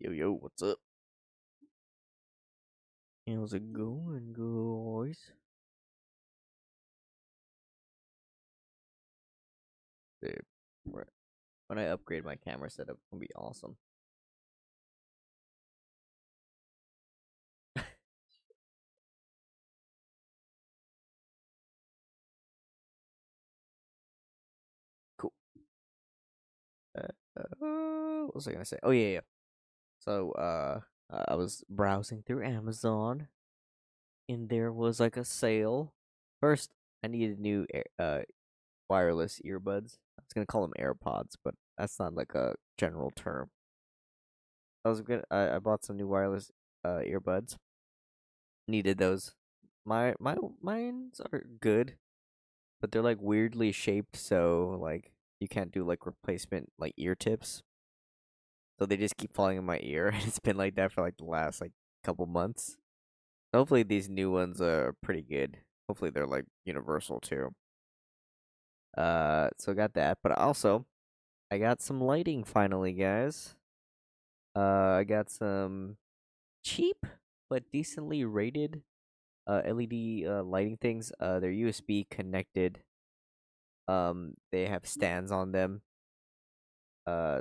Yo, yo, what's up? How's it going, guys? Dude, right. When I upgrade my camera setup, it's gonna be awesome. Cool. What was I gonna say? Oh, yeah, yeah. So, I was browsing through Amazon, and there was like a sale. First, I needed new wireless earbuds. I was gonna call them AirPods, but that's not like a general term. I bought some new wireless earbuds. Needed those. Mine's are good, but they're like weirdly shaped, so like you can't do like replacement like ear tips. So they just keep falling in my ear, and it's been like that for like the last like couple months. Hopefully these new ones are pretty good. Hopefully they're like universal too. So I got that, but also I got some lighting finally, guys. I got some cheap but decently rated LED lighting things. They're USB connected. They have stands on them.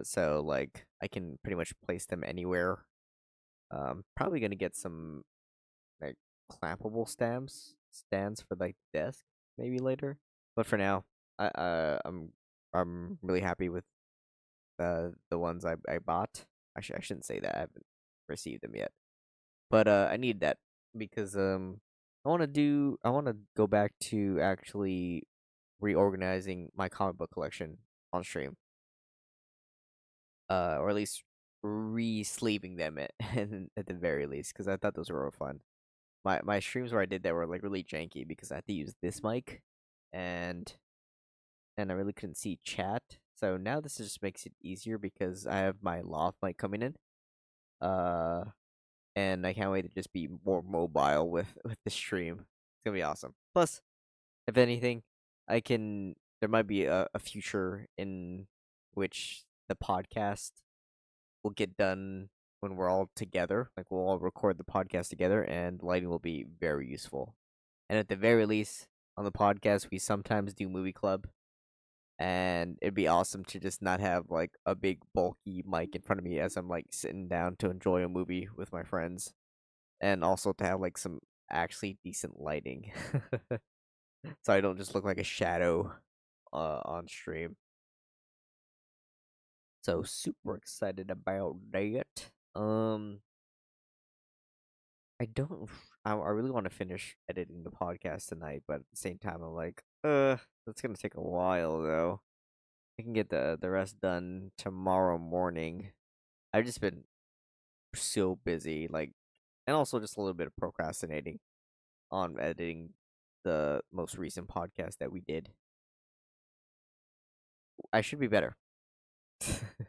So like I can pretty much place them anywhere. Probably gonna get some like clampable stands for like desk maybe later. But for now, I'm really happy with the ones I bought. Actually, I shouldn't say that. I haven't received them yet. But I need that because I want to go back to actually reorganizing my comic book collection on stream, or at least re-sleeving them at the very least, because I thought those were real fun. My streams where I did that were like really janky because I had to use this mic, and I really couldn't see chat. So now this just makes it easier because I have my lav mic coming in. Uh, and I can't wait to just be more mobile with the stream. It's gonna be awesome. Plus, if anything, I can. There might be a future in which the podcast will get done when we're all together. Like we'll all record the podcast together, and lighting will be very useful. And at the very least, on the podcast, we sometimes do movie club, and it'd be awesome to just not have like a big bulky mic in front of me as I'm like sitting down to enjoy a movie with my friends, and also to have like some actually decent lighting, so I don't just look like a shadow on stream. So super excited about that. I don't. I really want to finish editing the podcast tonight, but at the same time, I'm like, that's gonna take a while though. I can get the rest done tomorrow morning. I've just been so busy, like, and also just a little bit of procrastinating on editing the most recent podcast that we did. I should be better.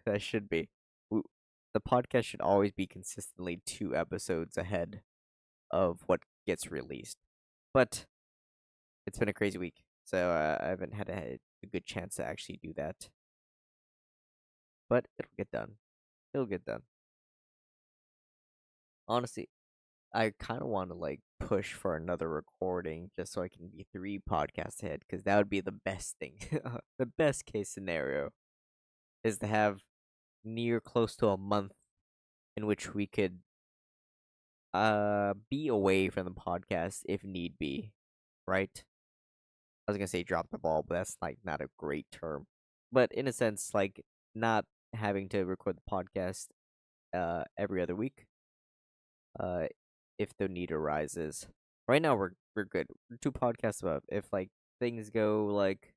I should be. W- The podcast should always be consistently 2 episodes ahead of what gets released. But it's been a crazy week, so I haven't had a good chance to actually do that. But it'll get done. It'll get done. Honestly, I kind of want to like push for another recording just so I can be 3 podcasts ahead, because that would be the best thing. The best case scenario is to have near close to a month in which we could be away from the podcast if need be, right? I was gonna say drop the ball, but that's like not a great term. But in a sense, like not having to record the podcast every other week, uh if the need arises. Right now we're good. We're 2 podcasts above. If like things go like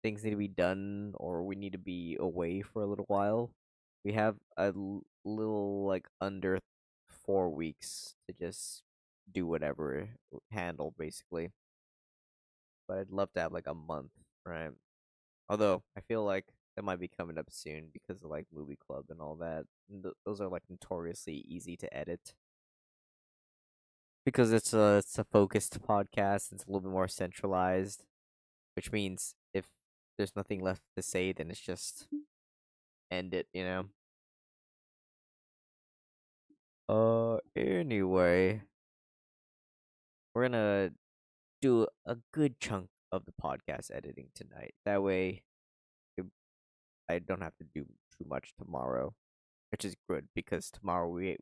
things need to be done or we need to be away for a little while, we have little like under 4 weeks to just do whatever handle basically. But I'd love to have like a month, right? Although I feel like that might be coming up soon because of like movie club and all that. And those are like notoriously easy to edit because it's a focused podcast. It's a little bit more centralized, which means if there's nothing left to say, then it's just end it. Anyway, we're gonna do a good chunk of the podcast editing tonight. That way, it- I don't have to do too much tomorrow, which is good because tomorrow we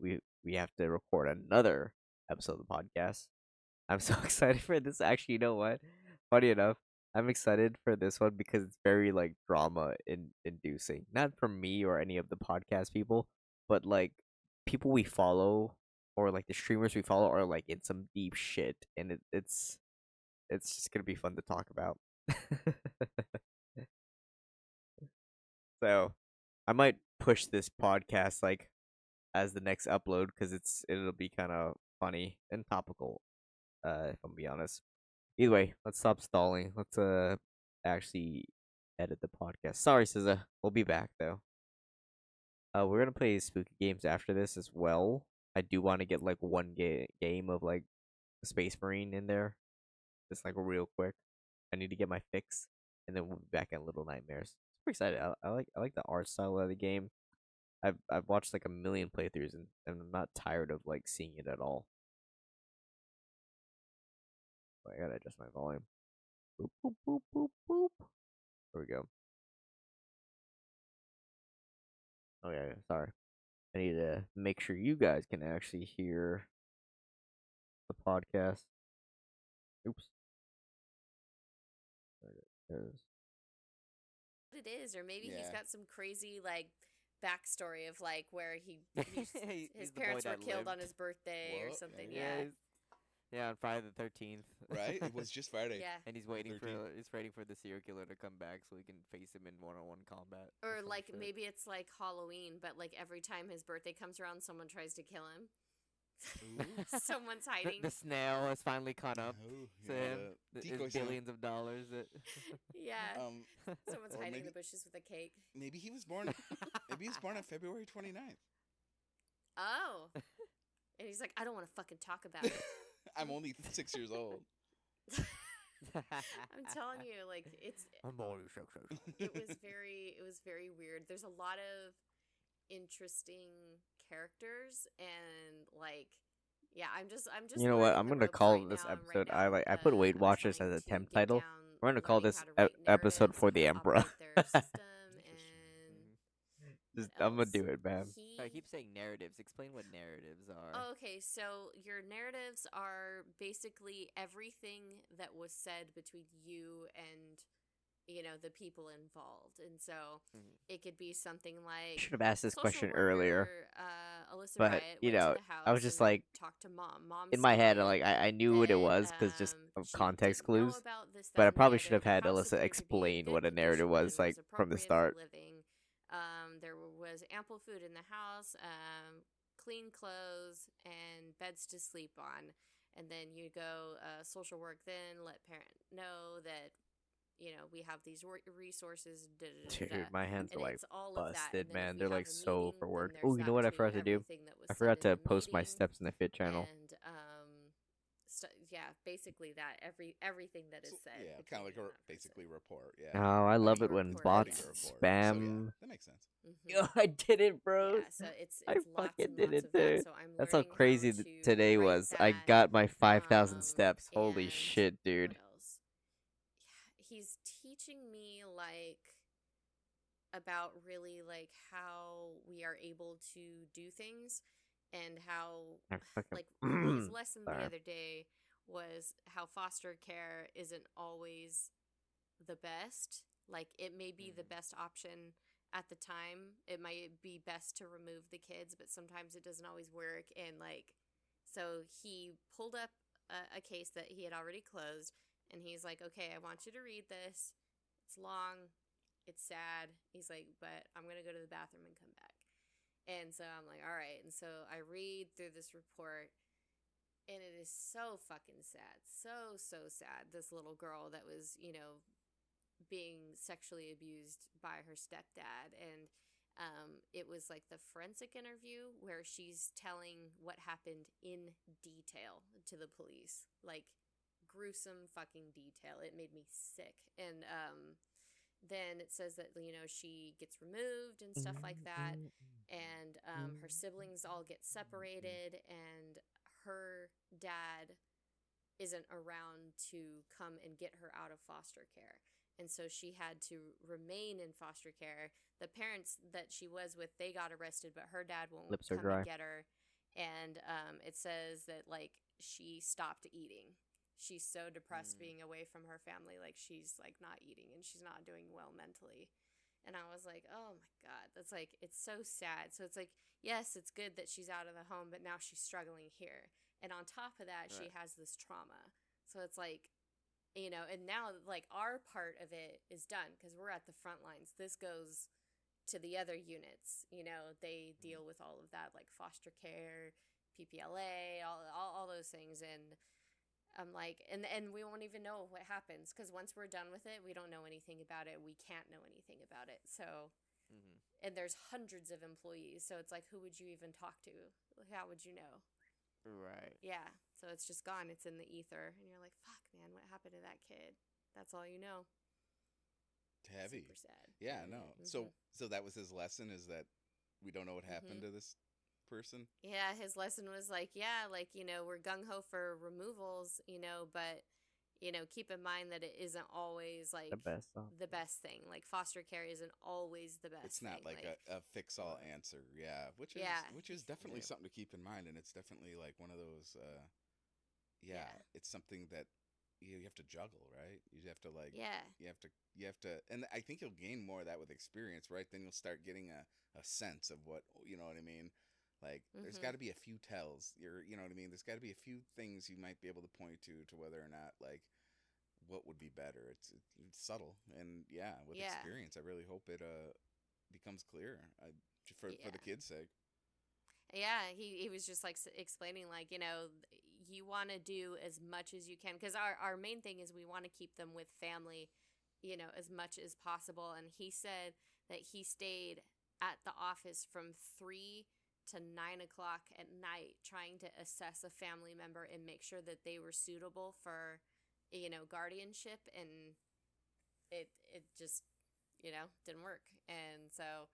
have to record another episode of the podcast. I'm so excited for this. Actually, you know what? Funny enough, I'm excited for this one because it's very like drama inducing. Not for me or any of the podcast people, but like people we follow or like the streamers we follow are like in some deep shit, and it's just gonna be fun to talk about. So, I might push this podcast like as the next upload because it'll be kind of funny and topical. If I'm be honest. Either way, let's stop stalling. Let's actually edit the podcast. Sorry, SZA. We'll be back though. We're gonna play spooky games after this as well. I do want to get like one game of like Space Marine in there, just like real quick. I need to get my fix, and then we'll be back in Little Nightmares. Super excited. I like the art style of the game. I've watched like a million playthroughs and I'm not tired of like seeing it at all. Oh, I gotta adjust my volume. Boop boop boop boop boop. There we go. Oh yeah, sorry. I need to make sure you guys can actually hear the podcast. Oops. There it is. It is, or maybe he's Yeah. got some crazy like backstory of like where his He's the boy parents were that killed on lived. his birthday or Whoa, something. yeah, Yeah, Yeah, on Friday the 13th. Right? It was just Friday. yeah. And the 13th. he's waiting for the serial killer to come back so he can face him in one-on-one combat. Or some like shit. maybe it's like Halloween, but like every time his birthday comes around, someone tries to kill him. Ooh. Someone's the, hiding. the snail has finally caught up Oh, to yeah, him. the His decoy snail. billions of dollars. Yeah, Um, someone's or hiding in maybe- the bushes with a cake. maybe he was born. Maybe he was born on February 29th. Oh, and he's like, I don't want to fucking talk about it. I'm only 6 years old. I'm telling you, like I'm already successful. it was very weird. There's a lot of interesting characters and like yeah, I'm just You know what? learning I'm the gonna ropes call right this now. episode. Right now, I put Weight I'm Watchers trying as a to temp get title. down We're gonna call learning this how to write episode narratives for and the how to Emperor. operate their system and Just, what I'm gonna else? do it, man. He- I keep saying narratives. Explain what narratives are. Oh, okay, so your narratives are basically everything that was said between you and the people involved, and so Mhm. it could be something like Should have asked this social question worker, earlier, Alyssa but Bryant you went to know, the house I was just and like talked to mom. Mom in my head, stated like I knew what it that was because just of she context didn't know clues. about this, But that, I and the probably should other. have had The house Alyssa appeared to be in explain good what a narrative condition was and like from the appropriate start. for living. There was ample food in the house, clean clothes, and beds to sleep on. And then you go social work, then let parent know that we have these resources. Dude, my hands And are like it's all of that. And busted, then if man. we They're have like a so meeting, then overworked. there's Oh, you know that what I too. forgot to do? Everything that was I said forgot in to the post my meeting, steps in the Fit channel. and yeah, basically that everything that is So, said. yeah, kind between of like you and a that basically person. report. Yeah. Oh, I love it a when report, bots yeah. So, yeah, spam. that makes sense. Mhm. I did it, bro. Yeah, so it's I lots fucking and did lots it, of that. dude. So I'm That's how learning crazy how to today write was. I that. got my 5,000 steps. Holy And shit, dude. what else? Yeah, he's teaching me like about really like how we are able to do things and how I fucking- like his lesson the Sorry. other day was how foster care isn't always the best. Like it may be the best option at the time. It might be best to remove the kids, but sometimes it doesn't always work. And like, so he pulled up a case that he had already closed, and he's like, okay, I want you to read this. It's long, it's sad. He's like, but I'm going to go to the bathroom and come back. And so I'm like, all right. And so I read through this report, and it is so fucking sad. So, so sad. This little girl that was, being sexually abused by her stepdad. And it was like the forensic interview where she's telling what happened in detail to the police. Like, gruesome fucking detail. It made me sick. And then it says that, you know, she gets removed and stuff like that, and her siblings all get separated, and her dad isn't around to come and get her out of foster care. And so she had to remain in foster care. The parents that she was with, they got arrested, but her dad won't Lips are come dry. and get her. And it says that, like, she stopped eating. She's so depressed being away from her family. Like, she's, like, not eating and she's not doing well mentally. And I was like, oh my God, that's like, it's so sad. So it's like, yes, it's good that she's out of the home, but now she's struggling here. And on top of that, she Right. has this trauma. So it's like, you know, and now, like, our part of it is done because we're at the front lines. This goes to the other units. You know, they deal with all of that, like foster care, PPLA, all those things. And I'm like, and we won't even know what happens because once we're done with it, we don't know anything about it. We can't know anything about it. So, Mm-hmm. and there's hundreds of employees. So it's like, who would you even talk to? How would you know? Right. Yeah. So it's just gone. It's in the ether. And you're like, fuck, man, what happened to that kid? That's all you know. Heavy. Super sad. Yeah, no. Mhm. So that was his lesson, is that we don't know what happened to this person. Yeah, his lesson was like, yeah, like, you know, we're gung ho for removals, you know, but, you know, keep in mind that it isn't always like The best. the best thing. Like, foster care isn't always the best It's not thing. like a fix all Right. answer. Yeah, which Yeah. is definitely Yeah. something to keep in mind, and it's definitely like one of those Yeah. it's something that you have to juggle, right? You have to like Yeah. you have to, and I think you'll gain more of that with experience, right? Then you'll start getting a sense of what, you know what I mean? Like, there's got to be a few tells. You know what I mean? There's got to be a few things you might be able to point to whether or not, like, what would be better. It's subtle, and yeah, with Yeah. experience, I really hope it becomes clear. For Yeah. the kids' sake. Yeah, he was just like explaining, like, you know, you want to do as much as you can because our main thing is we want to keep them with family, you know, as much as possible. And he said that he stayed at the office from 3 to 9 o'clock at night trying to assess a family member and make sure that they were suitable for, you know, guardianship. And it just, you know, didn't work. And so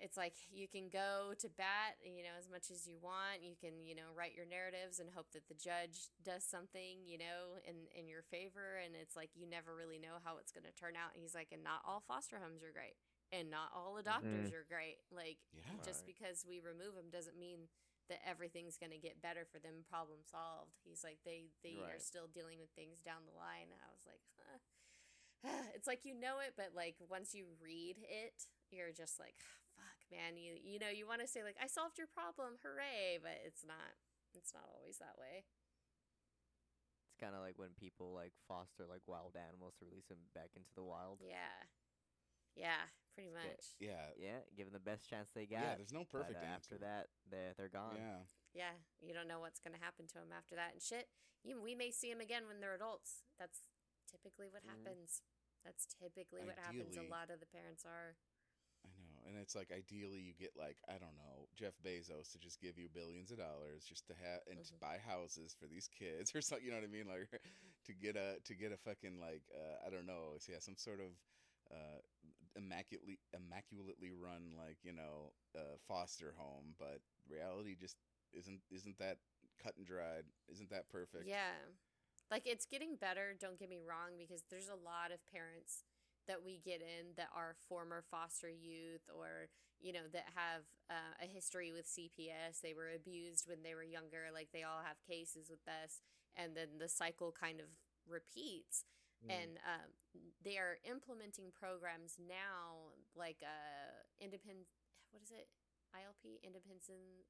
it's like you can go to bat, you know, as much as you want. You can, you know, write your narratives and hope that the judge does something, you know, in your favor. And it's like you never really know how it's going to turn out. And he's like, and not all foster homes are great, and not all adopters are great. Like, Yeah. just Right. because we remove them doesn't mean that everything's going to get better for them. Problem solved. He's like, they are Right. still dealing with things down the line. And I was like, it's like, you know it, but like once you read it, you're just like, fuck, man. You know, you want to say like, I solved your problem, hooray, but it's not always that way. It's kind of like when people like foster like wild animals to release them back into the wild. Yeah, pretty Okay. much. Yeah. Yeah, give them the best chance they got. Yeah, there's no but, perfect after answer. that, they're gone. Yeah. Yeah, you don't know what's going to happen to them after that and shit. We may see them again when they're adults. That's typically what happens. That's typically what happens. A Ideally- lot of the parents are. I know, and it's like ideally you get like, I don't know, Jeff Bezos to just give you billions of dollars just to have and to buy houses for these kids or something. You know what I mean? Like to get a fucking like I don't know, some sort of immaculately run, like, you know, foster home, but reality just isn't that cut and dried, isn't that perfect. Yeah. Like, it's getting better, don't get me wrong, because there's a lot of parents that we get in that are former foster youth or, you know, that have a history with CPS. They were abused when they were younger. Like, they all have cases with us. And then the cycle kind of repeats. And they are implementing programs now, like what is it? ILP,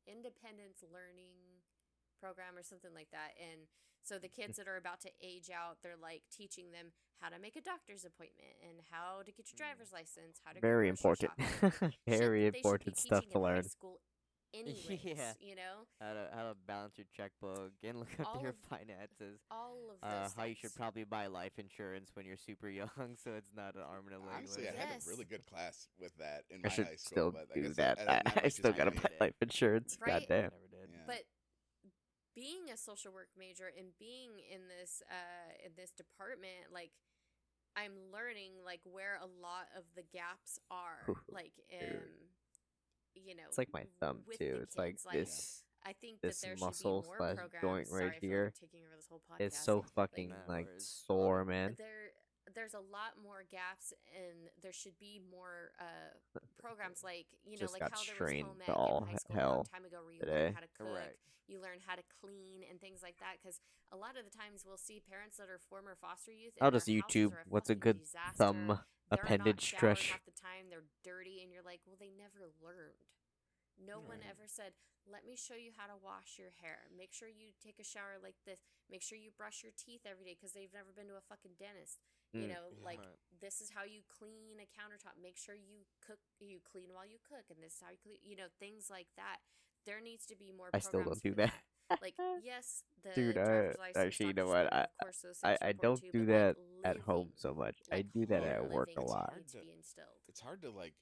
Independence Learning Program or something like that. And so the kids that are about to age out, they're like teaching them how to make a doctor's appointment and how to get your driver's license, how to Very go grocery important. shopping. Very Shit that they should be important stuff teaching to in high learn. school anyways, Yeah. you know? How to balance your checkbook and look All up your of- finances. All of those How you should things. probably buy life insurance when you're super young, so it's not an arm and a leg. Honestly, I race. had Yes. a really good class with that in I my should high school, still but I do guess that. I never I still gotta continued buy it. life insurance. Right? Goddamn. Never did. Yeah. But being a social work major and being in this department, like, I'm learning like where a lot of the gaps are, Ooh, like dude. you know, It's like my thumb with too. the It's like kids. Like Yeah. I think that this there should be muscle more slash programs. joint right Sorry, I feel like here I'm taking over this whole is podcast. so Like fucking Nah, no like worries. Love sore, it. man. there's a lot more gaps, and there should be more programs like Just like got how there was strained home to ec in all high school a long hell time ago, where you learn today. how to cook, Right. you learn how to clean and things like that. Because a lot of the times we'll see parents that are former foster youth I'll and just their houses YouTube are a what's a fucking good disaster. thumb They're not appendage showered stretch. half the time, they're dirty, and you're like, well, they never learned. No one Right. ever said, let me show you how to wash your hair. Make sure you take a shower like this. Make sure you brush your teeth every day, because they've never been to a fucking dentist. You Mm. know, Yeah. like Right. this is how you clean a countertop. Make sure you clean while you cook, and this is how you clean, things like that. There needs to be more I still programs don't do for that. Like, yes, the Dude, driver's license, actually, you know doctor's what? note, of course, those things are I important don't too, do but like that at home living, so much. I like do that home at work living a lot. needs to be instilled. It's hard to like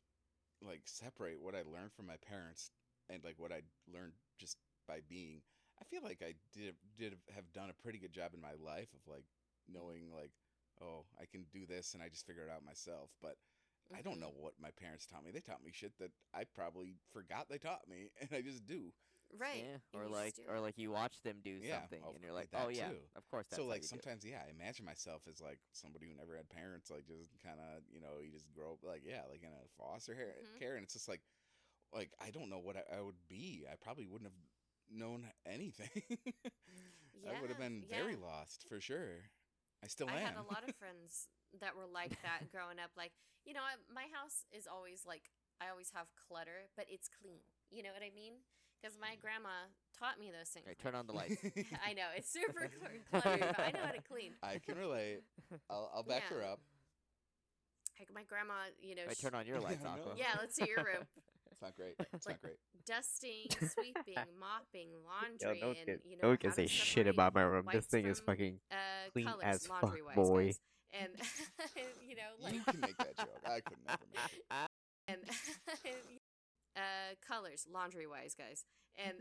separate what I learned from my parents and like what I learned just by being. I feel like I did have done a pretty good job in my life of like knowing like, oh, I can do this and I just figure it out myself. But I don't Mhm. know what my parents taught me. They taught me shit that I probably forgot they taught me, and I just do. Right. Yeah. And Or you like, just do or it. like you watch them do Yeah, something, of and you're course, like, that oh yeah, too. of course that's So how like you do it. sometimes, yeah, I imagine myself as like somebody who never had parents, like just kind of you just grow up like like in a foster Mhm. care, and it's just like I don't know what I would be. I probably wouldn't have known anything. I would have Yeah, been yeah. very lost for sure. I still I am. had a lot of friends that were like that growing up. Like, my house is always like, I always have clutter, but it's clean. You know what I mean? Because my grandma taught me those things. Okay, Like, turn on the lights. I know it's super cluttered, but I know how to clean. I can relate. I'll back her Yeah. up. Like my grandma, Wait, turn on your lights, No. Aqua. yeah, let's see your room. It's not great. It's Like not great. dusting, sweeping, mopping, Yo, laundry, no and kid, you no know one can how say to shit separate about my room. This whites thing is from fucking clean colors, as fuck, laundry wise, boy. guys. And like You can make that joke. I could never make it. and colors, laundry wise, guys. And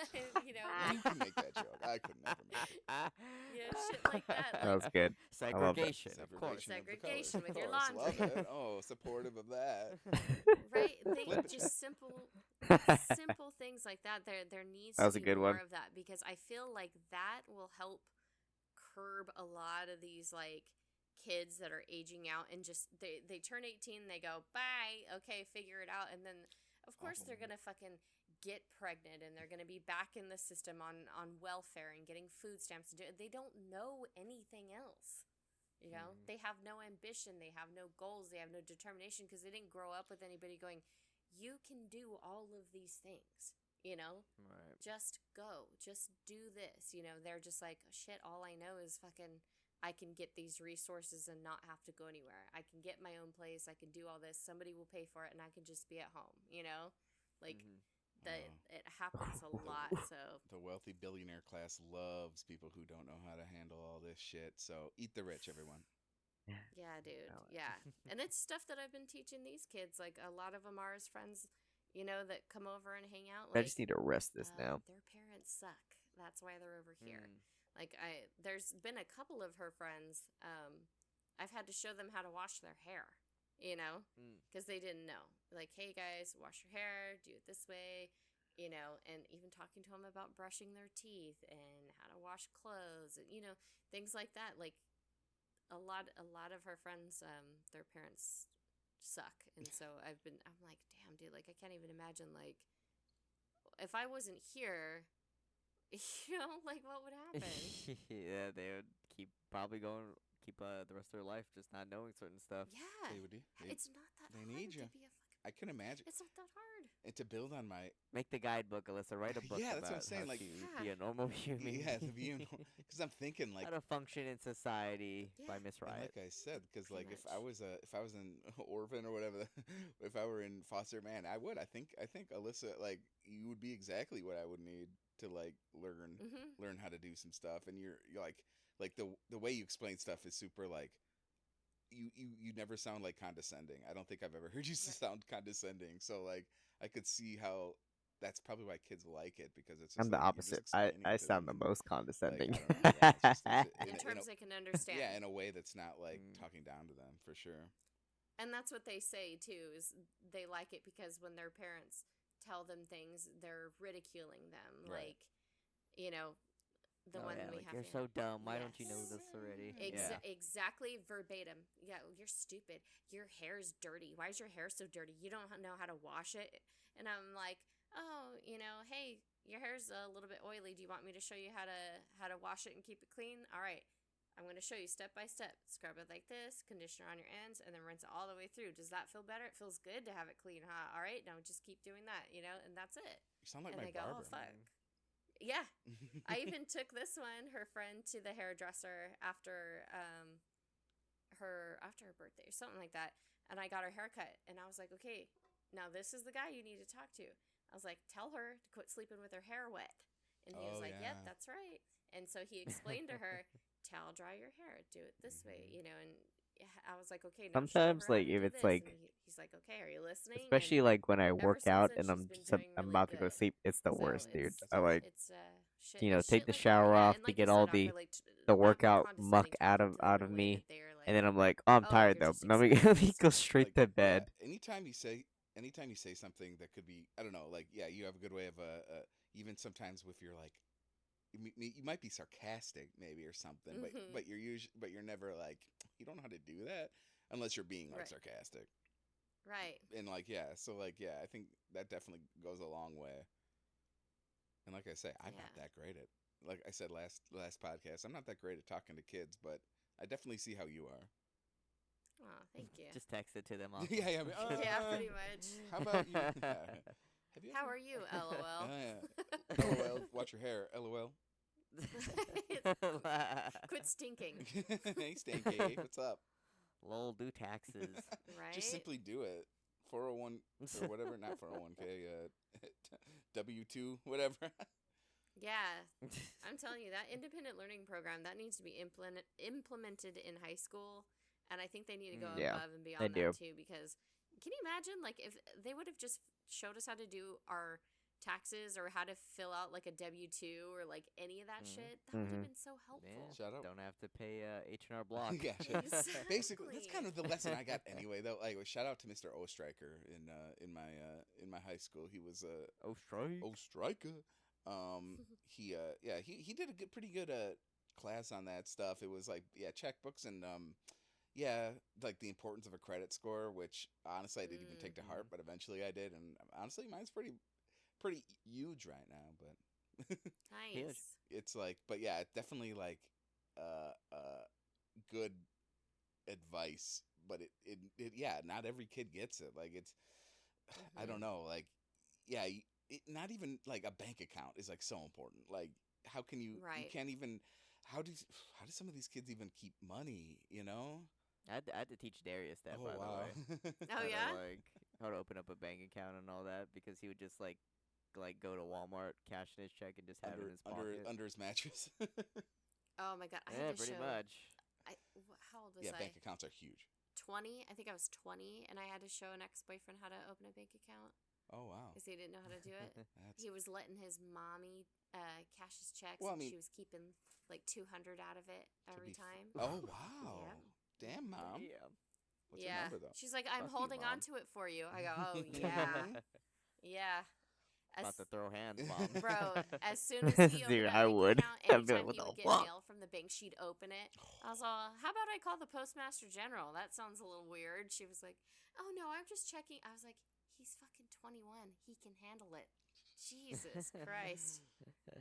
You can make that joke. I could never make it. shit like that. That Like was good. I love that. Segregation, of course. Segregation of with your course. Love laundry. it. Oh, supportive of that. right? Flip it, Just simple things like that. There needs That was to a be good more one. of that, because I feel like that will help curb a lot of these like kids that are aging out, and just they turn 18 and they go, bye, okay, figure it out, and then of course they're gonna fucking get pregnant, and they're gonna be back in the system on welfare and getting food stamps, and they don't know anything else. They have no ambition, they have no goals, they have no determination, because they didn't grow up with anybody going, you can do all of these things. Right. Just go, just do this. They're just like, shit, all I know is fucking, I can get these resources and not have to go anywhere. I can get my own place, I can do all this, somebody will pay for it, and I can just be at home. Like Mhm. that, Oh. it happens a lot. So The wealthy billionaire class loves people who don't know how to handle all this shit. So eat the rich, everyone. yeah, dude. Valid. Yeah. And it's stuff that I've been teaching these kids. Like, a lot of them are as friends, that come over and hang out. I Like, just need to rest this now. their parents suck. That's why they're over here. Mm. Like, there's been a couple of her friends. I've had to show them how to wash their hair, Mm. because they didn't know. Like, hey guys, wash your hair, do it this way, and even talking to them about brushing their teeth and how to wash clothes, and things like that. Like, a lot of her friends, their parents suck, and so I'm like, damn, dude, like, I can't even imagine, like, if I wasn't here, like, what would happen? Yeah, they would keep the rest of their life just not knowing certain stuff. Yeah, They would. it's not that they hard need to you. be a fucking. I can imagine. It's not that hard. And to build on my Make the guidebook, Alyssa. Write a book Yeah, that's what I'm about saying, how like- to Yeah. be a normal human. yeah, to be because I'm thinking like how to function in society by Yeah. Miss and Riot. like I said, because Pretty like if much. I was an orphan or whatever, if I were in foster, man, I would. I think Alyssa, like you would be exactly what I would need to like Mm-hmm. learn how to do some stuff. And you're like the way you explain stuff is super like you never sound like condescending. I don't think I've ever heard you Right. sound condescending. So like I could see how that's probably why kids like it, because it's I'm just the like you're just opposite. I explaining I to sound the them. most Like, condescending. I don't know. Yeah, it's just In terms they can understand. yeah, in a way that's not like Mm. talking down to them for sure. And that's what they say too, is they like it because when their parents tell them things, they're ridiculing them. Right. Like, you know, the Oh, one yeah, we like, have you're here. so dumb. Why don't you know Yes. this already? Yeah. Exactly verbatim. Yeah, you're stupid. Your hair's dirty. Why is your hair so dirty? You don't know how to wash it. And I'm like, oh, hey, your hair's a little bit oily. Do you want me to show you how to wash it and keep it clean? All right. I'm going to show you step by step. Scrub it like this, conditioner on your ends, and then rinse it all the way through. Does that feel better? It feels good to have it clean, huh? All right, now just keep doing that, and that's it. You sound like And my they go, barber. oh, fuck. Yeah. I even took this one, her friend, to the hairdresser after her birthday or something like that, and I got her haircut, and I was like, okay, now this is the guy you need to talk to. I was like, tell her to quit sleeping with her hair wet, and he was Oh, like, yeah. yep, that's right. And so he explained to her, towel dry your hair, do it this way, and I was like, okay, now show Sometimes, her how like, to if do it's this. like, And he's like, okay, are you listening? especially And like when I ever work since out then, and she's been doing I'm really about to go good. sleep, it's the So worst, dude. it's I like it's shit. take It's the shit like that. shower Yeah, off and to like you get all said, not the really the not workout muck condescending talking to them out in of a way me, that they're and then like, I'm like, oh, I'm oh, tired you're though. just Let me let me experienced. go straight Like, to bed. yeah, anytime you say something that could be, I don't know, like, yeah, you have a good way of even sometimes with your like, you might be sarcastic maybe or something, Mhm. but you're never like, you don't know how to do that unless you're being like Right. sarcastic. Right. And like, yeah, so like, yeah, I think that definitely goes a long way. And like I say, I'm not Yeah. that great at, like I said last podcast, I'm not that great at talking to kids, but I definitely see how you are. Oh, thank you. Just text it to them. Also. Yeah, I mean, Yeah, pretty much. How about you? Yeah. Have you How ever- are you? LOL. Yeah. LOL. Watch your hair. LOL. Quit stinking. Hey, Stanky. What's up? Lol, do taxes. Right? Just simply do it. 401 or whatever, not 401k. W2, whatever. Yeah. I'm telling you, that independent learning program, that needs to be implemented in high school. And I think they need to go Yeah, above and they beyond do. that too, because can you imagine, like, if they would have just showed us how to do our taxes or how to fill out like a W-2 or like any of that Mhm. shit, that would Mhm. have been so helpful. Yeah. Shut up. Don't have to pay H&R Block. Yeah, shit. Exactly. Basically, that's kind of the lesson I got anyway. Though, like, shout out to Mr. Ostriker in my high school. He was Oh, strike. Ostriker. He did a pretty good class on that stuff. It was like, yeah, checkbooks and yeah, like the importance of a credit score, which honestly I didn't even take to heart, but eventually I did, and honestly mine's pretty huge right now, but Nice. it's like, but yeah, it's definitely like good advice, but it yeah, not every kid gets it. Like, it's I don't know, like, yeah, not even like a bank account is like so important. Like, how can you Right. can't even how do some of these kids even keep money, you know? I had to teach Darius that, Oh by wow. the way. Oh, How to, yeah? like, how to open up a bank account and all that, because he would just like go to Walmart, cash in his check, and just have it in his pocket. under his mattress. Oh my god, I Yeah, had to pretty show. much. How old was Yeah, I? bank accounts are huge. 20. I think I was 20, and I had to show an ex-boyfriend how to open a bank account Oh wow. because he didn't know how to do it. That's He was letting his mommy cash his checks, Well, I and mean- she was keeping like 200 out of it every be f- time. Oh wow. Yeah. Damn, mom. Yeah. What's your Yeah. number though? She's like, I'm Fuck you, holding on Mom. to it for you. I go, oh yeah, yeah. About to throw hands, mom. Bro, as soon as he opened Dude, that I bank would. account, I'd be anytime like, what he would the get fuck? mail from the bank, she'd open it. I was all, how about I call the postmaster general? That sounds a little weird. She was like, oh no, I'm just checking. I was like, he's fucking 21. He can handle it. Jesus Christ.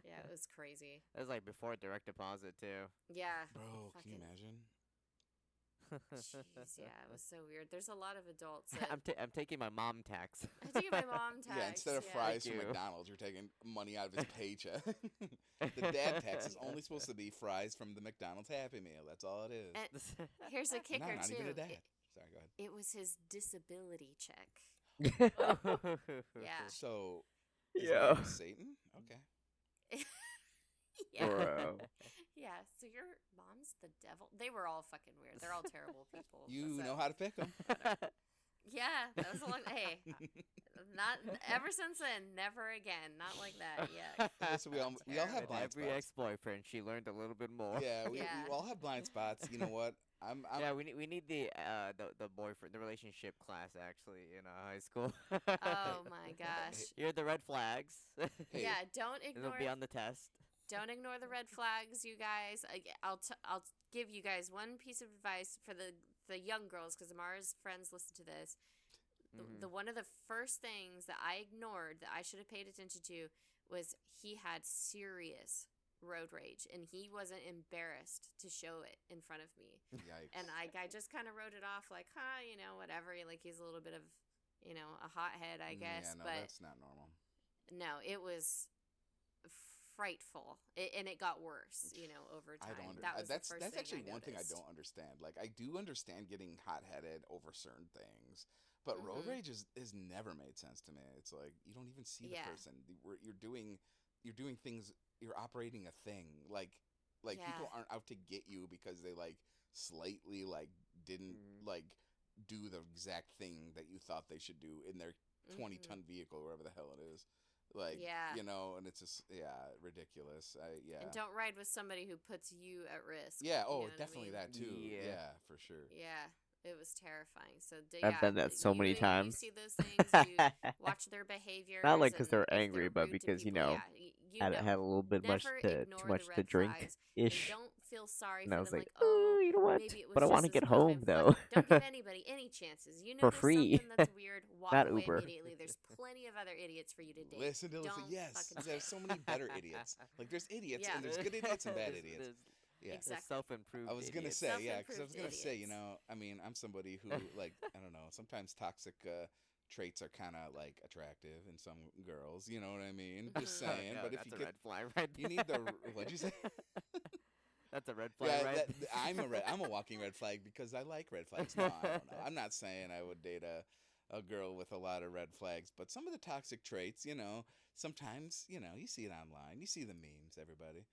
Yeah, it was crazy. That was like before direct deposit too. Yeah. Bro, can you Fucking- imagine? Jeez, yeah, it was so weird. There's a lot of adults that I'm taking my mom tax. I think my mom tax. Yeah, instead of yeah. fries from Thank you. McDonald's, you're taking money out of his paycheck. The dad tax is only supposed to be fries from the McDonald's Happy Meal. That's all it is. And here's a No, kicker not too. even a dad. Sorry, go ahead. It was his disability check. Yeah. So, his Yeah. name is Satan? Okay. Yeah. Bro. Yeah. So your mom's the devil. They were all fucking weird. They're all terrible people. You so- know how to pick them. Yeah, that was a long. Hey, Not ever since then. Never again. Not like that. Yeah. So we all have With blind every spots. ex-boyfriend, she learned a little bit more. Yeah, we Yeah. all have blind spots. You know what? I'm Yeah, we need the boyfriend, the relationship class actually in high school. Oh my gosh. You're the red flags. Hey. Yeah. Don't It'll ignore. be on the test. Don't ignore the red flags, you guys. I'll give you guys one piece of advice for the young girls, because Amara's friends listen to this. The one of the first things that I ignored that I should have paid attention to was he had serious road rage, and he wasn't embarrassed to show it in front of me. Yikes. And I just kind of wrote it off like, whatever. Like, he's a little bit of, a hothead, I guess. Yeah, no, but that's not normal. no, it was frightful, and it got worse, over time. I don't. That was That's the first thing actually I one thing I noticed. don't understand. Like, I do understand getting hot-headed over certain things, but road Mhm. rage has never made sense to me. It's like you don't even see the Yeah. person. You're doing things. You're operating a thing. Like people Yeah. aren't out to get you because they like slightly like didn't Mhm. like do the exact thing that you thought they should do in their 20-ton vehicle, or whatever the hell it is. Like, Yeah. and it's just, ridiculous. And don't ride with somebody who puts you at risk. Yeah, you know oh, what I definitely mean? that too. Yeah. Yeah, for sure. Yeah, it was terrifying. So I've done that so many you times. see those things, you watch their behaviors. Not like because and they're if angry, but rude to because people, yeah, you had know. a little bit Never ignore too much the to red drink flags, and ish, don't feel sorry and for I was them. like, Like, oh, you know what? maybe it was But I just want to this get one time. home though. Don't give anybody any chances. You For notice free. something that's weird, walk Not away Uber. immediately. There's plenty of other idiots for you to date. Listen, Don't yes. fucking There's stay. so many better idiots. Like, there's idiots, Yeah. and there's good idiots and bad There's- idiots. there's- Yeah. there's Exactly. self-improved I was gonna idiots. say, yeah, because I was Self-improved gonna say, idiots. I mean, I'm somebody who, like, I don't know, sometimes toxic traits are kind of like attractive in some girls. You know what I mean? Just Mhm. saying. No, But if that's you a get, red flag right you there. need the what'd you say? That's a red flag Yeah, right I'm a walking red flag because I like red flags. No, I don't know. I'm not saying I would date a girl with a lot of red flags, but some of the toxic traits, sometimes, you see it online. You see the memes, everybody.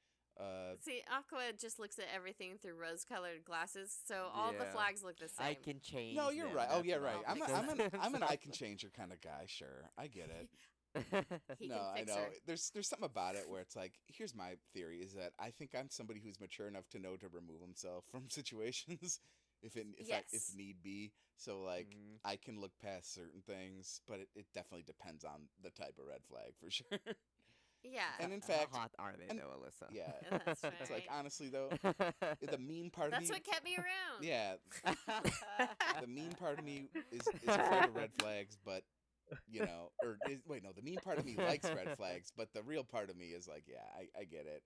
See, Aqua just looks at everything through rose-colored glasses, so all the Yeah. flags look the same. I can change. No, you're them, right. Oh, that's yeah, what right. I'll I'm an fix. I can change her kind of guy. Sure, I get it. He No, can I fix know. her. There's something about it where it's like, here's my theory: is that I think I'm somebody who's mature enough to know to remove himself from situations if Yes. need be. So like, Mhm. I can look past certain things, but it definitely depends on the type of red flag for sure. Yeah. And in How fact, hot are they and- though, Alyssa? yeah, That's it's like, right. honestly though, the mean part of That's me, what kept me around. yeah, the mean part of me is afraid of red flags, but wait, no, the mean part of me likes red flags, but the real part of me is like, yeah, I get it.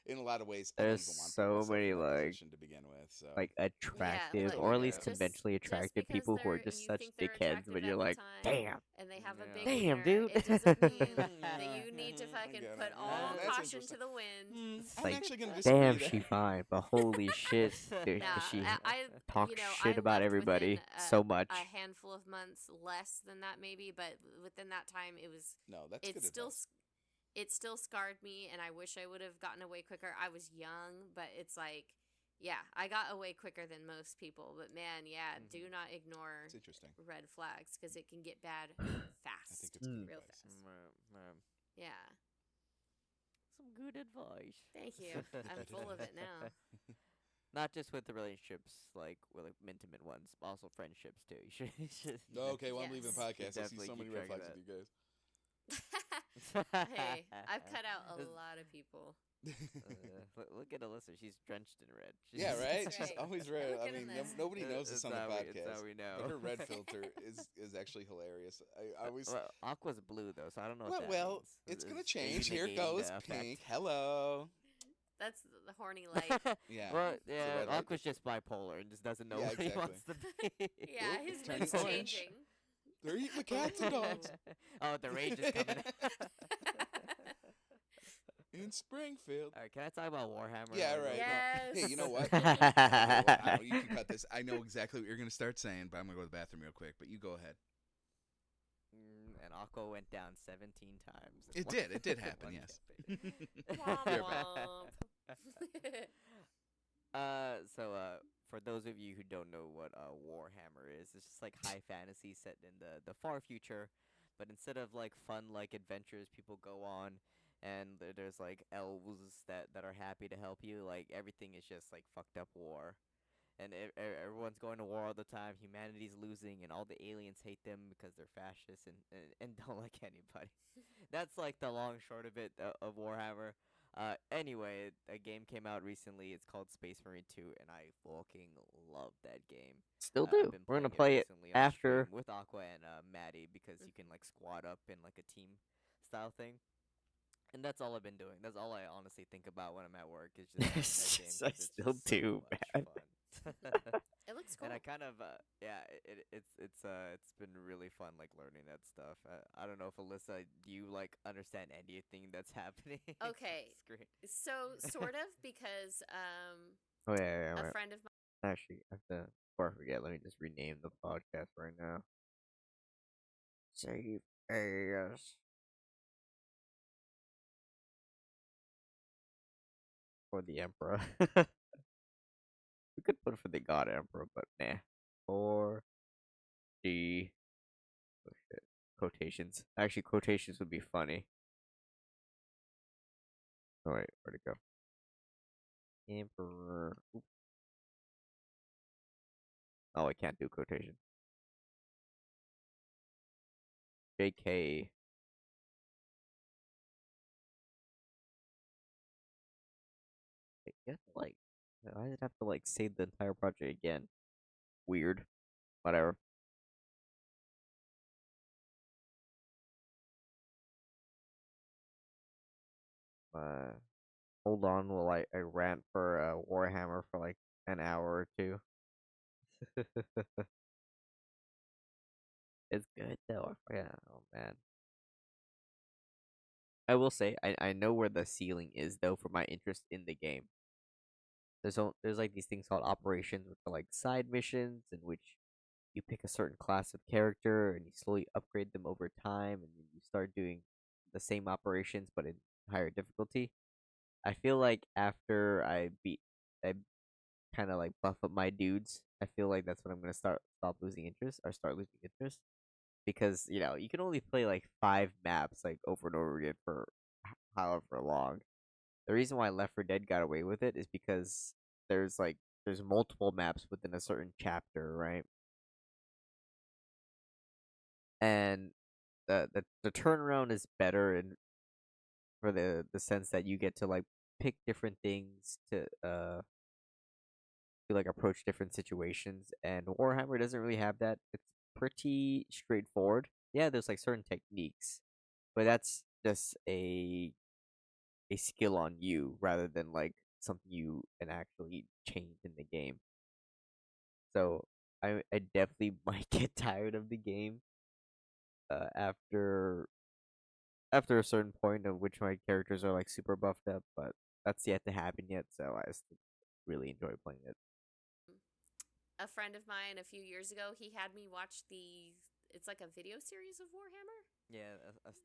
In a lot of ways, I don't There's even want to so put myself many, in that like- position to begin with. So Like attractive, like, or at least just- conventionally just attractive because people who are they're- just you such think they're dickheads, attractive but at you're the like, time, damn. and they have a Yeah. big Damn, wiener, dude. it doesn't mean that you need to I fucking get put it. all That's caution interesting. to the wind. It's I'm like, actually gonna disagree damn, there. she fine, but holy shit, dude, Nah, she I talks you know, shit I about left everybody within so much. a handful of months, less than that maybe, but within that time, No, that's it good still advice. it still scarred me, and I wish I would have gotten away quicker. I was young, but it's like, yeah, I got away quicker than most people. But man, yeah, do Mhm. not ignore It's interesting. red flags, because it can get bad I fast. think it's good real advice. fast. Yeah, Some good advice. thank you. I'm full of it now. Not just with the relationships, like with like intimate ones, but also friendships too. You should. Okay, well, I'm leaving the Yes. podcast. I see Definitely so keep many red track of flags with you guys. Hey, I've cut out a This- lot of people. Look at Alyssa. She's drenched in red. Yeah, right. That's She's right. always red. Look I at mean, this. nobody knows this on the It's podcast. how we know. But her red filter is actually hilarious. I always. Well, Aqua's blue though, so I don't know. Well, what that well, means. it's gonna Are you change. Here negating goes the effect? pink. Hello. That's the horny light. Yeah. Well, a yeah, red light Aqua's just bipolar and just doesn't know Yeah, what he wants to be. Yeah, Oop, his turning mood's orange. changing. They're eating the cats and dogs Oh, the rage is coming. in Springfield. All right, can I talk about Warhammer? Yeah, a little right. bit? Yes. Hey, you know what? Okay, well, I know, you can cut this. I know exactly what you're gonna start saying, but I'm gonna go to the bathroom real quick. But you go ahead. And Aqua went down 17 times. in It one- did. It did one happen. Yes. campaign. Womp You're back. womp. So for those of you who don't know what Warhammer is, it's just like high fantasy set in the far future. But instead of like fun like adventures people go on, and there's like elves that are happy to help you, like everything is just like fucked up war. And everyone's going to war all the time. Humanity's losing, and all the aliens hate them because they're fascists and don't like anybody. That's like the long short of it of Warhammer. Anyway, a game came out recently. It's called Space Marine 2, and I fucking love that game. Still I've do. been We're gonna playing play it recently on stream after. with Aqua and Maddie because you can like squad up in like a team style thing. And that's all I've been doing. That's all I honestly think about when I'm at work is just playing that game I 'cause it's still just do, so much man. fun. It looks cool. And I kind of yeah, it's been really fun like learning that stuff. I don't know if Alyssa, do you like understand anything that's happening on Okay. the screen? So sort of because Oh yeah, a right. friend of mine. Actually, I have to. Before I forget, let me just rename the podcast right now. Save as for the Emperor. We could put for the God Emperor, but nah. For the oh shit. Quotations. Actually, quotations would be funny. Oh wait, where'd it go? Emperor. Oop. Oh, I can't do quotation. JK. You have to, like, I have to like save the entire project again. Weird. Whatever. Uh, hold on while I rant for Warhammer for like an hour or two. It's good though. Yeah. Oh man. I will say I know where the ceiling is though for my interest in the game. There's like these things called operations, which are like side missions in which you pick a certain class of character and you slowly upgrade them over time, and then you start doing the same operations but in higher difficulty. I feel like after I kind of like buff up my dudes, I feel like that's when I'm gonna stop losing interest or start losing interest because you can only play like 5 maps like over and over again for however long. The reason why Left 4 Dead got away with it is because there's like there's multiple maps within a certain chapter, right? And the turnaround is better in for the sense that you get to like pick different things to like approach different situations, and Warhammer doesn't really have that. It's pretty straightforward. Yeah, there's like certain techniques, but that's just a skill on you rather than like something you can actually change in the game. So I definitely might get tired of the game after a certain point of which my characters are like super buffed up, but that's yet to happen yet. So I still really enjoy playing it. A friend of mine a few years ago, he had me watch it's like a video series of Warhammer. Yeah,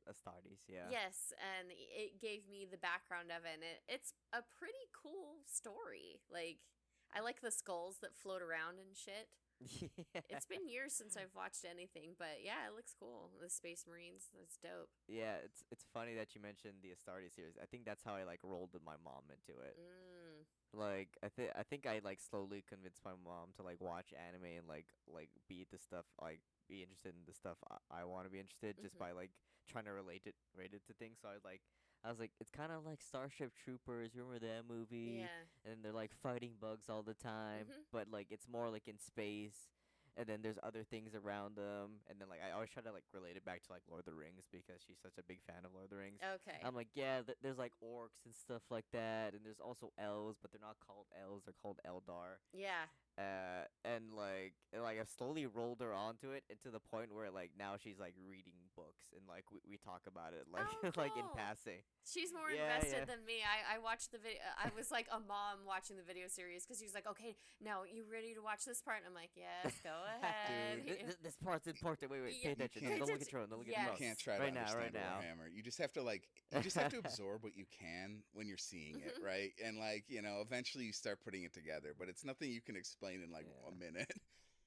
Astartes, yeah. Yes, and it gave me the background of it, and it's a pretty cool story. Like, I like the skulls that float around and shit. It's been years since I've watched anything, but yeah, it looks cool. The Space Marines, that's dope. Yeah, it's funny that you mentioned the Astartes series. I think that's how I like rolled with my mom into it. Mm. Like I think I like slowly convinced my mom to like watch anime and like be the stuff like be interested in the stuff I want to be interested just Mm-hmm. by like trying to relate it to things. So I was like it's kind of like Starship Troopers. You remember that movie? Yeah. And they're like fighting bugs all the time, Mm-hmm. but like it's more like in space. And then there's other things around them, and then like I always try to like relate it back to like Lord of the Rings because she's such a big fan of Lord of the Rings. Okay. I'm like, yeah, there's like orcs and stuff like that, and there's also elves, but they're not called elves; they're called Eldar. Yeah. And I've slowly rolled her onto it, and to the point where like now she's like reading books, and like we talk about it like Oh, like in cool. passing. She's more Yeah, invested yeah. than me. I watched the video. I was like a mom watching the video series because she was like, "Okay, now you ready to watch this part?" And I'm like, "Yes, go ahead." Dude, this part's important. Wait, Yeah, pay attention. can't- Don't look at attention. your phone. Don't look at You your Yes. phone. can't try to Right now, understand right now. Warhammer. You just have to absorb what you can when you're seeing it, Mhm. right? And like, eventually you start putting it together, but it's nothing you can explain in like Yeah. a minute.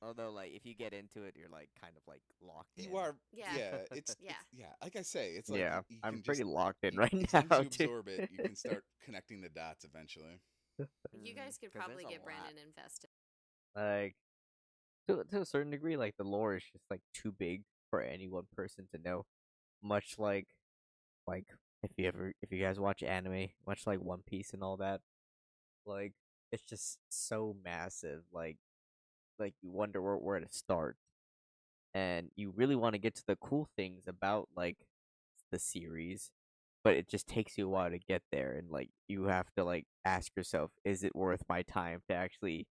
Although, like, if you get into it, you're like kind of like locked in. You are, Yeah. yeah. Yeah. Yeah. Like I say, it's like Yeah, you I'm can pretty just locked in you, right as long as now, you too. absorb it, you can start connecting the dots eventually. You guys could 'Cause there's probably a get lot. Brandon invested. Like, to a certain degree, like the lore is just like too big for any one person to know. Much like if you guys watch anime, much like One Piece and all that, like it's just so massive. Like you wonder where to start, and you really want to get to the cool things about like the series, but it just takes you a while to get there, and like you have to like ask yourself, is it worth my time to actually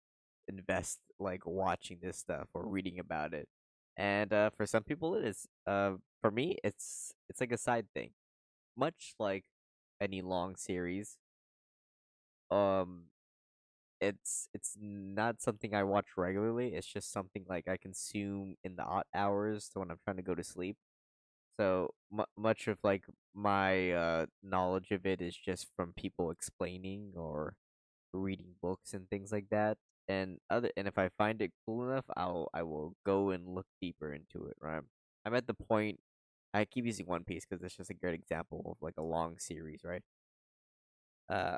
invest like watching this stuff or reading about it? And for some people it is. For me it's like a side thing, much like any long series. Um, it's not something I watch regularly. It's just something like I consume in the odd hours when I'm trying to go to sleep. So much of like my knowledge of it is just from people explaining or reading books and things like that. And if I find it cool enough, I will go and look deeper into it. Right, I'm at the point. I keep using One Piece because it's just a great example of like a long series, right? Uh,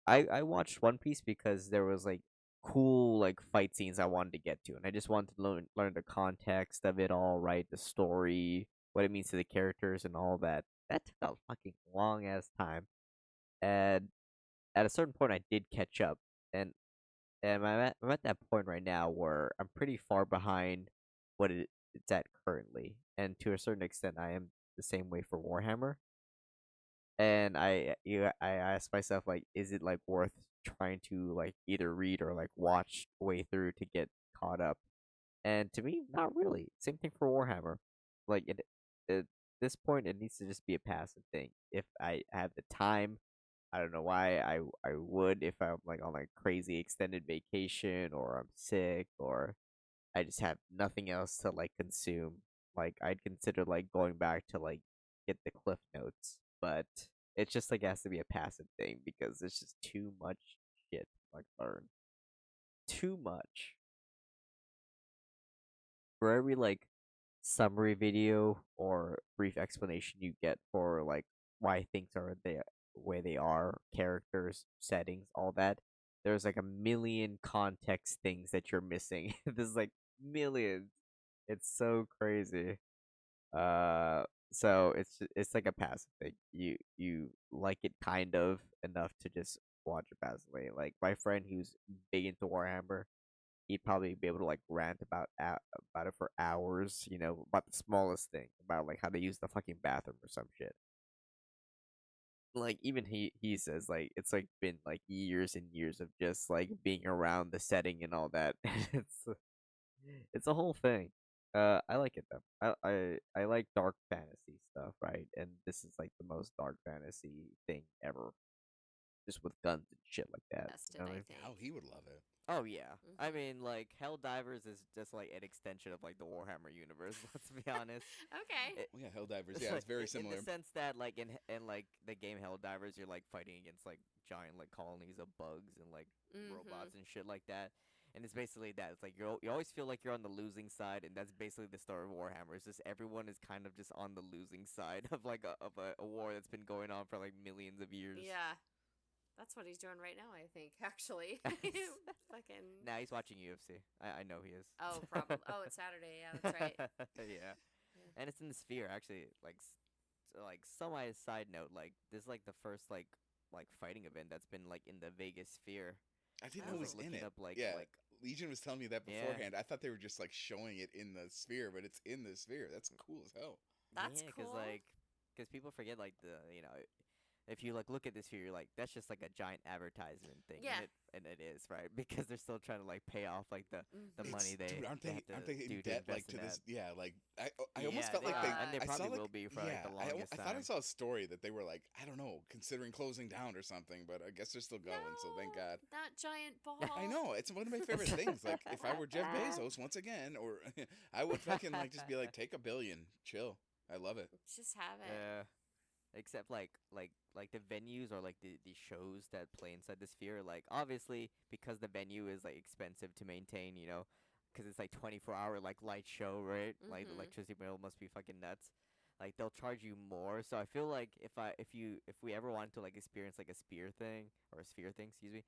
I watched One Piece because there was like cool like fight scenes I wanted to get to, and I just wanted to learn the context of it all, right? The story, what it means to the characters, and all that. That took a fucking long ass time, and at a certain point, I did catch up, and I'm at that point right now where I'm pretty far behind it's at currently, and to a certain extent, I am the same way for Warhammer. And I asked myself, like, is it like worth trying to like either read or like watch way through to get caught up? And to me, not really. Same thing for Warhammer. Like at this point, it needs to just be a passive thing. If I have the time, I don't know why I would, if I'm like on like crazy extended vacation or I'm sick or I just have nothing else to like consume. Like I'd consider like going back to like get the cliff notes, but it's just like has to be a passive thing because it's just too much shit to like learn. Too much. For every like summary video or brief explanation you get for like why things are the way they are, characters, settings, all that, there's like a million context things that you're missing. There's like millions. It's so crazy. Uh, so it's like a passive thing. You like it kind of enough to just watch it passively. Like my friend who's big into Warhammer, he'd probably be able to like rant about it for hours. You know, about the smallest thing, about like how they use the fucking bathroom or some shit. Like even he says like it's like been like years and years of just like being around the setting and all that. It's a whole thing. I like it though. I like dark fantasy stuff, right? And this is like the most dark fantasy thing ever, just with guns and shit like that. Invested, You know what I I mean? think. Oh, he would love it. Oh yeah. I Mhm. mean, like Helldivers is just like an extension of like the Warhammer universe. Let's be honest. Okay. It, Oh, yeah, Helldivers. it's Yeah, like it's very in the similar. sense that like in like the game Helldivers, you're like fighting against like giant like colonies of bugs and like Mhm. robots and shit like that. And it's basically that. It's like you always feel like you're on the losing side, and that's basically the story of Warhammer. It's just everyone is kind of just on the losing side of like a war that's been going on for like millions of years. Yeah. That's what he's doing right now, I think, actually. Fucking. Now he's watching UFC. I know he is. Oh, probably. Oh, it's Saturday. Yeah, that's right. Yeah. Yeah. And it's in the sphere actually. Like, like semi side note. Like this is like the first like fighting event that's been like in the Vegas sphere. I didn't I know was it Oh. like was in looking it. up Yeah, like Legion was telling me that yeah beforehand. I thought they were just like showing it in the sphere, but it's in the sphere. That's cool as hell. That's yeah cool. because people forget like the if you like look at this here, you're like that's just like a giant advertisement thing, Yeah. and it is right because they're still trying to like pay off like the Mhm. money Dude, they have to aren't they in do to debt invest like in to that. this? Yeah, like I almost Yeah, felt they like are, and they I saw probably like will be for like yeah, the longest I thought I time. saw a story that they were like I don't know considering closing down or something, but I guess they're still going. So thank No, God. that giant ball. I know it's one of my favorite things. Like if I were Jeff Bezos once again, or I would fucking like just be like take $1 billion, chill. I love it. Just have it. Yeah. Except like the venues or like the shows that play inside the sphere, like obviously because the venue is like expensive to maintain, because it's like 24-hour like light show, right? Like the Mhm. electricity bill must be fucking nuts. Like they'll charge you more. So I feel like if we ever wanted to like experience like a spear thing or a sphere thing, excuse me,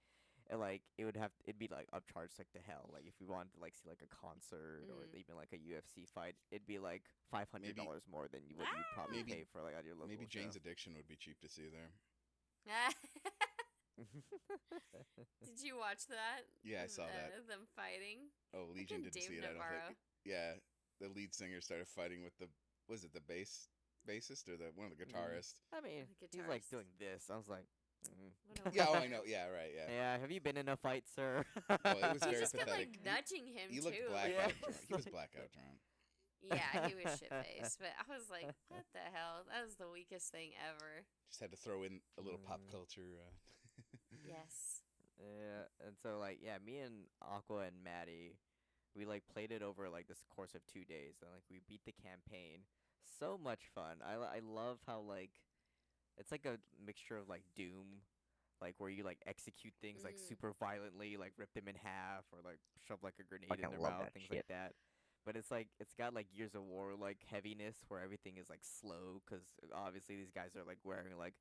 and like it'd be like upcharged like to hell. Like if we wanted to like see like a concert or Mm. even like a UFC fight, it'd be like $500 more than what you'd probably Maybe pay for like at your local maybe show. Jane's Addiction would be cheap to see there. Did you watch that? Yeah, I saw that. Them fighting. Oh, Legion didn't Dave see it. I don't Navarro. think. Yeah, the lead singer started fighting with the was it the bassist or the one of the guitarists? I mean, The he's like guitarist. doing this. I was like, What a Yeah, oh, I weirdo. know. Yeah, right. Yeah. yeah. Have you been in a fight, sir? Oh, it was He very just kept pathetic. like nudging him He too. looked like- Yeah. blackout drunk. He was blackout drunk. Yeah, he was shit faced. But I was like, what the hell? That was the weakest thing ever. Just had to throw in a little pop Mm. culture. Yes. Yeah, and so like yeah, me and Aqua and Maddie, we like played it over like this course of 2 days, and like we beat the campaign. So much fun. I love how like it's like a mixture of like Doom, like where you like execute things like Mm. super violently, like rip them in half or like shove like a grenade in Fucking their love mouth, that things shit. like that. But it's like it's got like Gears of War like heaviness where everything is like slow because obviously these guys are like wearing like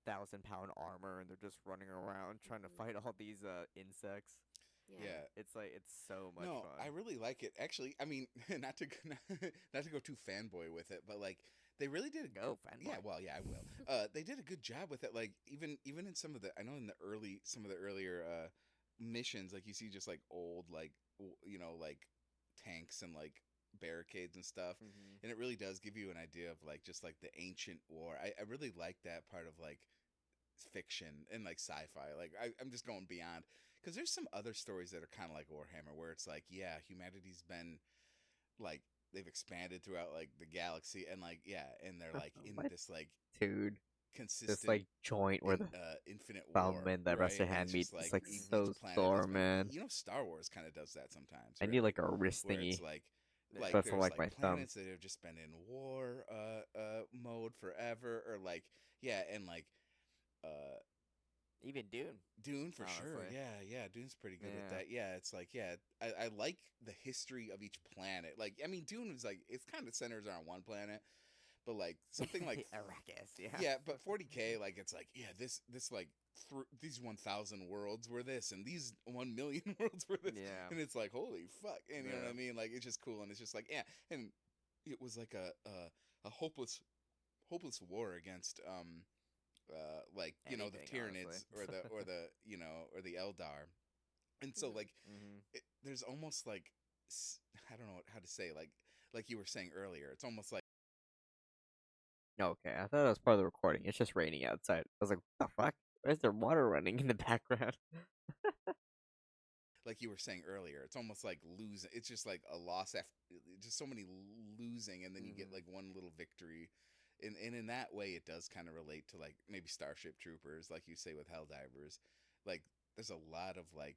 1,000-pound armor and they're just running around trying to Mhm. fight all these insects. Yeah. It's like it's so much No, fun. I really like it. Actually, I mean, not to not to go too fanboy with it, but like they really did a Go, Yeah, fanboy. well, yeah, I will. They did a good job with it. Like even in some of the I know in the some of the earlier missions, like you see just like old like like tanks and like barricades and stuff, Mhm. and it really does give you an idea of like just like the ancient war. I really like that part of like fiction and like sci-fi. Like I'm just going beyond because there's some other stories that are kind of like Warhammer where it's like yeah, humanity's been like they've expanded throughout like the galaxy and like yeah, and they're like in What? this like Dude, this consistent like joint where the infinite war, Foundman that right? rest your And hand it's meat just is like like Mhm. so each planet sore, has been man. Star Wars kind of does that sometimes, I right? need like a wrist Where it's thingy. like Yeah. But for, there's like, my like thumb. planets that have just been in war mode forever or like yeah and like uh Even Dune. Dune for sure. Honestly. Yeah, Dune's pretty good with Yeah. that. Yeah, it's like yeah, I like the history of each planet. Like I mean Dune is like it's kind of centers around one planet, but like something like Arrakis, yeah. yeah, but 40K like it's like yeah, this like these 1,000 worlds were this and these 1,000,000 worlds were this. Yeah. And it's like holy fuck. And you know what I Yeah. mean? Like it's just cool and it's just like yeah, and it was like a hopeless war against like the Anything, Tyranids honestly. or the or the Eldar, and so Mhm. like Mhm. there's almost like I don't know how to say like you were saying earlier, it's almost like Okay, I thought that was part of the recording. It's just raining outside. I was like, what the fuck? Why is there water running in the background? you were saying earlier, it's almost like losing. It's just like a loss after just so many losing, and then you get Mhm. like one little victory. And in that way, it does kind of relate to like maybe Starship Troopers, like you say with Helldivers. Like there's a lot of like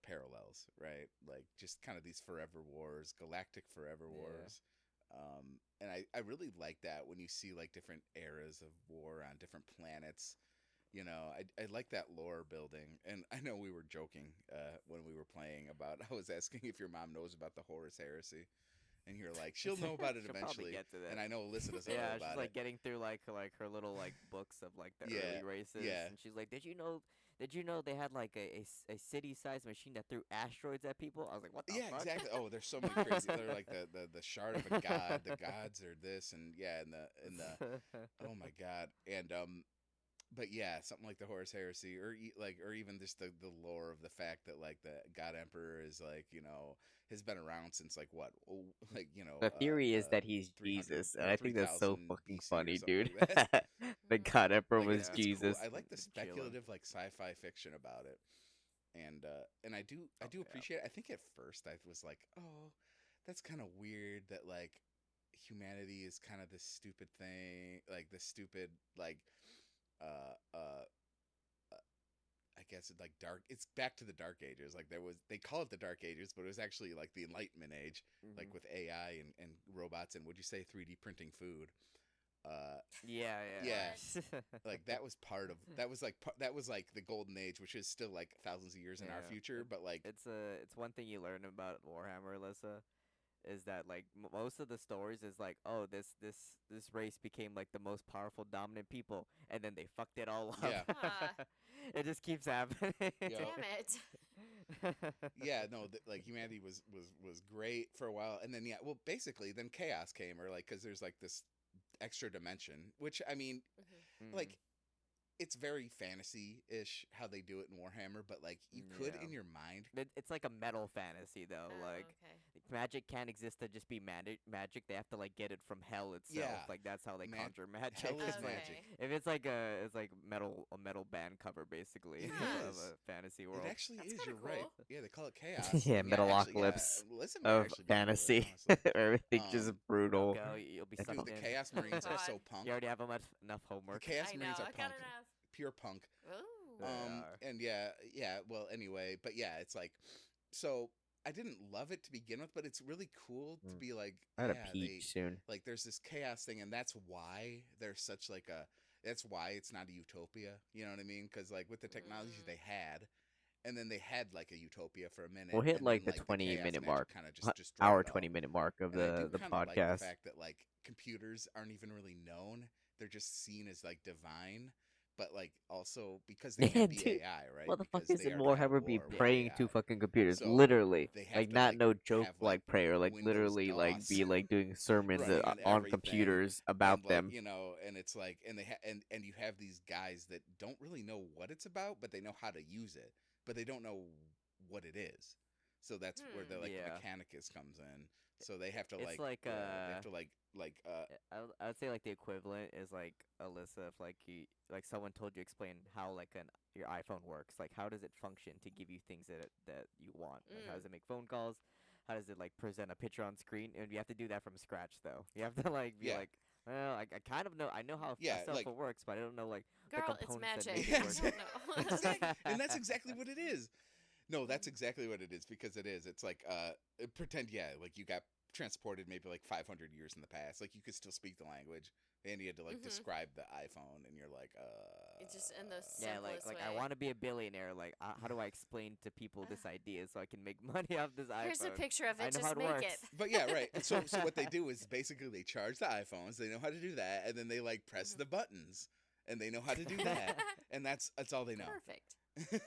parallels, right? Like just kind of these forever wars, galactic forever Yeah. wars. And I really like that when you see like different eras of war on different planets. I like that lore building, and I know we were joking when we were playing about. I was asking if your mom knows about the Horus Heresy, and you're like, she'll know about it She'll probably eventually. get to that. And I know Alyssa doesn't know Yeah, about she's like it. getting through like her little like books of like the Yeah, early races, yeah. and she's like, Did you know they had like a city-sized machine that threw asteroids at people?" I was like, "What the Yeah, fuck?" exactly. Oh, there's so many crazy. They're like the shard of a god. The gods are this, and yeah, and the oh my god, and but yeah, something like the Horus Heresy, or or even just the lore of the fact that like the God Emperor is like has been around since like what like The theory is that he's 300 Jesus, and I think that's so 3000 fucking BC or funny, something dude. like that. The Mhm. God Emperor Like was it's cool. Jesus. I like the Chilling. speculative like sci-fi fiction about it, and I do Oh, yeah. appreciate it. I think at first I was like, oh, that's kind of weird that like humanity is kind of this stupid thing, like this stupid like uh uh I guess it's like dark. It's back to the Dark Ages. Like they call it the Dark Ages, but it was actually like the Enlightenment age, like Mhm. with AI and robots and would you say 3D printing food. Yeah, Yeah. yeah. Like that was part of that was like that was like the golden age, which is still like thousands of years in our Yeah. future, but like It's one thing you learn about Warhammer, Alyssa, is that like most of the stories is like, oh, this race became like the most powerful dominant people, and then they fucked it all Yeah. up. Ah. It just keeps happening. Yeah. Damn it. yeah, no, like humanity was great for a while, and then yeah, well, basically then chaos came, or like because there's like this extra dimension, which I mean, Mhm. Mhm. like it's very fantasy-ish how they do it in Warhammer, but like you could Yeah. in your mind. It's like a metal fantasy though. Oh, Like okay. magic can't exist to just be magic. They have to like get it from hell itself. Yeah. Like that's how they conjure magic. Hell is It's like- magic. If it's like a metal band cover basically It of is. a fantasy world. It actually That's is. kinda You're right. cool. Yeah, they call it chaos. Yeah, and Metalocalypse listen, may of actually be into it, fantasy. honestly. Everything just Um, brutal. Okay. Go, you'll be Dude, sucked the in. Chaos Marines are God. so punk. You already have enough The homework. Chaos I know. Marines are I got punk, enough. pure punk. Ooh. They are. And yeah. Well, anyway, but yeah, it's like, so I didn't love it to begin with, but it's really cool to Mm. be like, I had yeah, a peach soon. like there's this chaos thing, and that's why there's such like a. That's why it's not a utopia. You know what I mean? Because like with the technologies they had, and then they had like a utopia for a minute. We'll hit and like then, the the chaos 20-minute magic mark, kind of just destroyed hour it all. 20-minute mark of And I do the kind of like podcast. the fact that like computers aren't even really known; they're just seen as like divine. But like also because they can't be Dude, AI, right? Motherfuckers Because they in already have Warhammer be war with praying to AI. fucking computers, So literally. they have Like to, not like, no joke have, like prayer, like Windows literally like DOS be like doing sermons running on on everything, computers about and like them. you know, and it's like, and and you have these guys that don't really know what it's about, but they know how to use it, but they don't know what it is. So that's where the like Yeah. Mechanicus comes in. So they have to It's like, like, they have to like I would say like the equivalent is like Alyssa, if like like someone told you explain how like your iPhone works, like how does it function to give you things that you want? Like how does it make phone calls? How does it like present a picture on screen? And you have to do that from scratch though. You have to like be Yeah. like, well, I kind of know, I know how Yeah, stuff like- works, but I don't know like Girl, the it's components that magic. make it I work. don't know. Exactly. And that's exactly what it is. No, that's exactly what it is, because it is. It's like pretend, yeah, like you got transported maybe like 500 years in the past. Like you could still speak the language, and you had to like Mhm. describe the iPhone, and you're like, It's just in the Yeah, simplest like way. I want to be a billionaire. Like, how do I explain to people this idea so I can make money off this iPhone? Here's a picture of I it. know Just how it make works. it. But yeah, right. And so what they do is basically they charge the iPhones. They know how to do that, and then they like press Mhm. the buttons, and they know how to do that, and that's all they know. Perfect.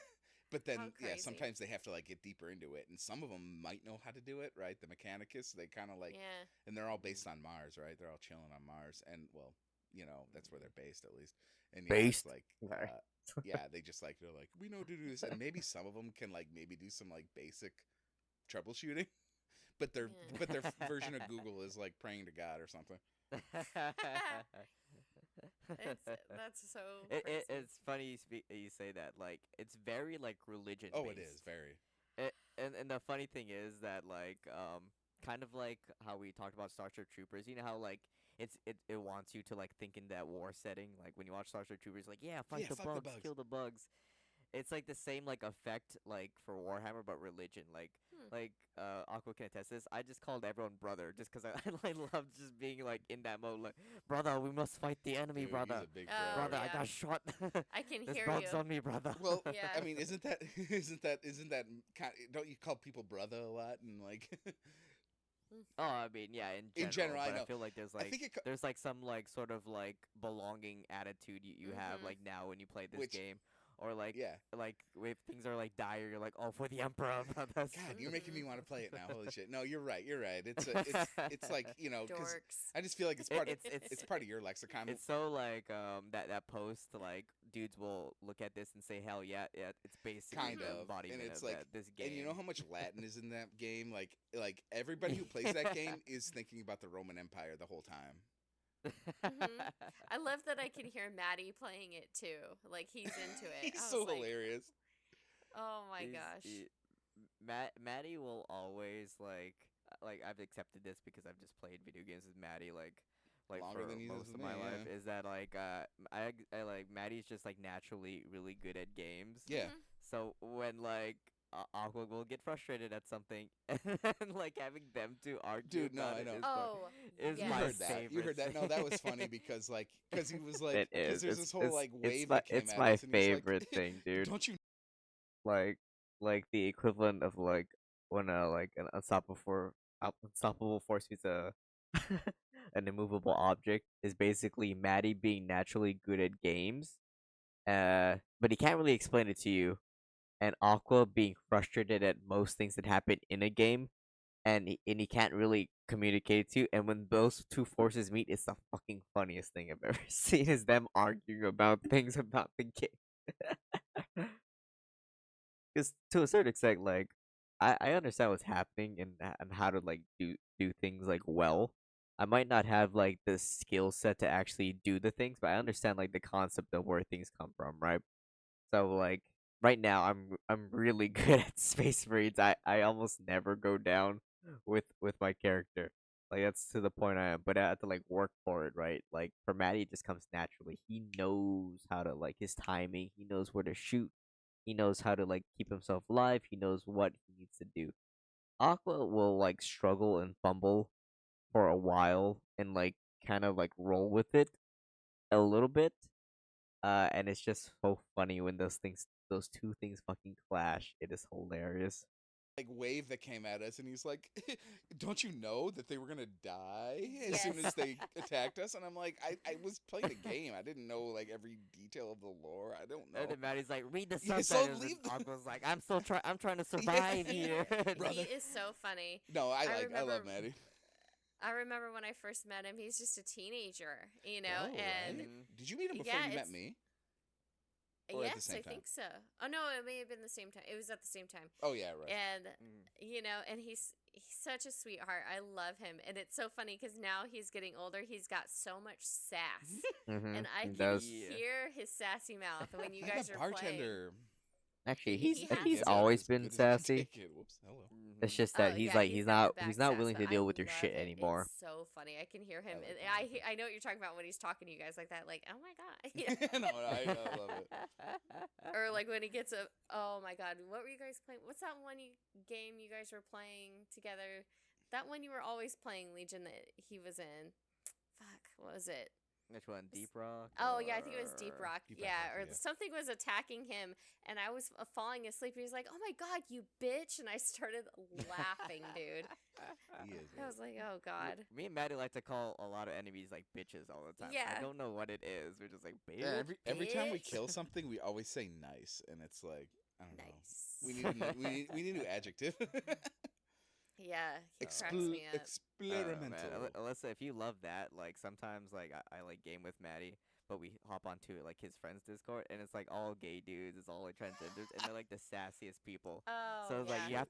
But then, How yeah, crazy. sometimes they have to like get deeper into it, and some of them might know how to do it, right? The Mechanicus, they kind of like, Yeah. and they're all based on Mars, right? They're all chilling on Mars, and well, you know, that's where they're based at least. And yeah, Based? it's like, Sorry. yeah, they just like they're like, we know how to do this, and maybe some of them can like maybe do some like basic troubleshooting, but their Yeah. but their version of Google is like praying to God or something. That's so. It's funny you say that. Like, it's very like religion. Oh, it is very. And the funny thing is that like kind of like how we talked about Starship Troopers. You know how like it wants you to like think in that war setting. Like when you watch Starship Troopers, like yeah, fight Yeah, the fuck the bugs, bugs. kill the bugs. It's like the same like effect like for Warhammer, but religion. Like Aqua can attest to this. I just called everyone brother just because I love just being like in that mode. Like brother, we must fight the enemy, Dude, brother. he's a big Oh, bro. Brother, I yeah. got shot. I can There's hear bugs you. on me, brother. Well, Yeah. I mean, isn't that kind? Don't you call people brother a lot and like? Oh, I mean, yeah, in In general, general, I but I know. feel like there's I like think it. there's like some like sort of like belonging attitude you have Mhm. like now when you play this Which- game, or like Yeah. like if things are like dire, you're like, oh, for the emperor. That's God, you're making me want to play it now. Holy shit! No, you're right. You're right. It's like, you know, 'cause Dorks. I just feel like it's It- part of it's- it's part of your lexicon. it's so like that post like dudes will look at this and say, hell yeah, it's basically Kind the of, embodiment and it's of like, this game. and you know how much Latin is in that game? Like everybody who plays that game is thinking about the Roman Empire the whole time. I love that I can hear Maddie playing it too. Like he's into it. He's I so was like, hilarious. oh my He's- gosh. Maddie will always like I've accepted this because I've just played video games with Maddie like Longer for than he is most with of me, my life yeah. is that like I like Maddie's just like naturally really good at games. Yeah. Mhm. So when like Aqua will get frustrated at something, and then like having them two argue Dude, no, about I it know. Oh, is You my heard that. You favorite heard that. No, that was thing. funny because he was like, It because is. there's this whole like wave that came It's at my us, and he's like, favorite thing, dude. "Don't you?" Like like the equivalent of like when like an unstoppable force meets a an immovable object is basically Maddie being naturally good at games, but he can't really explain it to you, and Aqua being frustrated at most things that happen in a game, and he can't really communicate to you. And when those two forces meet, it's the fucking funniest thing I've ever seen. Is them arguing about things about the game. Because to a certain extent, like I understand what's happening and how to like do things like well. I might not have like the skill set to actually do the things, but I understand like the concept of where things come from, right? So like right now I'm really good at Space Marines. I almost never go down with my character. Like that's to the point I am, but I have to like work for it, right? Like for Maddie, it just comes naturally. He knows how to like his timing. He knows where to shoot. He knows how to like keep himself alive. He knows what he needs to do. Aqua will like struggle and fumble for a while and like kind of like roll with it a little bit. And it's just so funny when those two things fucking clash. It is hilarious. Like wave that came at us, and he's like, "Don't you know that they were gonna die as soon Yes. as they attacked us?" And I'm like, I was playing the game. I didn't know like every detail of the lore. I don't And know. then Maddie's like, read the Yeah, so subtitles, and leave the- Aqua's like, I'm trying to survive here. Brother. He is so funny. No, I love remember Maddie. I remember when I first met him, he's just a teenager, you know, Oh, and right? Did you meet him before yeah, you met it's me? Or at the yes, same I time? think so. Oh no, it may have been the same time. It was at the same time. Oh yeah, right. And Mm. you know, and he's such a sweetheart. I love him, and it's so funny because now he's getting older. He's got so much sass, and I He can does. hear his sassy mouth when you I'm guys the are playing. bartender. Actually, He has he's to. always As been good as I can sassy. take it. Whoops. Hello. It's just Oh that he's yeah, like he's got the he's back not sass, willing but to I deal with your love shit it. anymore. It's so funny. I can hear him, like and that. I know what you're talking about when he's talking to you guys like that. Like, oh my god, No, I love it. or like when he gets a. Oh my god, what were you guys playing? What's that game you guys were playing together? That one you were always playing, Legion, that he was in. Fuck, what was it? Which one, Deep Rock? Oh yeah, I think it was Deep or- Rock. Deep Rock Yeah, or Galactic, yeah. something was attacking him, and I was falling asleep. He was like, "Oh my god, you bitch!" And I started laughing, dude. He is. I was like, "Oh god." Me and Maddie like to call a lot of enemies like bitches all the time. Yeah. I don't know what it is. We're just like, bitch. Yeah, every time we bitch. kill something, we always say nice, and it's like I don't know. Nice. We need a new adjective. Yeah, he cracks me up. Experimental. Alyssa, if you love that, like sometimes like I like game with Maddie, but we hop onto like his friends Discord, and it's like all gay dudes, it's all like transgenders, and they're like the sassiest people. Oh, So it's yeah. like you have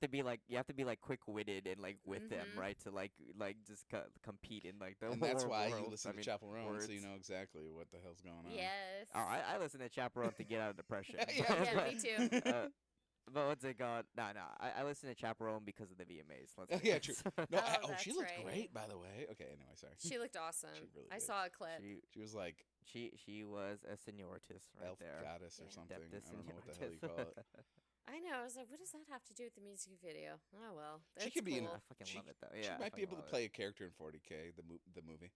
to be like quick witted and like with them, Mhm. right? To like just compete in like the And that's war why you world. listen I to mean, Chaperone, words. so you know exactly what the hell's going on. Yes. Oh, I listen to Chaperone to get out of depression. Yeah, Yeah, me too. But what's it called? No, I listen to Chaperone because of the VMAs. Let's Oh, be yeah, honest. No, Oh, she that's looked right. great, by the way. Okay, anyway, sorry. She looked awesome. She really I did. saw a clip. She was like She was a senioritis right elf there. goddess or Yeah. something. Adeptus I don't know what the hell you senioritis. call it. I know. I was like, what does that have to do with the music video? Oh well, She that's could be in cool. I fucking She- love it though. She Yeah, I might be fucking able to love play a character in 40K, the movie.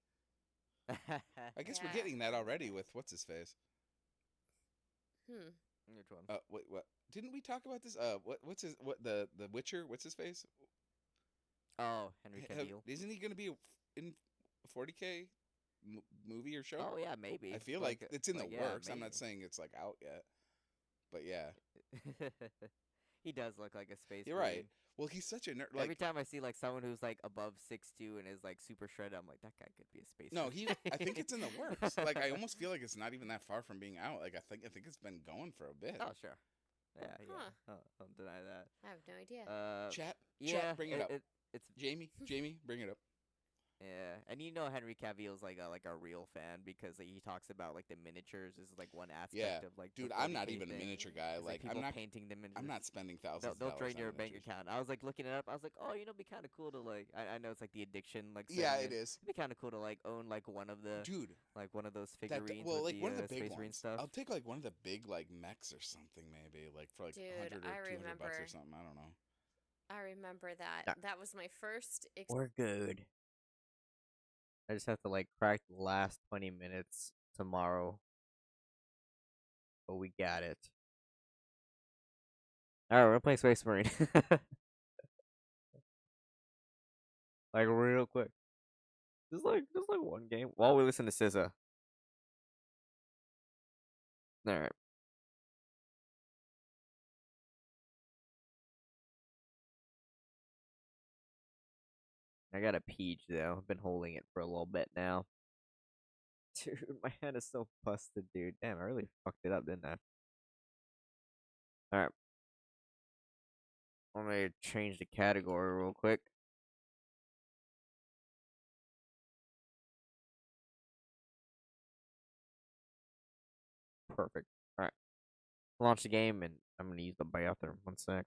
it. I guess Yeah. we're getting that already with what's his face. Hmm. Which one? Wait, what? Didn't we talk about this? What's his the Witcher? What's his face? Oh, Henry Have- Cavill. Isn't he going to be in a 40K movie or show? Oh yeah, maybe. I feel like it's in the yeah, works. I'm not maybe. saying it's like out yet, but yeah, He does look like a space. you're right. Marine. Well, he's such a nerd. Every Like, time I see like someone who's like above 6'2" and is like super shredded, I'm like, that guy could be a space. no, Marine. I think it's in the works. Like, I almost feel like it's not even that far from being out. Like, I think it's been going for a bit. Oh sure. Yeah, Huh. yeah. Oh, don't deny that. I have no idea. Chat, Yeah, bring it up. It's Jamie, bring it up. Yeah, and you know Henry Cavill's like a real fan because like, he talks about like the miniatures is like one Yeah, aspect of like the dude, I'm not 40K even a thing. miniature guy. It's like Like, I'm people not. painting the I'm miniatures. not spending They'll thousands of they'll dollars drain on your bank miniatures. account. I was like looking it up. I was like, oh, it'd be kind of cool to like. I know it's like the addiction like Yeah, setting it in. is, It'd be kind of cool to like own like dude. one of those That figurines well, with like the one of the big Space Marine ones. stuff. I'll take like one of the big like mechs or something, maybe like for like Dude, 100 or I 200 bucks or remember. something. I don't know. I remember that. Yeah, That was my first we're good. I just have to like crack the last 20 minutes tomorrow, but we got it. All right, we're gonna play Space Marine. Like real quick. Just like one game while we listen to SZA. All right. I got a peach though. I've been holding it for a little bit now. Dude, my hand is so busted, dude. Damn, I really fucked it up, didn't I? All right. Let me change the category real quick. Perfect. All right. Launch the game, and I'm gonna use the bathroom. One sec.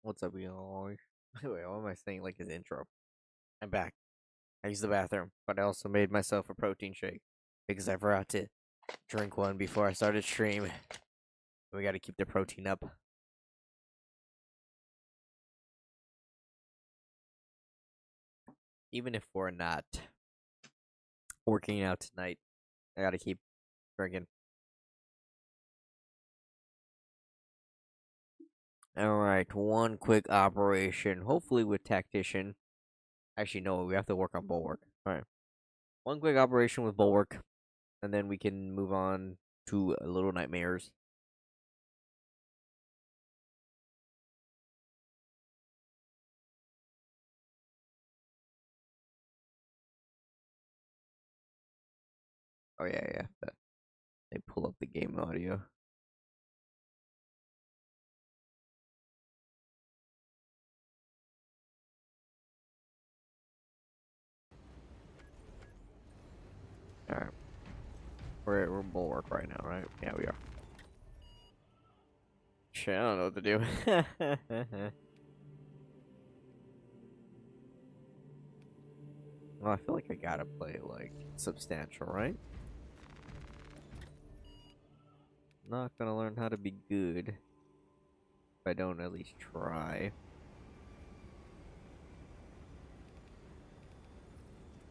What's up, y'all? Wait, what am I saying? Like his intro. I'm back. I used the bathroom, but I also made myself a protein shake because I forgot to drink one before I started stream. We got to keep the protein up. Even if we're not working out tonight, I got to keep drinking. Alright, one quick operation. Hopefully with Tactician. Actually, no, we have to work on Bulwark. Alright. One quick operation with Bulwark. And then we can move on to Little Nightmares. Oh, yeah. They pull up the game audio. Alright. We're Bulwark right now, right? Yeah, we are. Shit, I don't know what to do. Well, I feel like I gotta play, like, substantial, right? Not gonna learn how to be good if I don't at least try.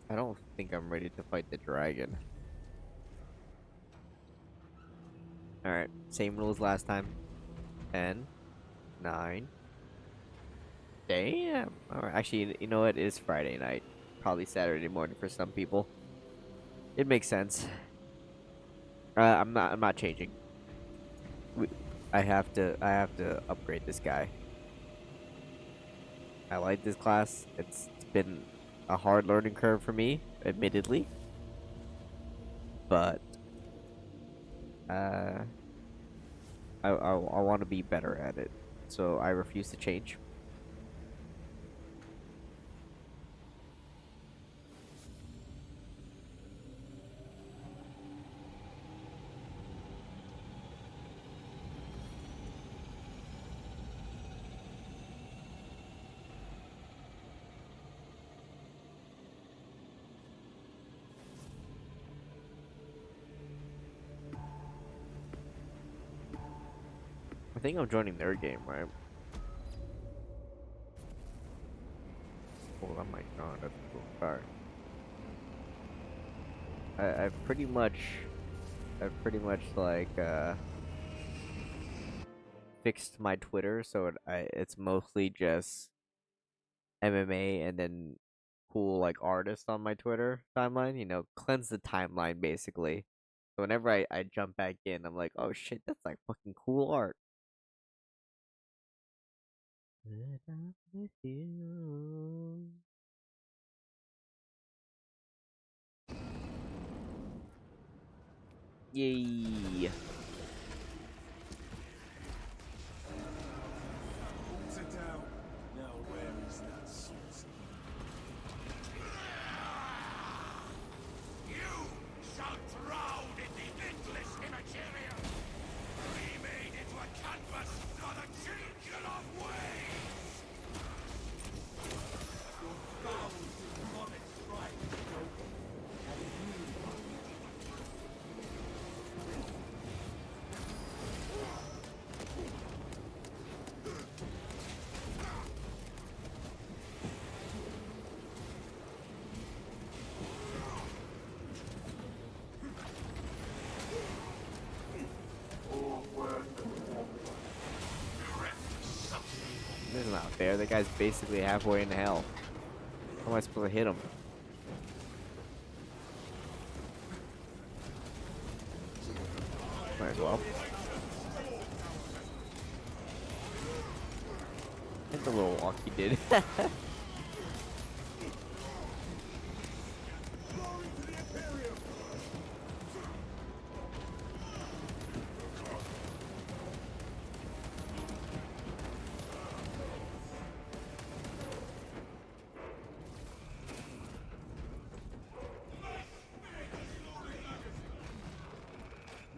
I don't think I'm ready to fight the dragon. Alright, same rules last time. 10, 9. Damn. Alright, actually, you know what? It is Friday night. Probably Saturday morning for some people. It makes sense. I'm not changing. I have to upgrade this guy. I like this class. It's been a hard learning curve for me, admittedly. But I want to be better at it, so I refuse to change. I think I'm joining their game, right? Oh my god, that's cool. Alright. I've pretty much like fixed my Twitter, so it's mostly just MMA and then cool like artists on my Twitter timeline. You know, cleanse the timeline basically. So whenever I jump back in, I'm like, oh shit, that's like fucking cool art. With you. Yay. Sit down. Now where is that sauce? You shall drown in the endless immaterial, remade into a canvas for the children of waves! You're bound to demonic strike, Joker. And you This is not fair. That guy's basically halfway into hell. How am I supposed to hit him? Might as well. Hit the little walk he did.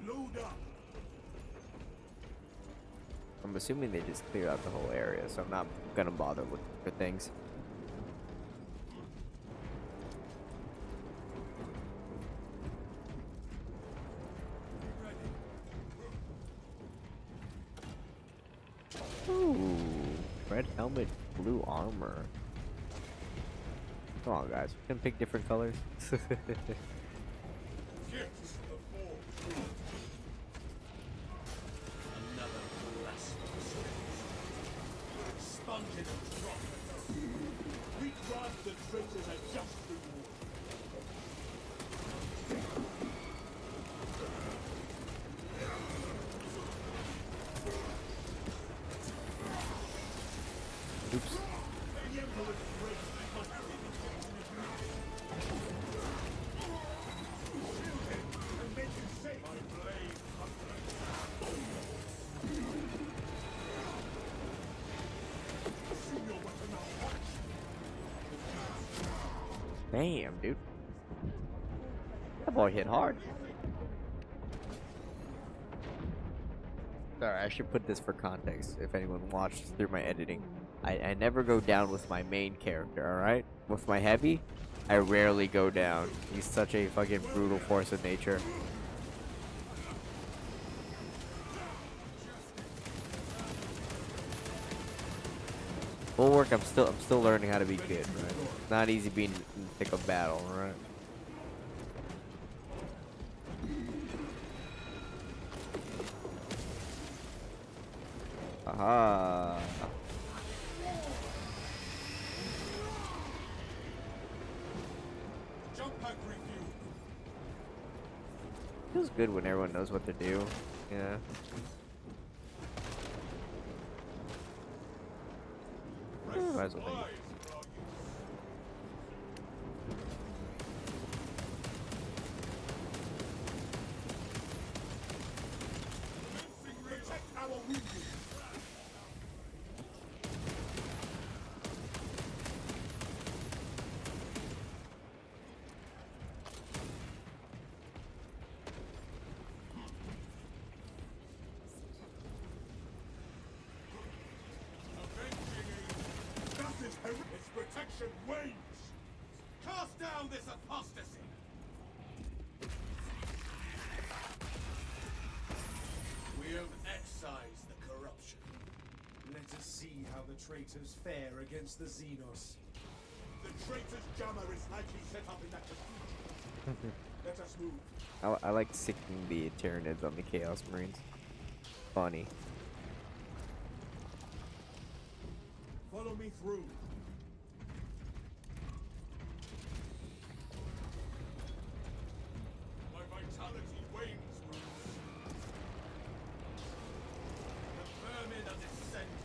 load up. I'm I'm assuming they just cleared out the whole area, so I'm not gonna bother looking for things. Ooh, red helmet, blue armor. Come on, guys, we can pick different colors. Gifts of forge. Another blasphemous gift. Sponging and dropping. We grant the traitors a just reward. Oops. The Emperor's grace must be and make him safe. My blade see your weapon now. Damn, dude. That boy hit hard. Sorry, I should put this for context if anyone watched through my editing. I never go down with my main character, alright? With my heavy, I rarely go down. He's such a fucking brutal force of nature. Bulwark, I'm still learning how to be good, right? It's not easy being in the thick of battle, right? Aha. Jump pack review. Feels good when everyone knows what to do. Yeah. Might as well take it. Protect our wounded. That is its protection wanes. Cast down this apostasy. We have excised the corruption. Let us see how the traitors fare against the Xenos. The traitor's jammer is likely set up in that cathedral. Let us move. I like sicking the Tyranids on the Chaos Marines. Funny. Follow me through. My vitality wanes, Bruce. The vermin are descending.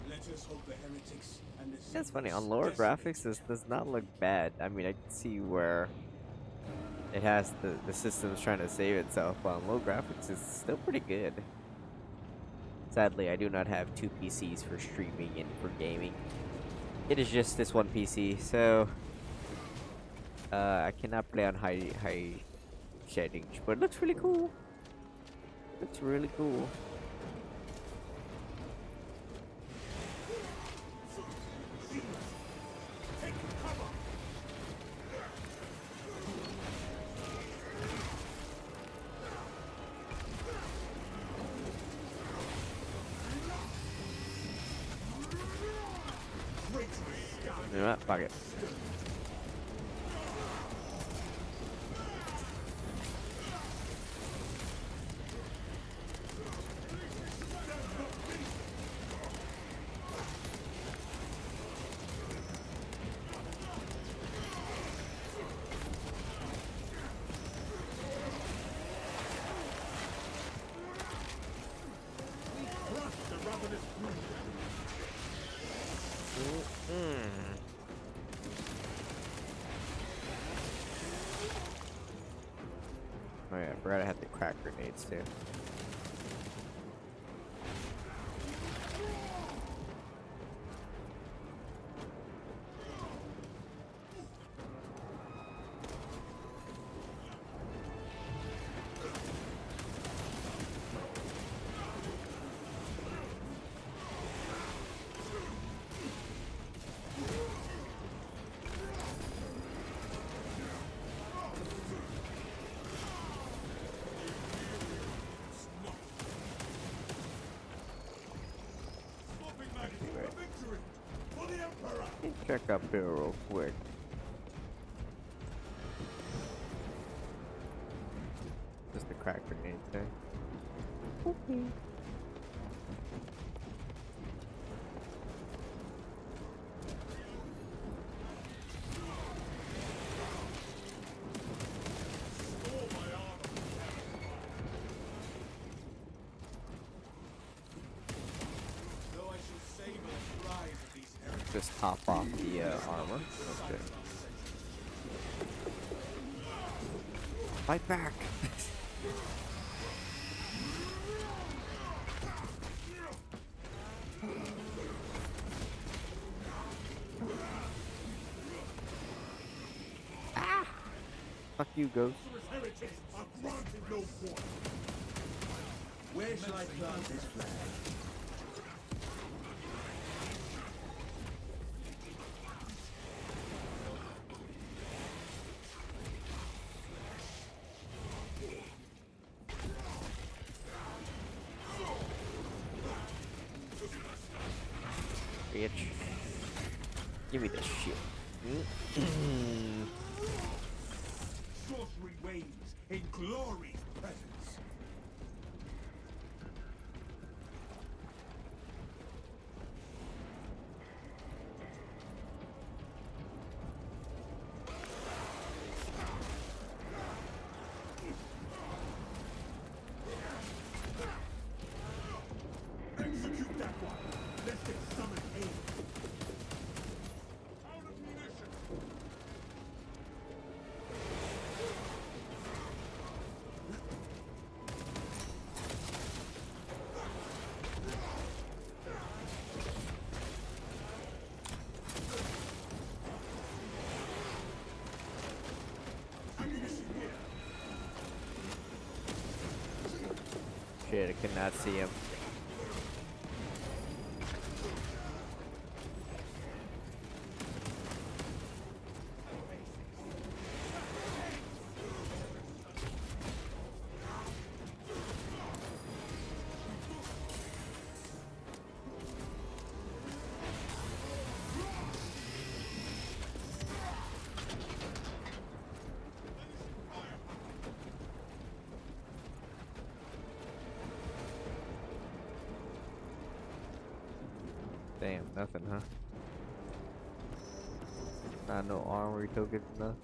Let us hope the heretics and the That's funny. Xenos On lower decimate graphics, this does not look bad. I mean, I can see where it has the system's trying to save itself. But on low graphics, it's still pretty good. Sadly, I do not have two PCs for streaming and for gaming. It is just this one PC, so I cannot play on high settings. But it looks really cool. Looks really cool. Take cover. You know what? Fuck it. Crush the ravenous brood. Oh yeah, I forgot I had the crack grenades too. Check up here real quick. Just a crack grenade thing. Okay. Though I shall savor the cries of these heretics. Just top off the armor. Okay. Fight back! Ah! Fuck you, Ghost. Sorcerous heretics are granted no quarter. Where shall I plant this flag? Bitch. Give me this shit. Sorcery waves in glory's presence. Execute that one, lest it summon aid. Out of munition. Ammunition here. Shit, I cannot see him. Damn, nothing, huh? Not no armory tokens, nothing.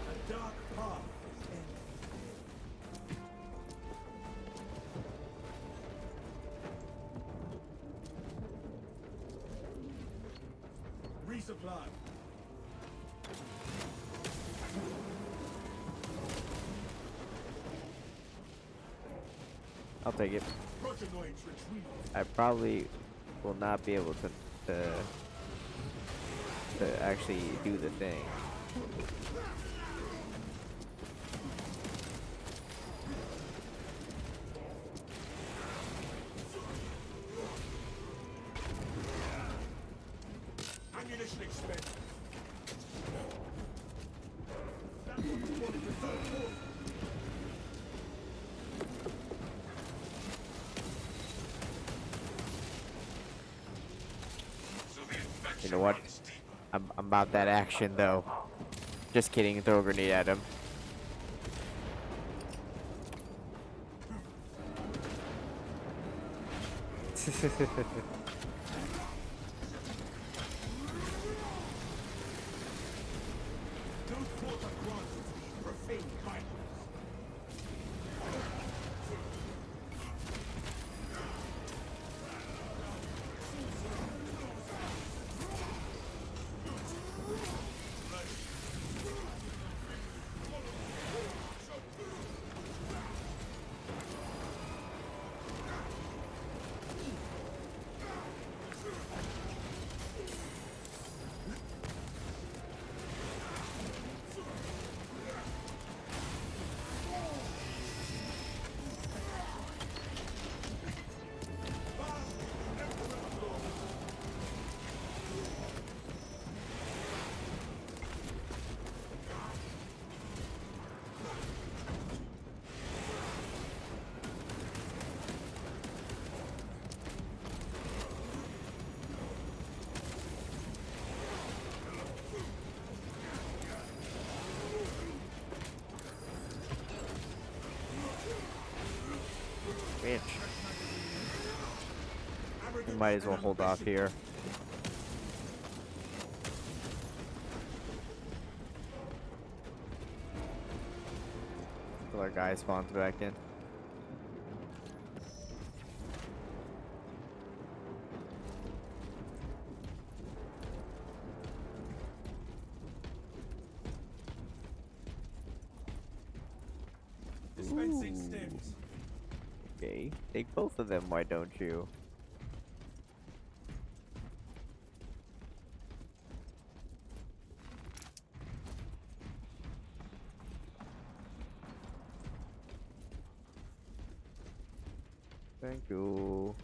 A dark path is ended. Resupply. I'll take it. Protenoids retreat. I probably will not be able to actually do the thing. Ammunition expended. That one's for the reserve force. You know what? I'm about that action though. Just kidding, throw a grenade at him. No quarter grants to these profane fighters. inch. We might as well hold off here. Till our guy spawns back in. Dispensing stems. Okay, take both of them, why don't you? Thank you.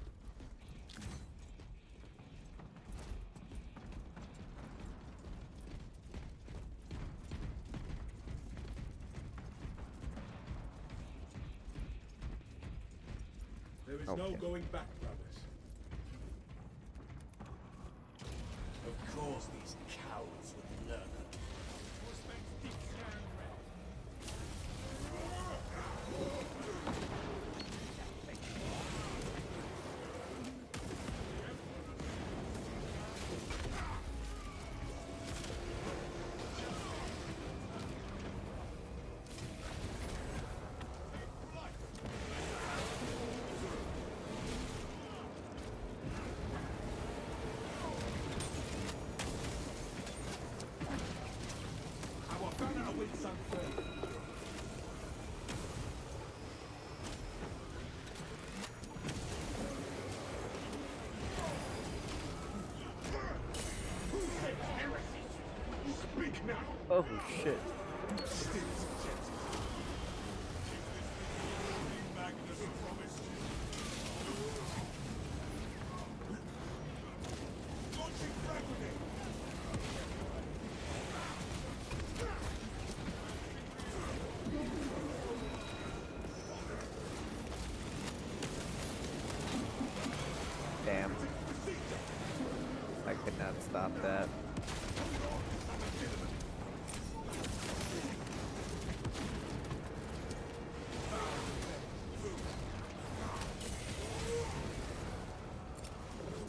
There is Okay. no going back, brothers. Of course these cowards would learn. Our banner awaits unfurled. Speak now. Oh shit. Magnus promised. Launching frag grenade. Damn. I could not stop that.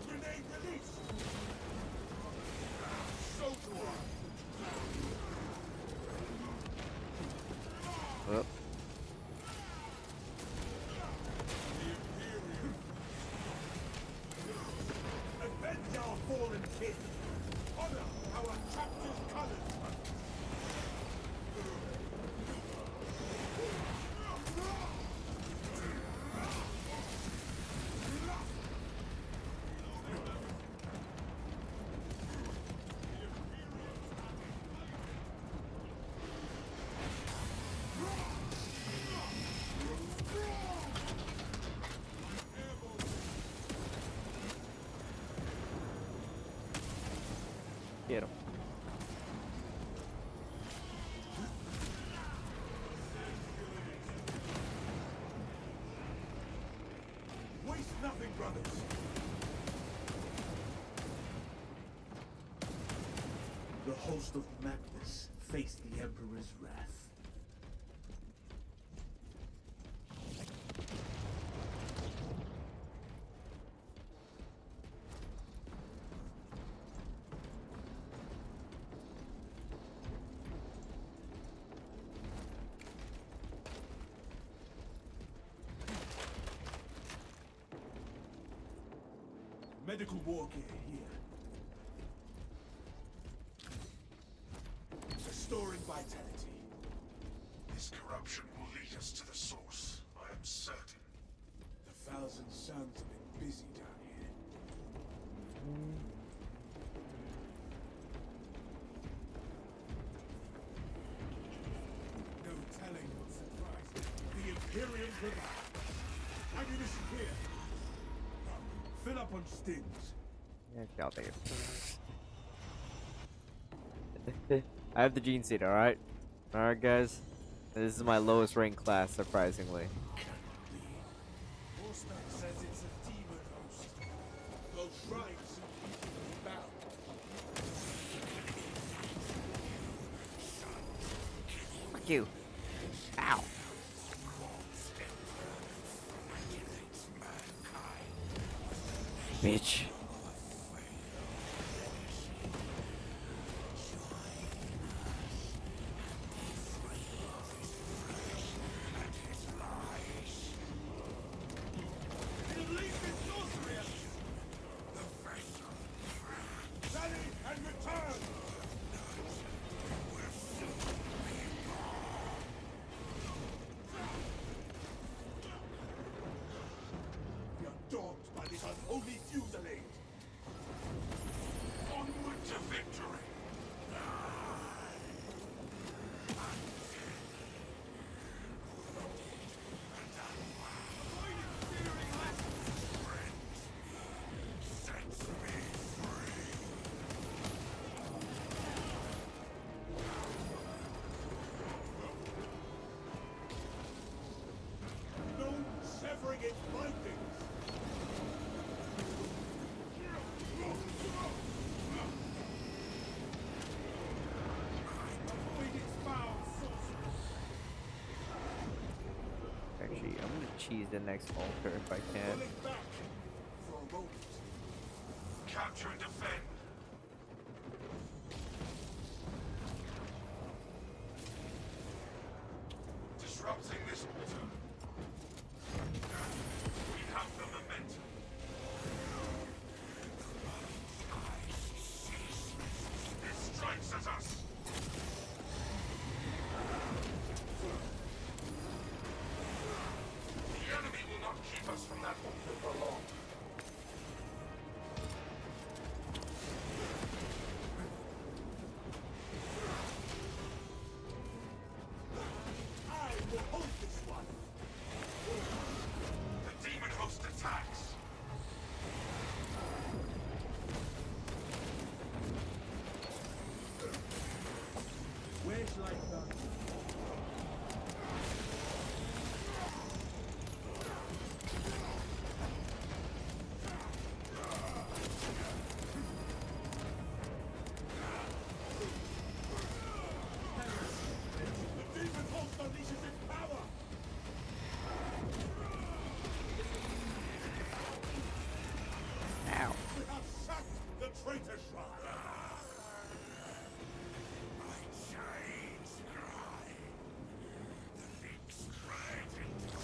Grenade release. Soldier. Whoop. Avenge our fallen kin. Honor our captured colors. Get him. Waste nothing, brothers. The host of Magnus faced the Emperor's wrath. Medical war gear here. Restoring vitality. This corruption will lead us to the source, I am certain. The Thousand Suns have been busy down here. No telling what surprise the Imperium provides. Ammunition here. Fill up on stings. Yeah, I'll take it. I have the gene seed, alright? Alright, guys. This is my lowest rank class, surprisingly. Horseman says it's a demon host. Those shrines seem to be bound. Fuck you. Ow. bitch. Rally and return! We are dogged by this unholy fusillade. Onward to victory! No severing its bindings. Avoid its foul sorcery. Actually, I'm gonna cheese the next altar if I can. Pulling back for a moment. Capture and defend! Disrupting this altar. We have the momentum. It strikes at us. The enemy will not keep us from that altar for long. I will hold this one. The demon host attacks. Where shall I start? The demon host unleashes its power! Ow. We have sacked the traitor shrine!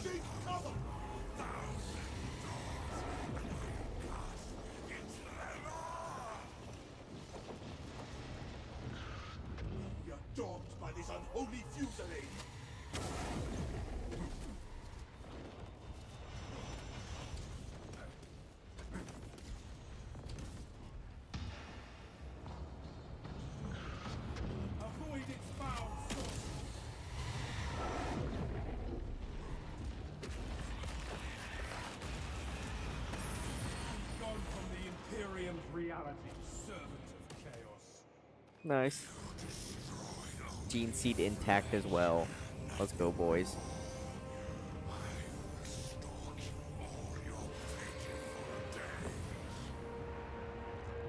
Seek cover! We are dogged by this unholy fusillade! Avoid its foul source! Gone from the Imperium's reality, servant of chaos. Nice. Gene seed intact as well. Let's go, boys.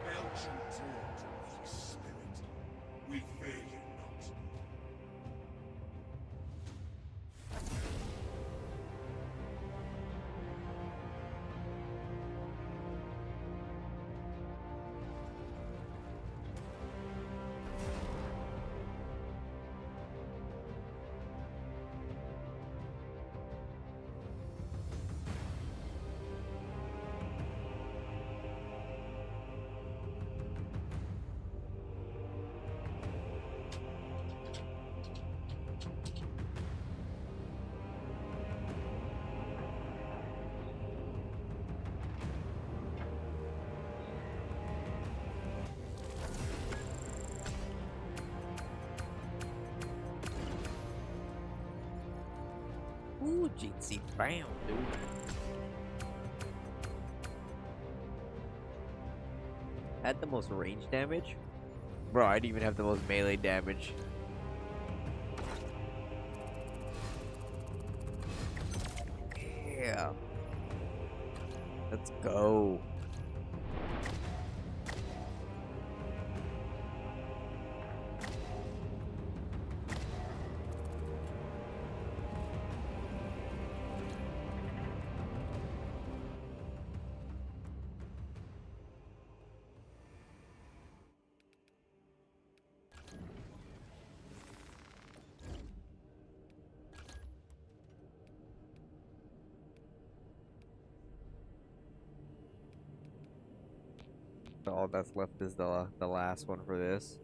Belching taunt, weak spirit. We fear you not. Ooh, Gene seed bam, dude. Had the most range damage? Bro, I didn't even have the most melee damage. Yeah. Let's go. So all that's left is the last one for this.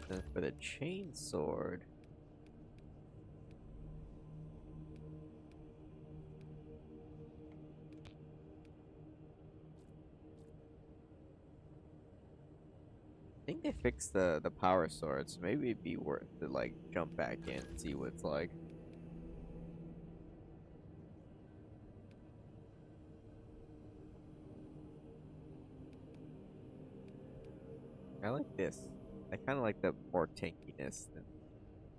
Then for the chain sword. I think they fixed the power sword, so maybe it'd be worth to like jump back in and see what it's like. I like this. I kind of like the more tankiness than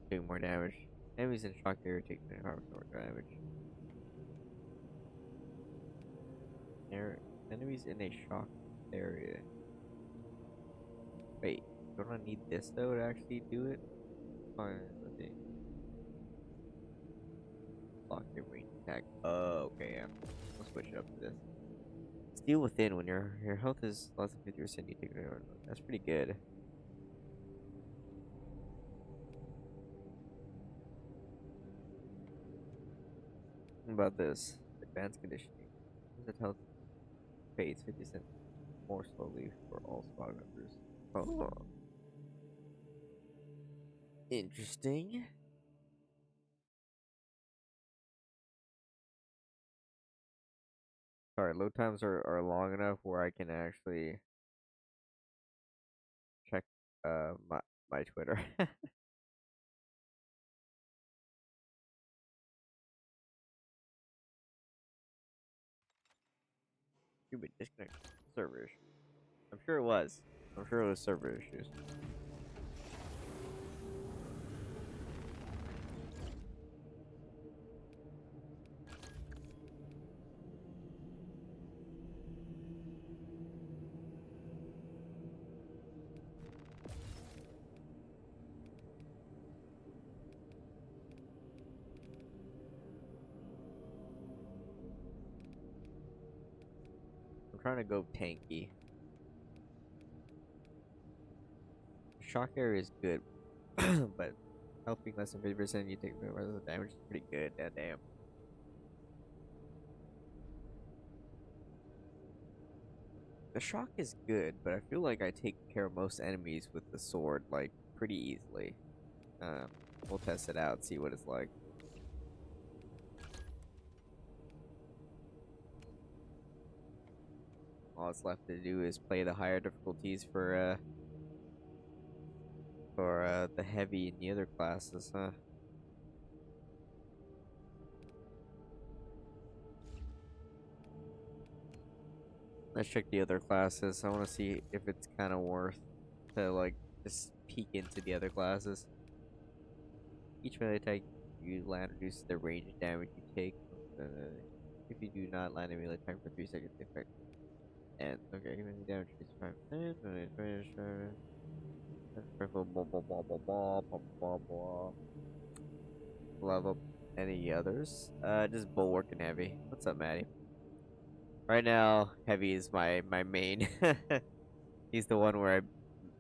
doing more damage. Enemies in shock area take 25% more damage. Enemies in a shock area. Wait, don't I need this though to actually do it? Fine, let's see. Lock your range attack. Oh, okay, yeah. Let's switch it up to this. Steel within when your health is less than 50%, you take it. That's pretty good. What about this? Advanced conditioning. The health fades 50% more slowly for all squad members. Oh. Interesting. Sorry, load times are long enough where I can actually check my Twitter. Stupid disconnect server issue. I'm sure it was. I'm sure it was server issues. I'm trying to go tanky. Shock area is good, but helping less than 50%, you take the rest of the damage is pretty good. Damn. The shock is good, but I feel like I take care of most enemies with the sword, like, pretty easily. We'll test it out, see what it's like. All that's left to do is play the higher difficulties for the heavy and the other classes, huh? Let's check the other classes. I want to see if it's kind of worth to like just peek into the other classes. Each melee attack you land reduces the range of damage you take. If you do not land a melee attack for 3 seconds, the effect ends. Okay, melee damage is 5%. Level up any others? Just bulwark and heavy. What's up, Maddie? Right now, heavy is my main. He's the one where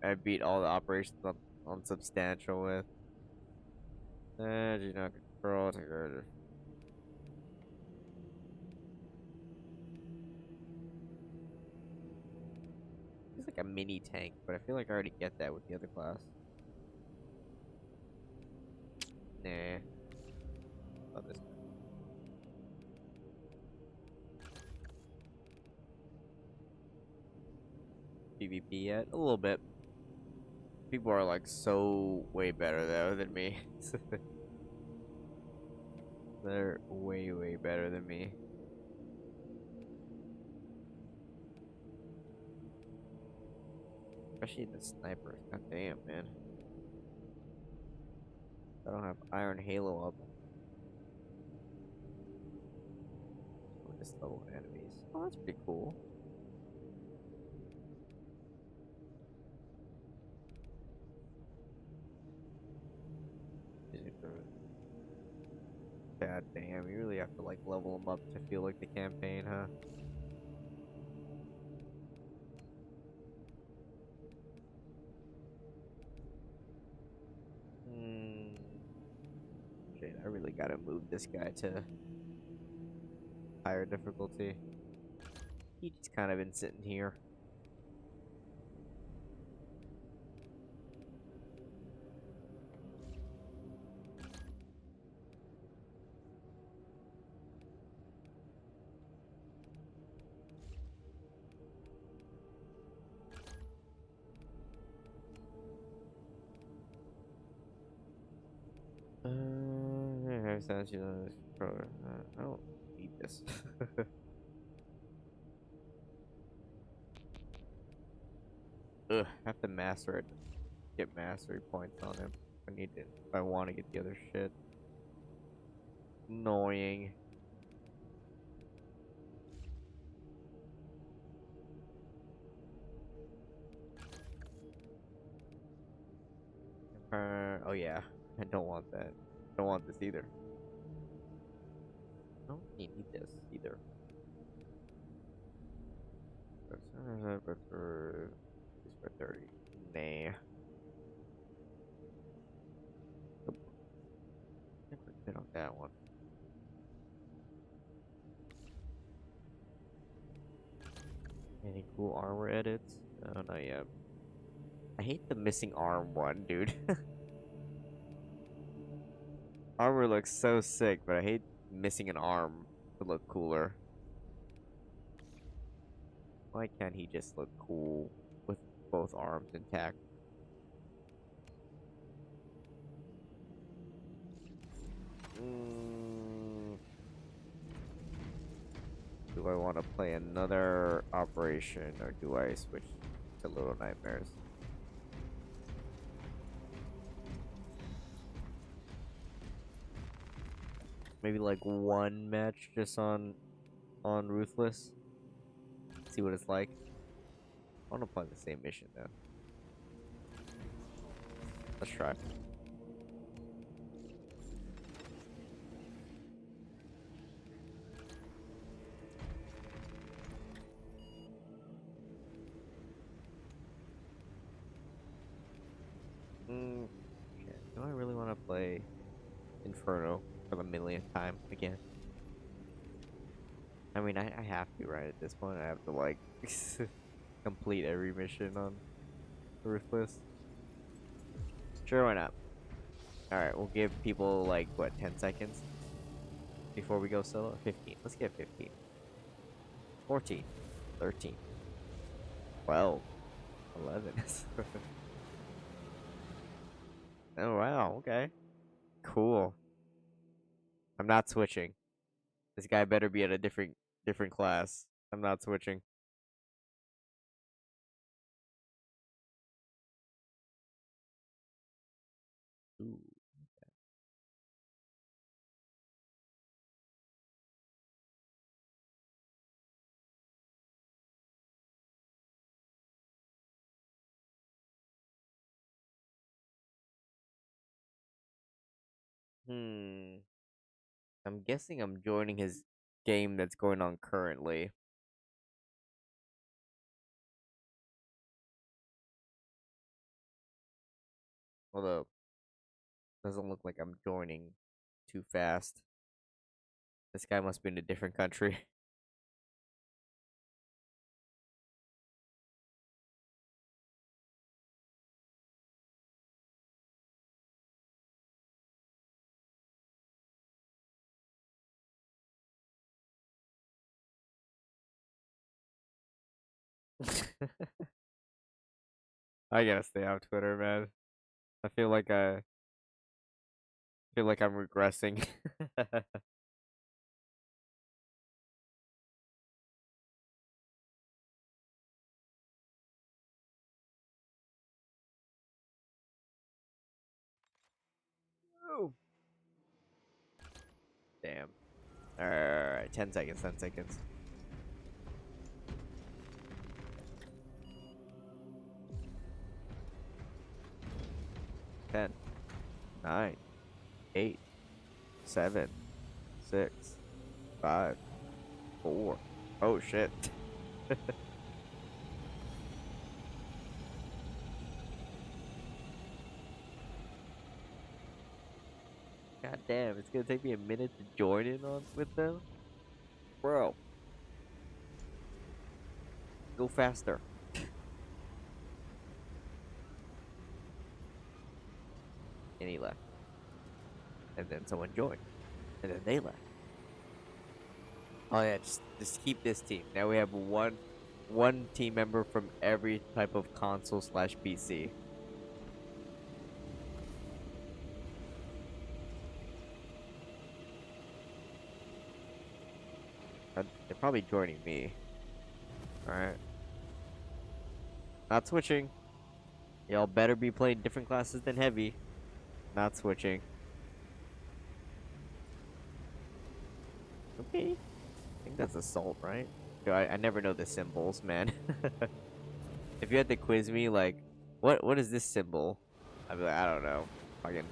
I beat all the operations on substantial with. Do not control. He's like a mini tank, but I feel like I already get that with the other class. Nah. Oh, this guy. PvP yet? A little bit. People are like so way better though than me. They're way better than me. Especially the snipers. God damn, man. I don't have Iron Halo up. This level enemies. Oh, that's pretty cool. God damn, you really have to like level them up to feel like the campaign, huh? Shit, I really gotta move this guy to higher difficulty. He just kind of been sitting here. I don't need this. Ugh, I have to master it. Get mastery points on him. I need to if I want to get the other shit. Annoying. Oh yeah, I don't want that. I don't want this either. I don't need this either. But for 30. Nah. Nope. I think we're good on that one. Any cool armor edits? Oh, not yet. I hate the missing arm one, dude. Armor looks so sick, but I hate missing an arm to look cooler. Why can't he just look cool with both arms intact? Do I want to play another operation, or do I switch to Little Nightmares? Maybe like one match just on Ruthless. See what it's like. I want to play the same mission then. Let's try. Do I really want to play Inferno for the millionth time again? I mean, I have to, right? At this point, I have to, like, complete every mission on Ruthless. Sure, why not? Alright, we'll give people, like, what, 10 seconds? Before we go solo? 15. Let's get 15. 14. 13. 12. 11. Oh, wow, okay. Cool. I'm not switching. This guy better be at a different class. I'm not switching. Ooh. I'm guessing I'm joining his game that's going on currently. Although, doesn't look like I'm joining too fast. This guy must be in a different country. I gotta stay off Twitter, man. I feel like I'm regressing. Oh. Damn. Alright, 10 seconds, 10 seconds. 10, 9, 8, 7, 6, 5, 4. Oh shit. God damn, it's gonna take me a minute to join in on with them? Bro. Go faster. And he left. And then someone joined. And then they left. Oh yeah, just keep this team. Now we have one team member from every type of console slash PC. They're probably joining me. Alright. Not switching. Y'all better be playing different classes than heavy. Not switching. Okay. I think that's assault, right? Yo, I never know the symbols, man. If you had to quiz me, like, what is this symbol? I'd be like, I don't know. Fucking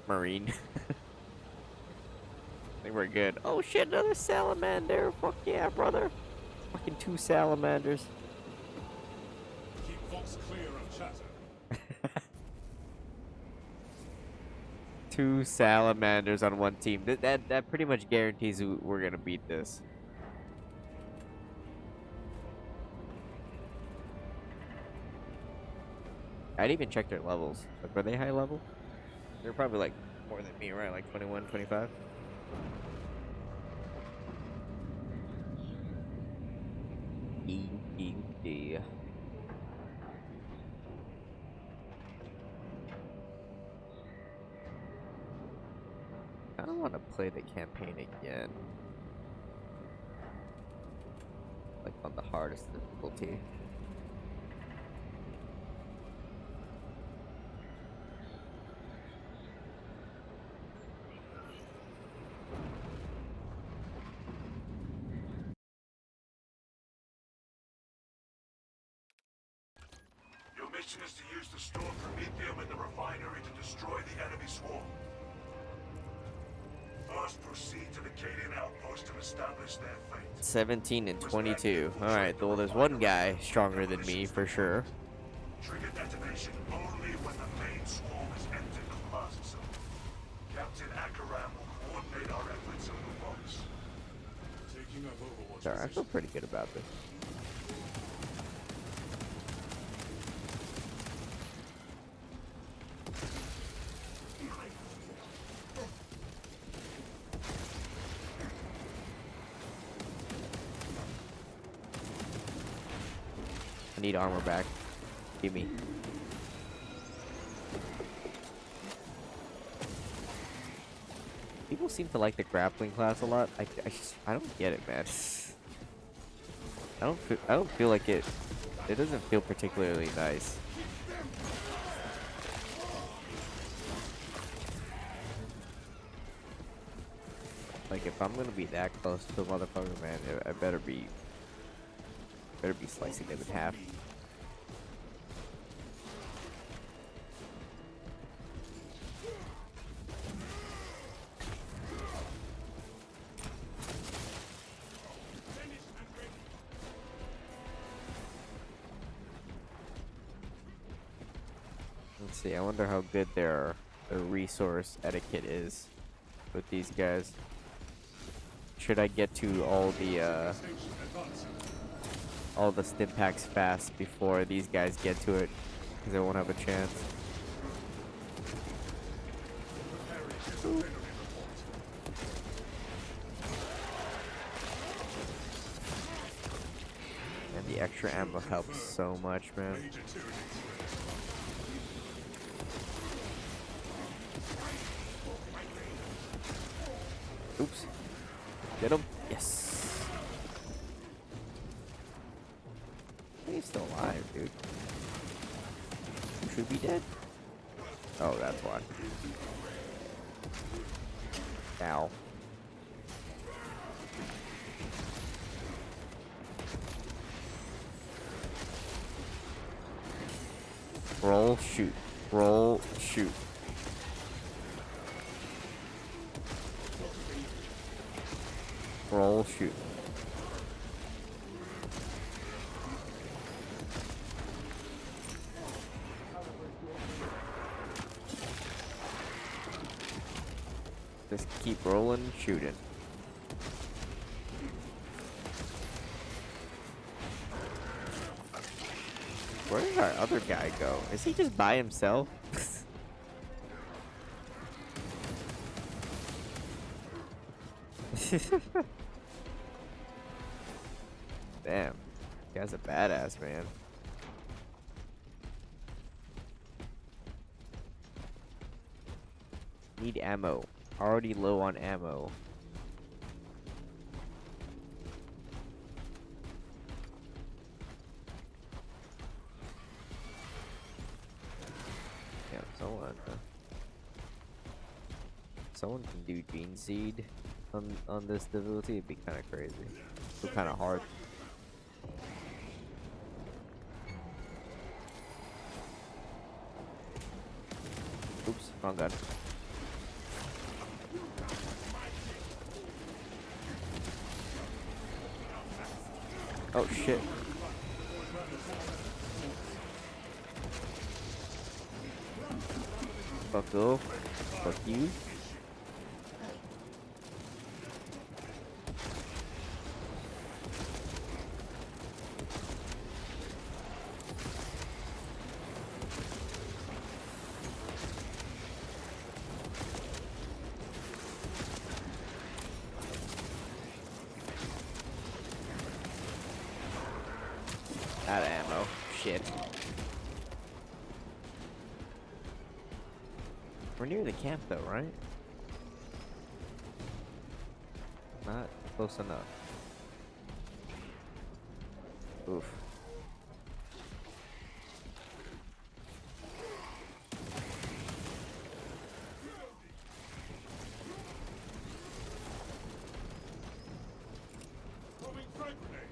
Marine. I think we're good. Oh shit, another salamander. Fuck yeah, brother. Fucking 2 salamanders. Keep Vox clear of chatter. 2 salamanders on one team. That pretty much guarantees we're gonna beat this. I'd even check their levels. Like, were they high level? They're probably like more than me, right? Like 21, 25. E. I don't want to play the campaign again. Like on the hardest difficulty. Your mission is to use the stored promethium in the refinery to destroy the enemy swarm. First, proceed to the Cadian outpost and establish their fate. 17 and 22. Alright, well, there's one guy stronger than me for sure. Trigger detonation only when the main swarm has entered the plaza zone. Captain Akaram will coordinate our efforts on the box. Taking up Overwatch. Sorry, I feel pretty good about this. I need armor back. Give me. People seem to like the grappling class a lot. I don't get it, man. I don't feel like it. It doesn't feel particularly nice. Like if I'm gonna be that close to the motherfucker, man, I better be slicing them in half. Let's see. I wonder how good their resource etiquette is with these guys. Should I get to all the stim packs fast before these guys get to it? Because they won't have a chance. And the extra ammo helps so much, man. Oops. Get him. Yes. He's still alive, dude. You should be dead. Oh, that's why. Ow. Roll, shoot. Roll, shoot. Roll, shoot. Just keep rolling and shooting. Where did our other guy go? Is he just by himself? Damn. This guy's a badass, man. Need ammo. Already low on ammo. Yeah, someone can do Gene Seed on this difficulty. It'd be kind of crazy. So kind of hard. Oops, wrong gun. Oh shit. Fuck off. Fuck you. Out of ammo. Shit. We're near the camp though, right? Not close enough. Oof. Throwing frag grenade.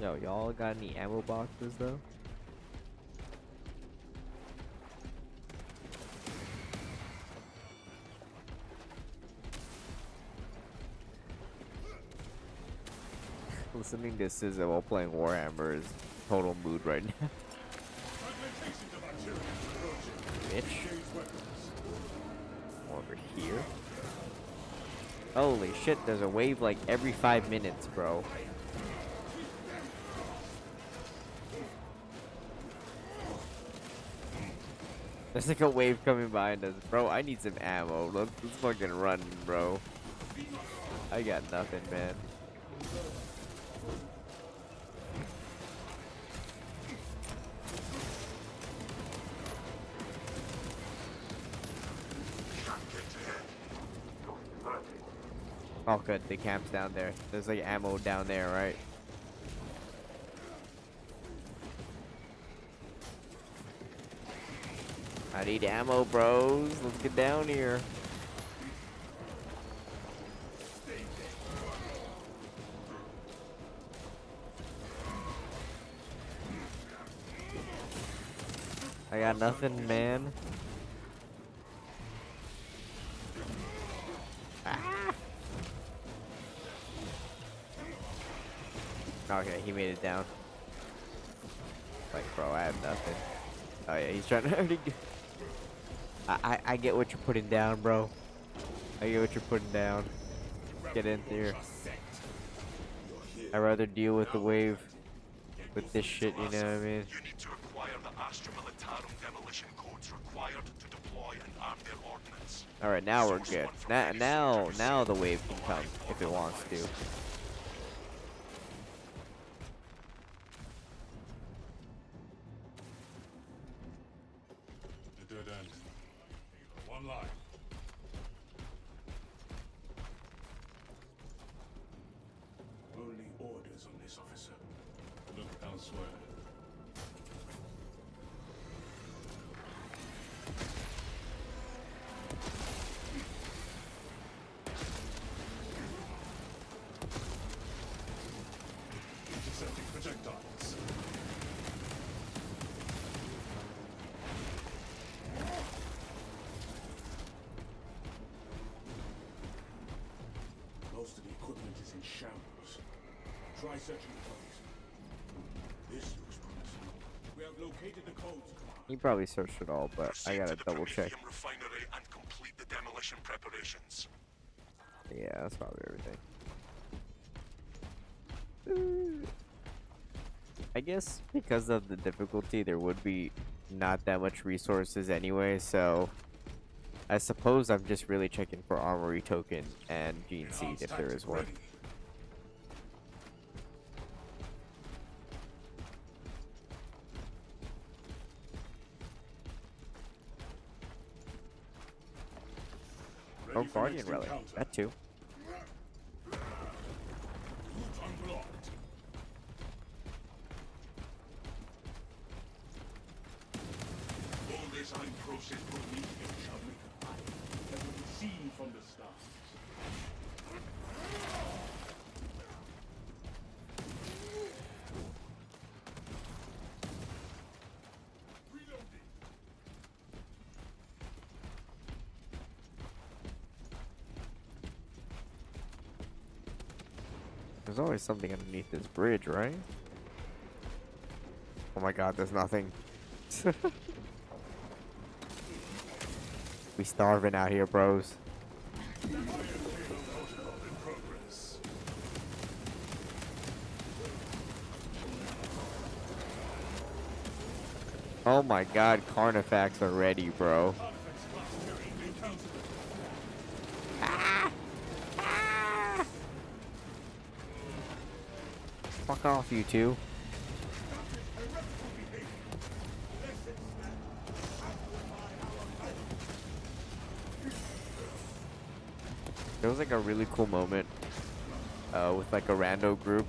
Yo, y'all got any ammo boxes though? Listening to SZA while playing Warhammer is total mood right now. Fragmentation of artillery. Bitch. Engage weapons. Over here. Holy shit, there's a wave like every 5 minutes, bro. There's like a wave coming behind us. Bro, I need some ammo. Let's fucking run, bro. I got nothing, man. Oh, good. The camp's down there. There's like ammo down there, right? I need ammo, bros. Let's get down here. I got nothing, man. Ah! Okay, he made it down. Like, bro, I have nothing. Oh yeah, he's trying to already do. I get what you're putting down, bro. I get what you're putting down. Get in here. I'd rather deal with the wave with this shit, you know what I mean? You need to acquire the Astra Militarum demolition codes required to deploy and arm their ordnance. Alright, now we're good. Now the wave can come if it wants to. The dead end. One line. Only orders on this, officer. Look elsewhere. Intercepting projectiles. Most of the equipment is in shambles. Try searching the place. This looks promising. We have located the codes, Command. He probably searched it all, but I Proceed gotta to the double check. Promethium refinery and complete the demolition preparations. Yeah, that's probably everything. I guess because of the difficulty, there would be not that much resources anyway, so I suppose I'm just really checking for armory token and gene seed Enhanced if there tactic is one. ready. Oh, Ready for guardian next relic. encounter. That too. Route unblocked. All design process for medium shall make a light that will be seen from the stars. Reloading. There's always something underneath this bridge, right? Oh my god, there's nothing. We starving out here, bros. Protocol in progress. Oh my god, Carnifex are ready, bro. Artifacts class carrying encounter. Fuck off, you two. There was like a really cool moment with like a rando group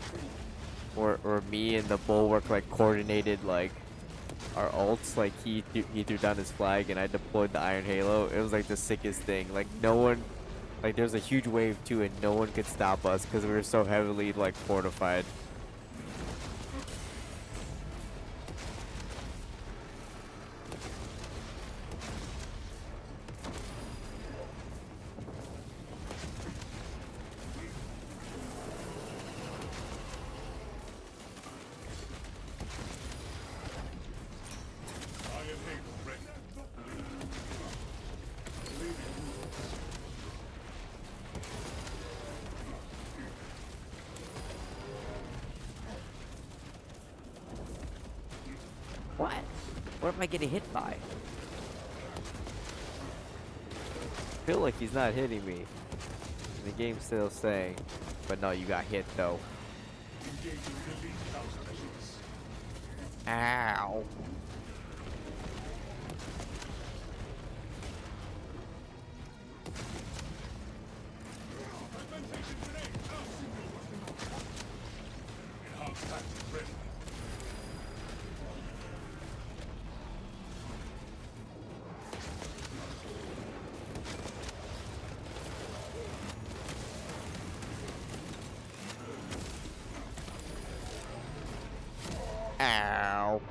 or me and the bulwark like coordinated like our ults. Like he threw down his flag and I deployed the Iron Halo. It was like the sickest thing. Like no one, like there was a huge wave too and no one could stop us because we were so heavily like fortified. Iron Halo ready. Leaving. What? What am I getting hit by? I feel like he's not hitting me. The game's still saying, but no, you got hit though. Engaging elite countermeasures. Ow. Fragmentation grenade. Our signal was denied. Enhanced tactic ready. Ow.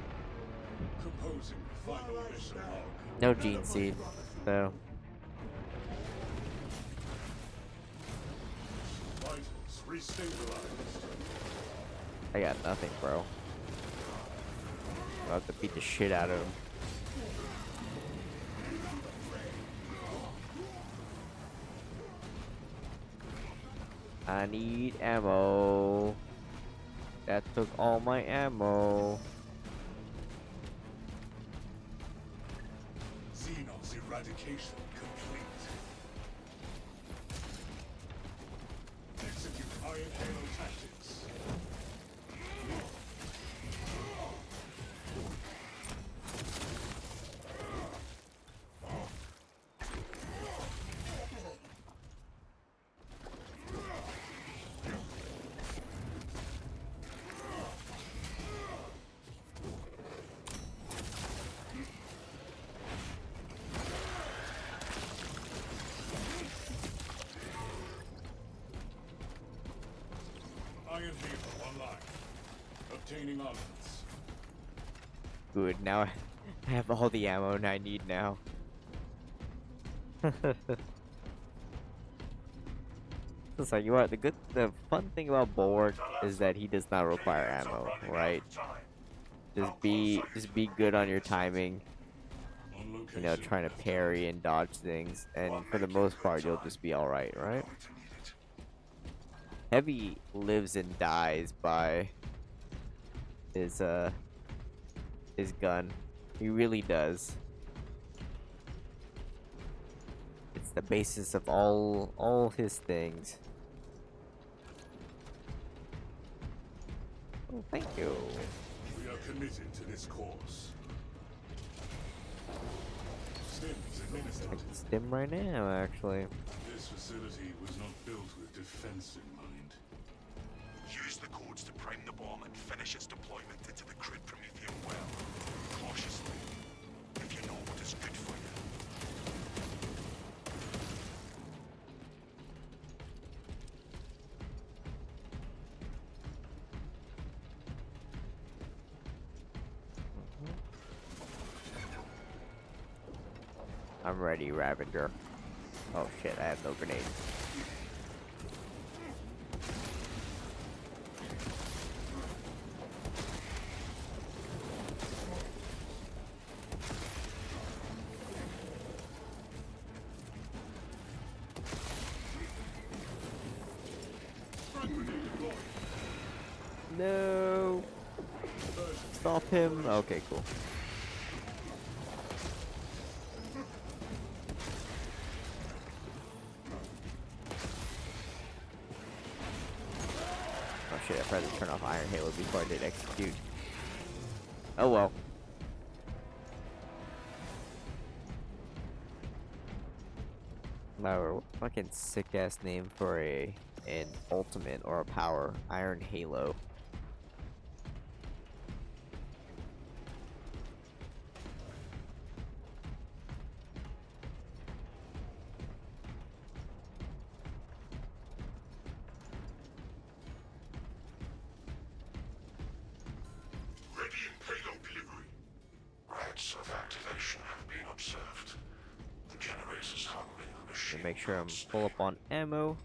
Composing final mission log. No gene seed, so Vitals restabilized. I got nothing, bro. I'll have to beat the shit out of him. I need ammo. That took all my ammo. Xenos eradication complete. Execute Iron Halo tactics. Iron Halo online. Obtaining armaments. Good, now I have all the ammo I need now. It's like, you are the fun thing about Bulwark is that he does not require ammo, right? Just be good on your timing, On location. you know, trying to parry and dodge things, and for the most part you'll just be alright, right? Heavy lives and dies by his gun. He really does. It's the basis of all his things. Oh, thank you. We are committed to this course. Stims administered. I can stim right now, actually. This facility was not built with defense in mind. Use the codes to prime the bomb and finish its deployment into the crude Promethean well. Cautiously, if you know what is good for you. I'm ready, Ravager. Oh shit, I have no grenade. No. Stop him. Okay, cool. Oh shit, I tried to turn off Iron Halo before I did execute. Oh well. Wow, fucking sick ass name for an ultimate or a power. Iron Halo. Radiant payload delivery. Rates of activation have been observed. The generators hungry the machine. Make sure I'm full up on ammo.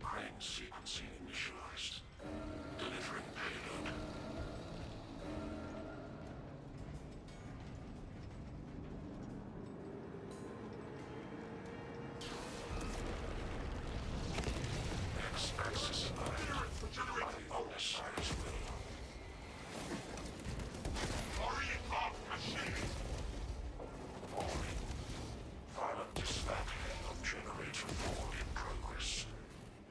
Crane sequencing initialized. Delivering payload. X-axis aligned. By the Omnissiah's will. Hurry up, machine! Warning. Violent dismantling of generator 4 in progress.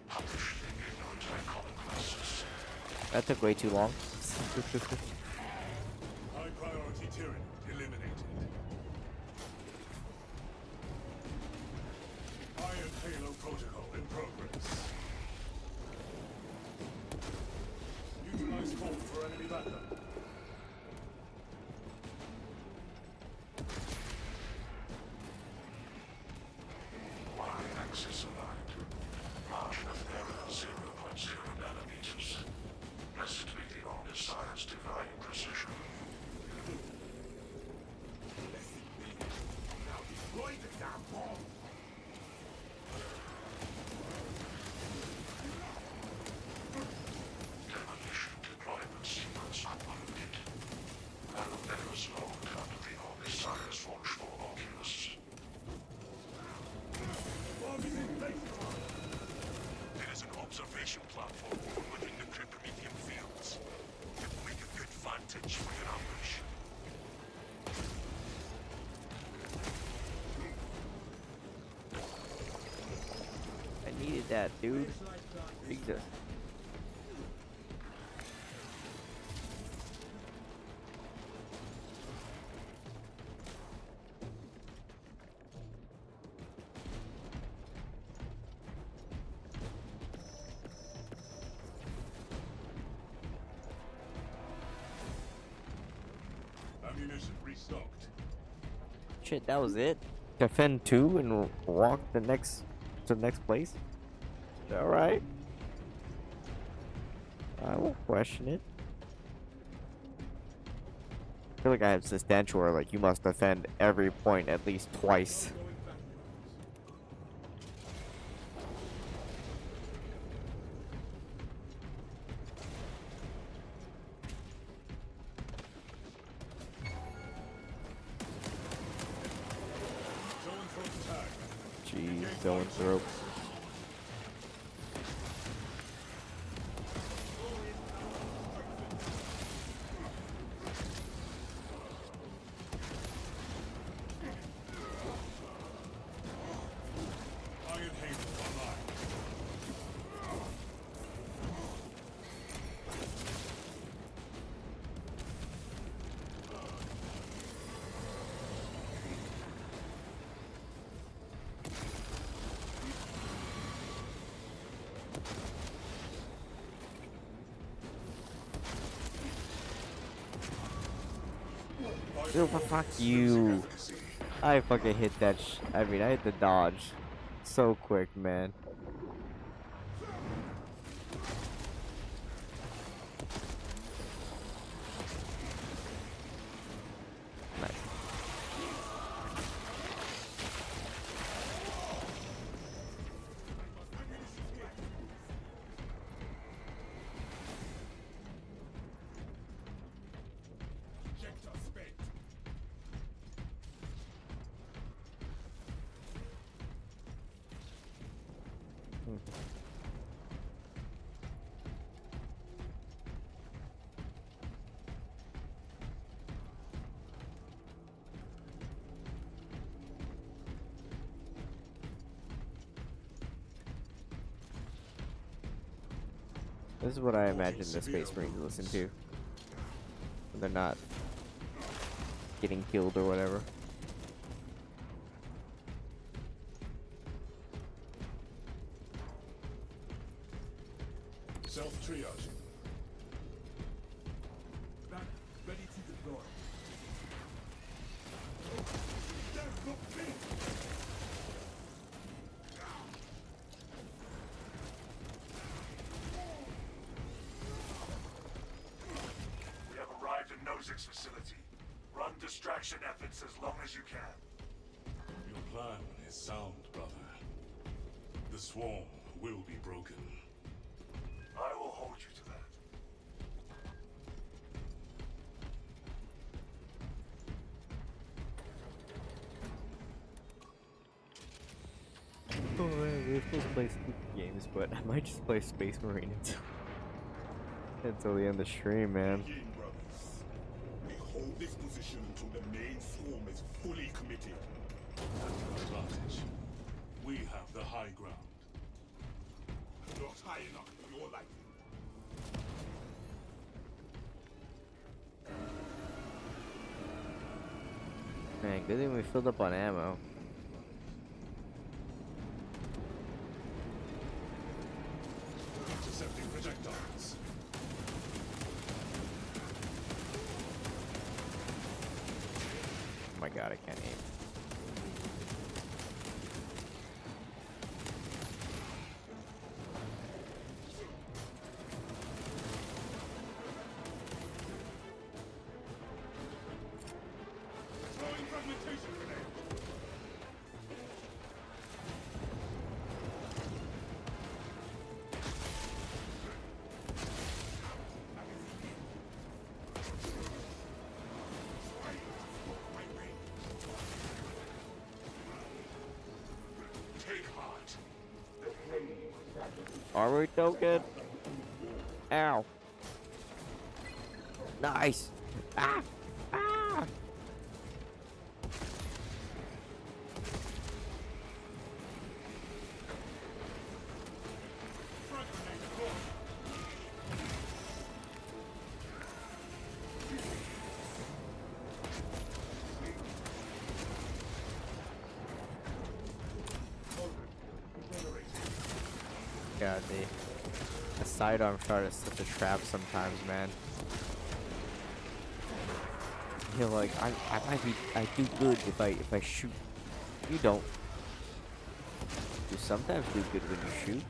Publishing ignorant iconoclasts. That took way too long. High priority Tyranid eliminated. Iron Halo protocol in progress. Utilize call for enemy backup. Y-axis aligned. Margin of error 0.0 nanometers. Blessed be the Omnissiah's divine precision. Now destroy the damn bomb! Demolition deployment sequence uploaded. Arrow errors logged under the Omnissiah's watchful oculus. There is an observation platform within the crypt Promethean fields. It will make a good vantage for your ambush. I needed that, dude. Jesus. Ammunition restocked. Shit, that was it. Defend 2 and walk to the next place. All right. I won't question it. I feel like I have substantial where like you must defend every point at least twice. Zone throw tag. Jeez, going through. Fuck you. I fucking hit that I mean, I hit the dodge so quick, man. Nice. Ejector spent. This is what I imagine the Space Marines listen to when they're not getting killed or whatever. Self-triage. Back, ready to deploy. There's no fear. We have arrived at Nozick's facility. Run distraction efforts as long as you can. Your plan is sound, brother. The swarm will be broken. I will hold you to that. Oh man, we're supposed to play stupid games, but I might just play Space Marine until the end of the stream, man. Begin, brothers. We hold this position until the main swarm is fully committed. That's an advantage. We have the high ground. Not high enough for your liking. Man, good thing we filled up on ammo. Intercepting projectiles. Oh my god, I can't aim. Throwing fragmentation grenade. Take heart. Armory token. Ow. Nice. Ah. Ah. God, the sidearm shot is such a trap sometimes, man. You're like, I do good if I shoot. You don't. You sometimes do good when you shoot.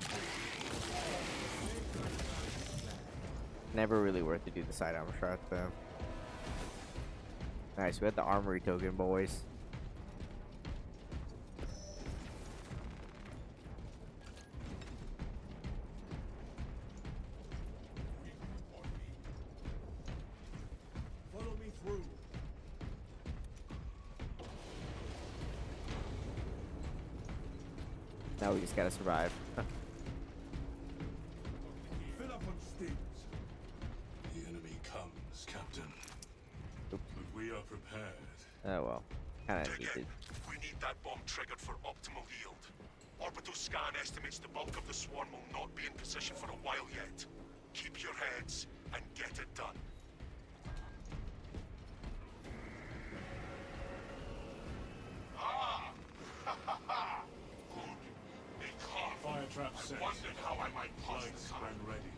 Never really worth to do the sidearm shot though. Nice, we had the armory token, boys. Follow me through. Now we just gotta survive. Fill up on stings. The enemy comes, Captain. Oops. But we are prepared. Oh well, kinda Take needed. it. We need that bomb triggered for optimal yield. Orbital scan estimates the bulk of the swarm will not be in position for a while yet. Keep your heads and get it done. Ah! Ha ha ha! Good. They caught. Fire trap set. Wondered how I might pass Lights the time. when ready.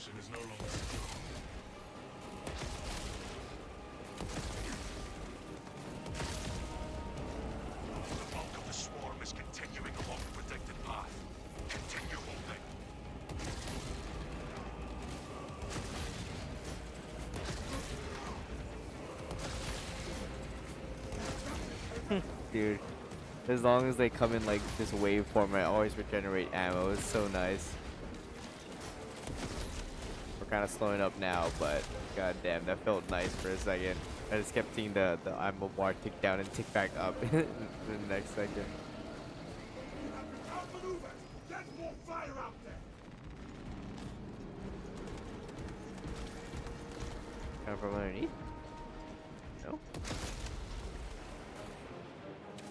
position is no longer secure. The bulk of the swarm is continuing along the predicted path. Continue holding. Dude, as long as they come in like this waveform, I always regenerate ammo. It's so nice. We're kind of slowing up now, but goddamn, that felt nice for a second. I just kept seeing the ammo bar tick down and tick back up in the next second. Outmaneuver! There's more fire out there! Coming from underneath? No.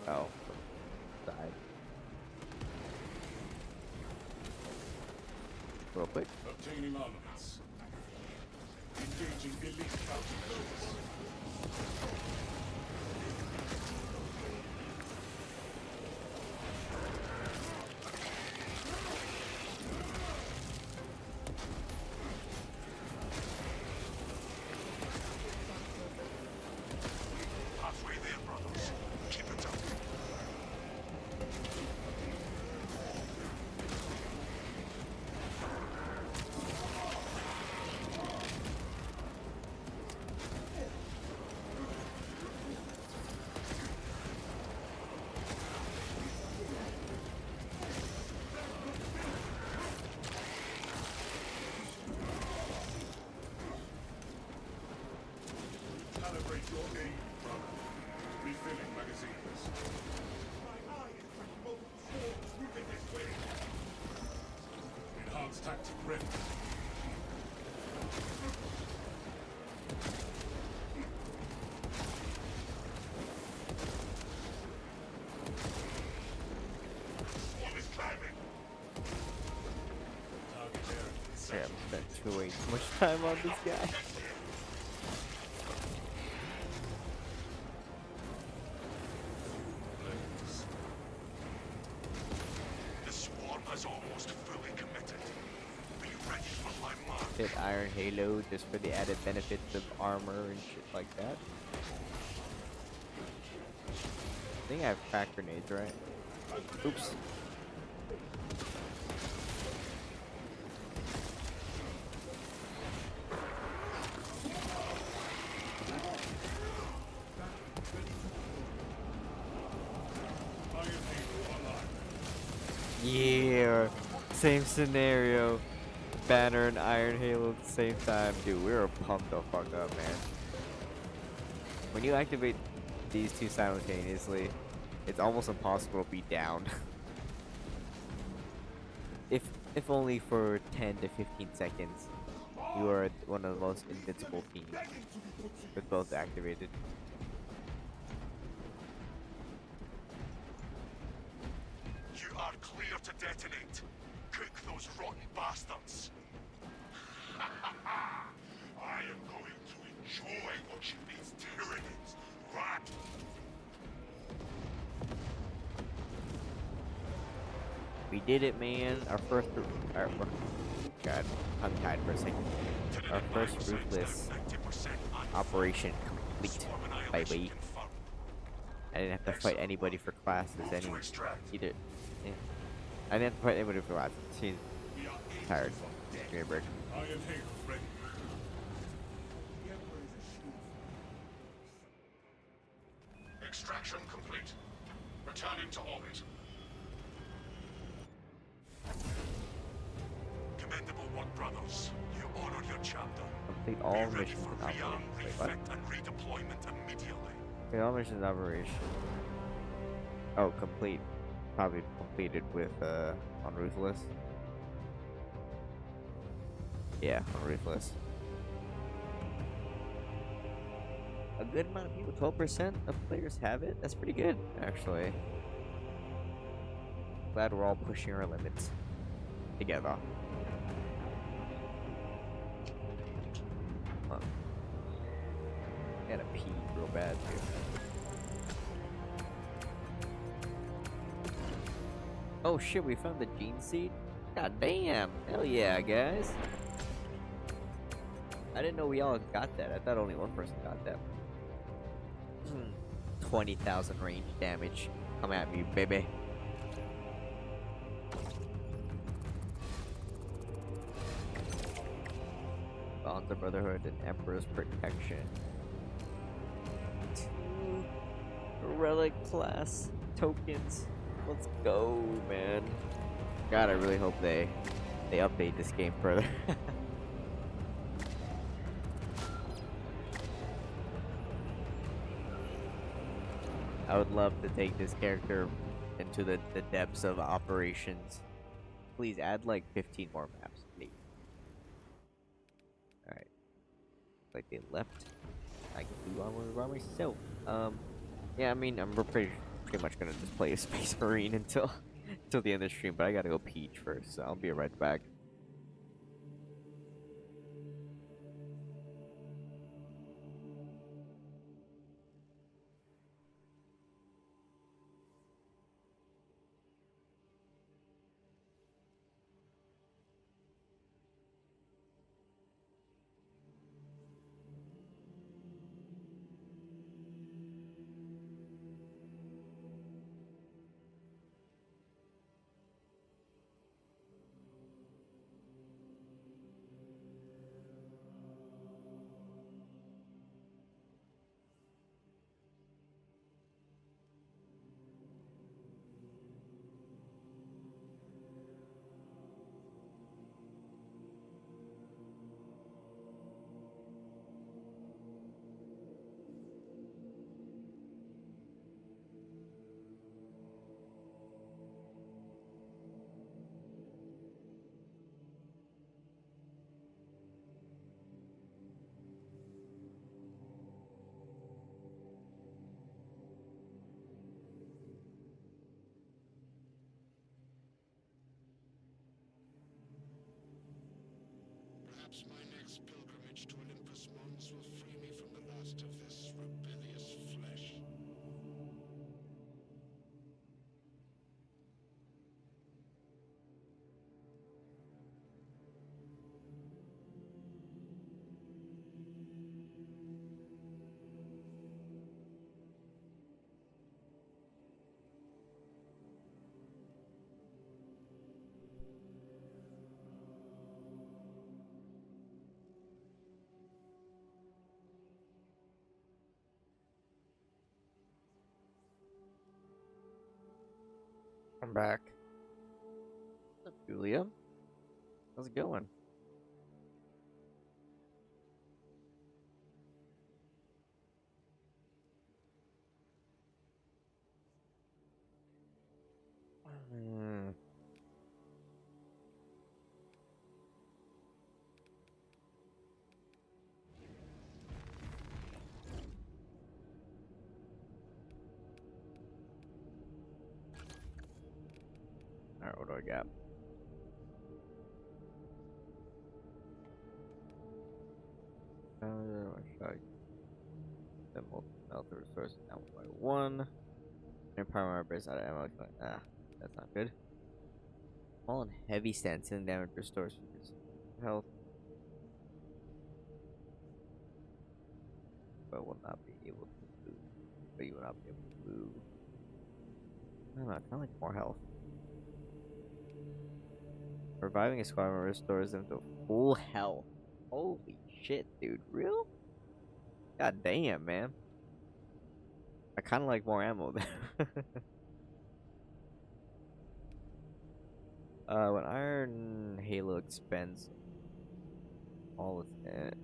Oh, from side. Real quick. Obtaining armaments. Engaging elite counter-measures. Halfway there, brothers. Keep it up. Calibrate your aim, brother. Refilling magazines. My eye is tracking multiple swarms moving this way. Enhanced tactic ready. Swarm is climbing. Target area is Yeah, set. I spent way too much time on this guy. Blaze. The swarm has almost fully committed. Be ready for my mark. Hit Iron Halo just for the added benefits of armor and shit like that. I think I have crack grenades, right? Oops. Iron Halo online. Yeah, same scenario. Banner and Iron Halo at the same time. Dude, we were pumped the fuck up, man. When you activate these two simultaneously, it's almost impossible to be down. if only for 10 to 15 seconds, you are one of the most invincible teams with both activated. You are clear to detonate. Cook those rotten bastards. I am going to enjoy watching these tyranids rot. We did it, man. Our first, God, I'm tied for a second. Our first ruthless operation complete, baby. I didn't have to fight anybody for classes, either. Yeah. I didn't have to fight anybody for classes. She's tired. Give me a break. Iron Halo ready. Extraction complete. Returning to orbit. Commendable work, brothers. You honored your chapter. Complete Be all ready missions for and rearm, operations. Wait, what? refit, and redeployment immediately. Complete all missions and operations. Oh, complete. Probably completed with, on Ruthless. Yeah, on Ruthless. A good amount of people, 12% of players have it. That's pretty good, actually. Glad we're all pushing our limits together. Huh. Gotta pee real bad too. Oh shit, we found the gene seed? God damn! Hell yeah, guys! I didn't know we all got that. I thought only one person got that. 20,000 range damage. Come at me, baby. Bonds of Brotherhood and Emperor's Protection. 2 relic class tokens. Let's go, man. God, I really hope they update this game further. I would love to take this character into the depths of operations. Please add like 15 more maps, please. Alright. Like they left. I can do armor by myself. Yeah, I mean, we're pretty much gonna just play a Space Marine until the end of the stream, but I gotta go peach first, so I'll be right back. Perhaps my next pilgrimage to Olympus Mons will free me from the last of this rebellious flesh. I'm back. What's up, Julia? How's it going? Alright, what do I got? The multi-melter resources down by 1. Empire my base out of ammo. That's not good. Small and heavy stance and damage restores health. But will not be able to move. But you will not be able to move. I don't know, I kinda like more health. Reviving a squad member restores them to full health. Holy shit, dude. Real? God damn, man. I kinda like more ammo there. When Iron Halo expends all its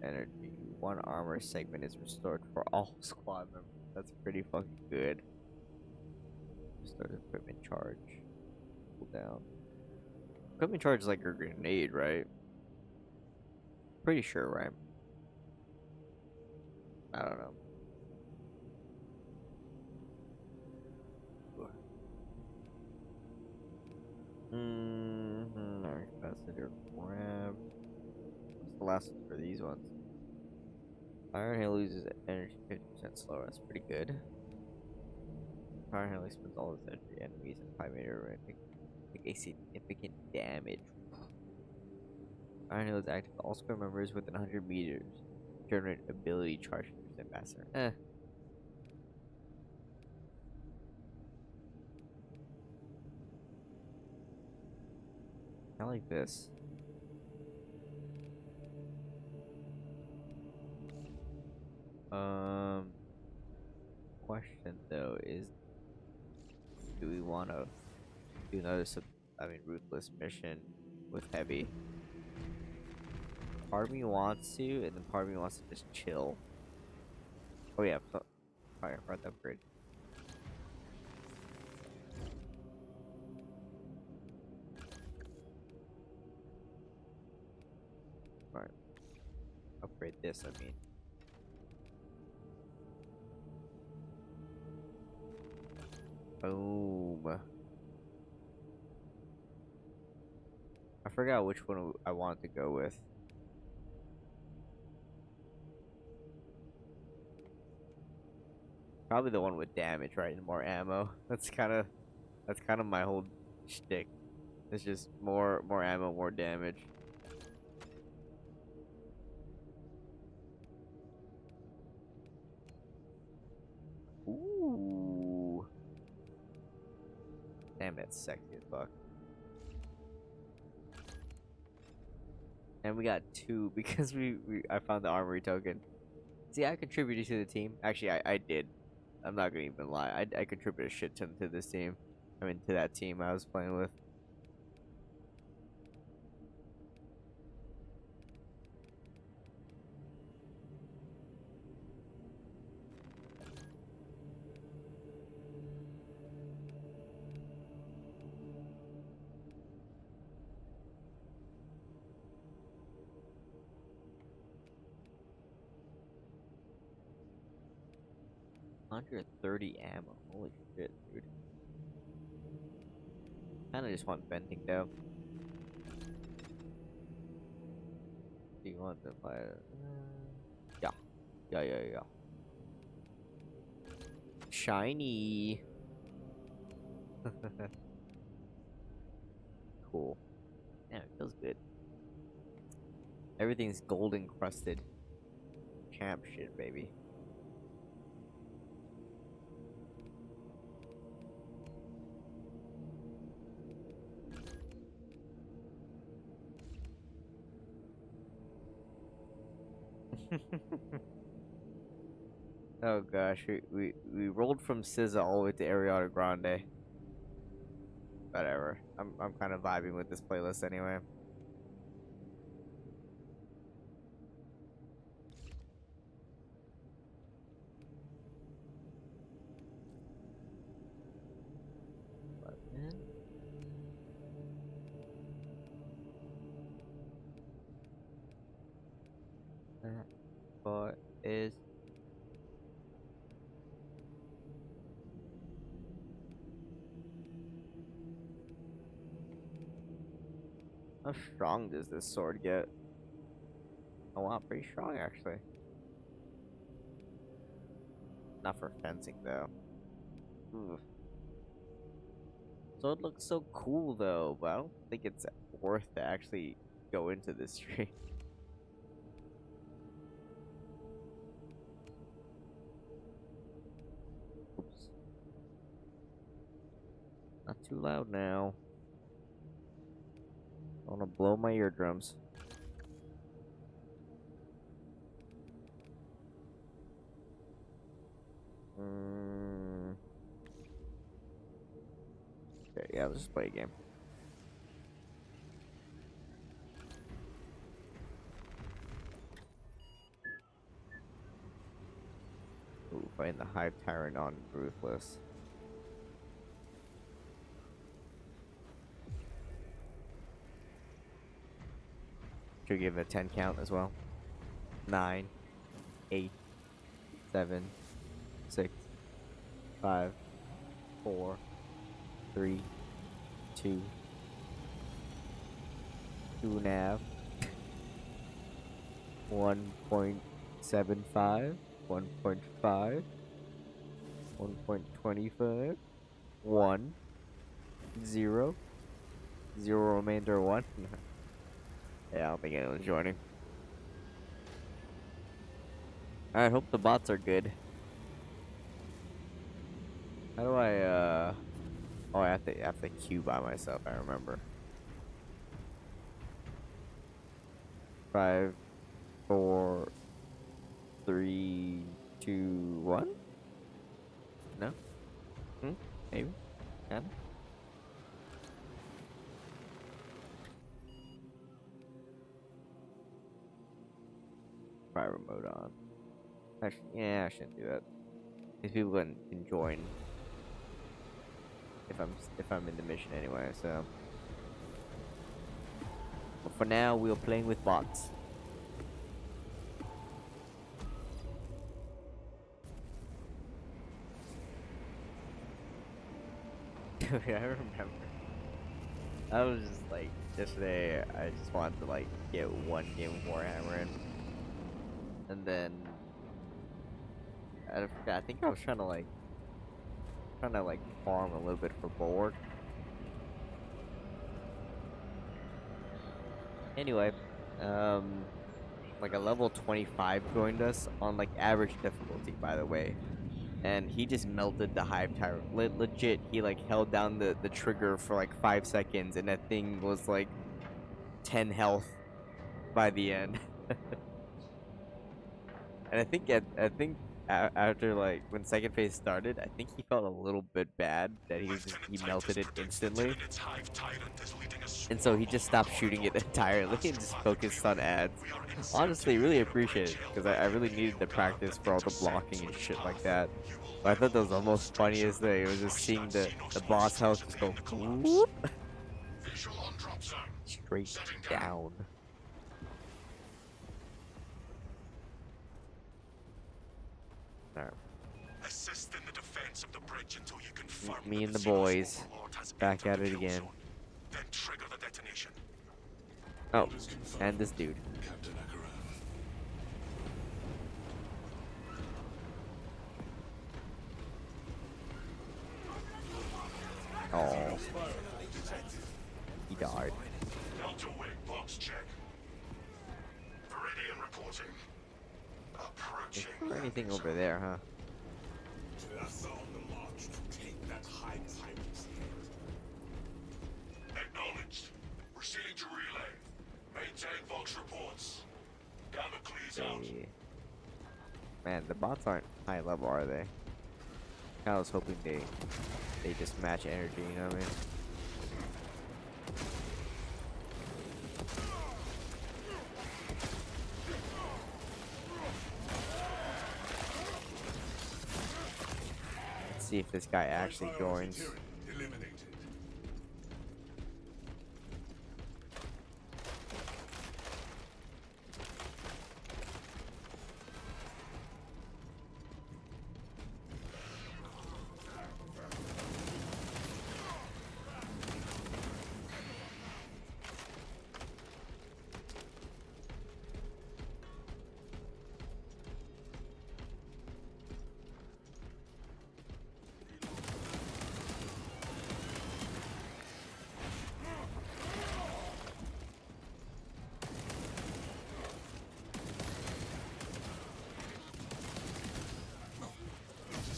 energy, 1 armor segment is restored for all squad members. That's pretty fucking good. Restores equipment charge. Cool down. Equipment charge is like a grenade, right? Pretty sure, right? I don't know. Capacitor grab. What's the last one for these ones? Iron Hail loses energy 50% slower. That's pretty good. Iron Hail spends all its energy enemies in 5 meter range. Take a significant damage. Iron Hail is active to all square members within 100 meters. Generate ability charge percent faster. Eh. I like this. Question though is, do we want to do another ruthless mission with heavy? Part of me wants to, and then part of me wants to just chill. Oh yeah, fire front upgrade. Right. Upgrade this, I mean. Boom. I forgot which one I wanted to go with. Probably the one with damage, right? And more ammo. That's kind of my whole shtick. It's just more ammo, more damage. Ooh. Damn, that's sexy as fuck. And we got 2 because I found the armory token. See, I contributed to the team. Actually, I did. I'm not gonna even lie. I contributed a shit ton to this team. I mean, to that team I was playing with. $130 ammo. Holy shit, dude. Kinda just want venting though. Do you want the fire? Yeah. Yeah. Shiny. Cool. Yeah, it feels good. Everything's gold encrusted. Champ shit, baby. Oh gosh, we rolled from SZA all the way to Ariana Grande. Whatever. I'm kind of vibing with this playlist anyway. What is how strong does this sword get? Oh wow, pretty strong actually. Not for fencing though. Ooh. Sword looks so cool though, but I don't think it's worth to actually go into this stream. Oops. Not too loud now. I wanna blow my eardrums. Okay, yeah, let's just play a game. Ooh, fighting the Hive Tyrant on Ruthless. Should give it a 10 count as well. 9, 8, 7, 6, 5, 4, 3, 2, 2.5, 1.75, 1.5, 1.25, 1, 0, 0 remainder 1. Yeah, I don't think anyone's joining. I hope the bots are good. How do I, Oh, I have to queue by myself, I remember. 5, 4, 3, 2, 1? No? Maybe? Kinda? Private mode on. Actually, yeah, I shouldn't do that. These people can join if I'm in the mission anyway. So, but for now, we are playing with bots. Dude, I remember. I was just like yesterday. I just wanted to like get one game of Warhammer in, and then I forgot. I think I was trying to like farm a little bit for board. Anyway, like a level 25 joined us on like average difficulty, by the way, and he just melted the Hive Tyrant. Legit, he like held down the trigger for like 5 seconds, and that thing was like 10 health by the end. And I think after like when second phase started, I think he felt a little bit bad that he melted it instantly, and so he just stopped shooting it entirely and just focused on ads. Honestly, really appreciate it because I really needed the practice for all the blocking and shit like that. But I thought that was the most funniest thing. It was just seeing the boss health just go whoop, straight down. Alright. Assist in the defense of the bridge until you confirm Me and that the boys Overlord has back entered at the it kill again. zone. Then trigger the detonation. Oh, Orders confirmed. and this dude. Captain Akaram. Oh, he died. Delta Wing box check. Viridian reporting. Is Approaching. there anything over there, huh? Tlassa on the march to take that high tyrant's head. Acknowledged. Proceeding to relay. Maintain Vox reports. Damocles out. Hey. Man, the bots aren't high level, are they? I was hoping they just match energy, you know what I mean? Let's see if this guy actually joins. Eliminated.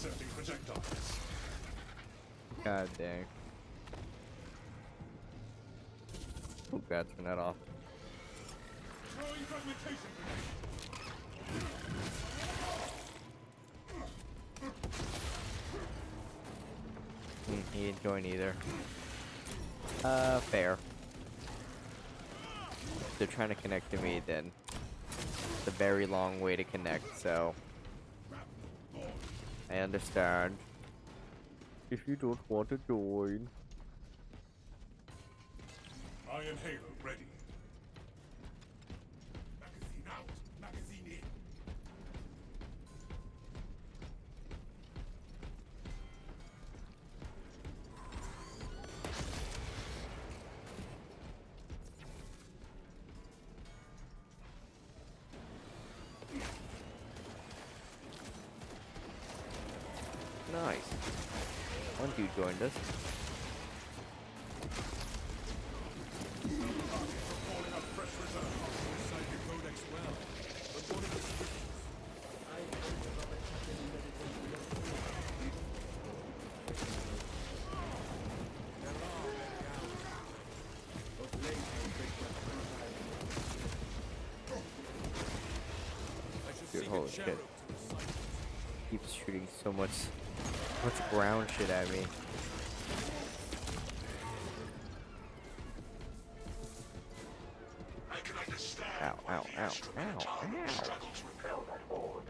Intercepting projectiles. God dang. Oh god, turn that off. Throwing fragmentation grenade. He didn't join either. Fair. If they're trying to connect to me, then it's a very long way to connect, so I understand. If you don't want to join. Iron Halo ready. Magazine out. Magazine in. Nice. One dude joined us. Calling up fresh reserve. Inside the codex well. Reporting the switches. shit. Keeps shooting so much ground shit at me. I can understand Ow, why ow, the ow, instrument ow, army ow. struggled to repel that horde.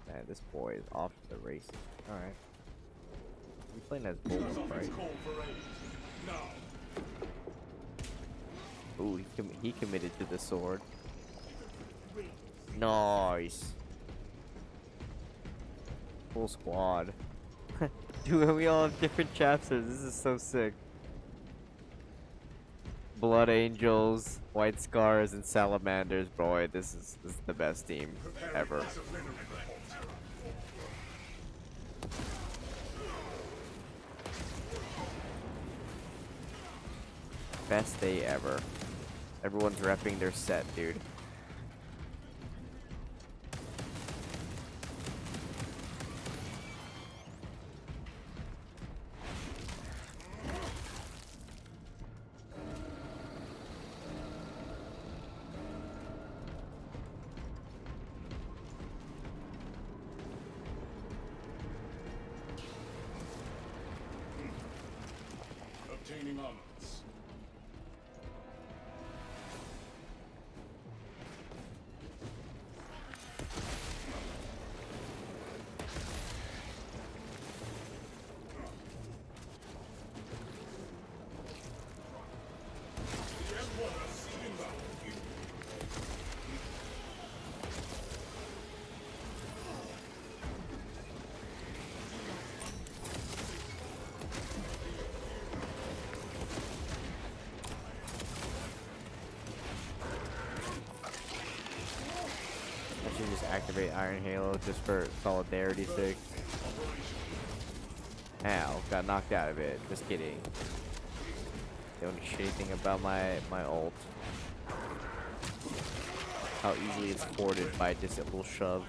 Man, this boy is off to the races. Alright. He's playing as Bulwark, right? Ooh, he committed to the sword. Nice. Full squad. Dude, we all have different chapters. This is so sick. Blood Angels, White Scars, and Salamanders. Boy, this is the best team ever. Best day ever. Everyone's repping their set, dude. Obtaining armaments. I should just activate Iron Halo just for solidarity's sake. Ow, got knocked out of it. Just kidding. Don't shitty thing about my ult. How easily it's thwarted by just a little shove.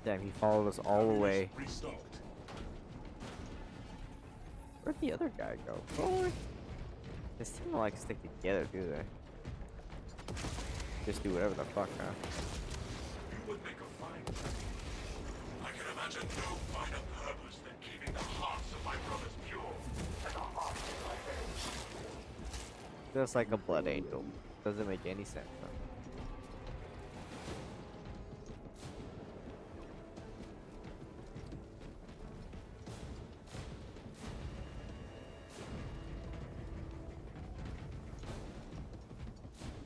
Damn, he followed us all the way. Restocked. Where'd the other guy go? Boy. This team don't like stick together, do they? Just do whatever the fuck, huh? You would make a fine I can imagine no finer purpose than keeping the hearts of my brothers pure and the hearts of my enemies. Just like a blood angel. Doesn't make any sense, huh?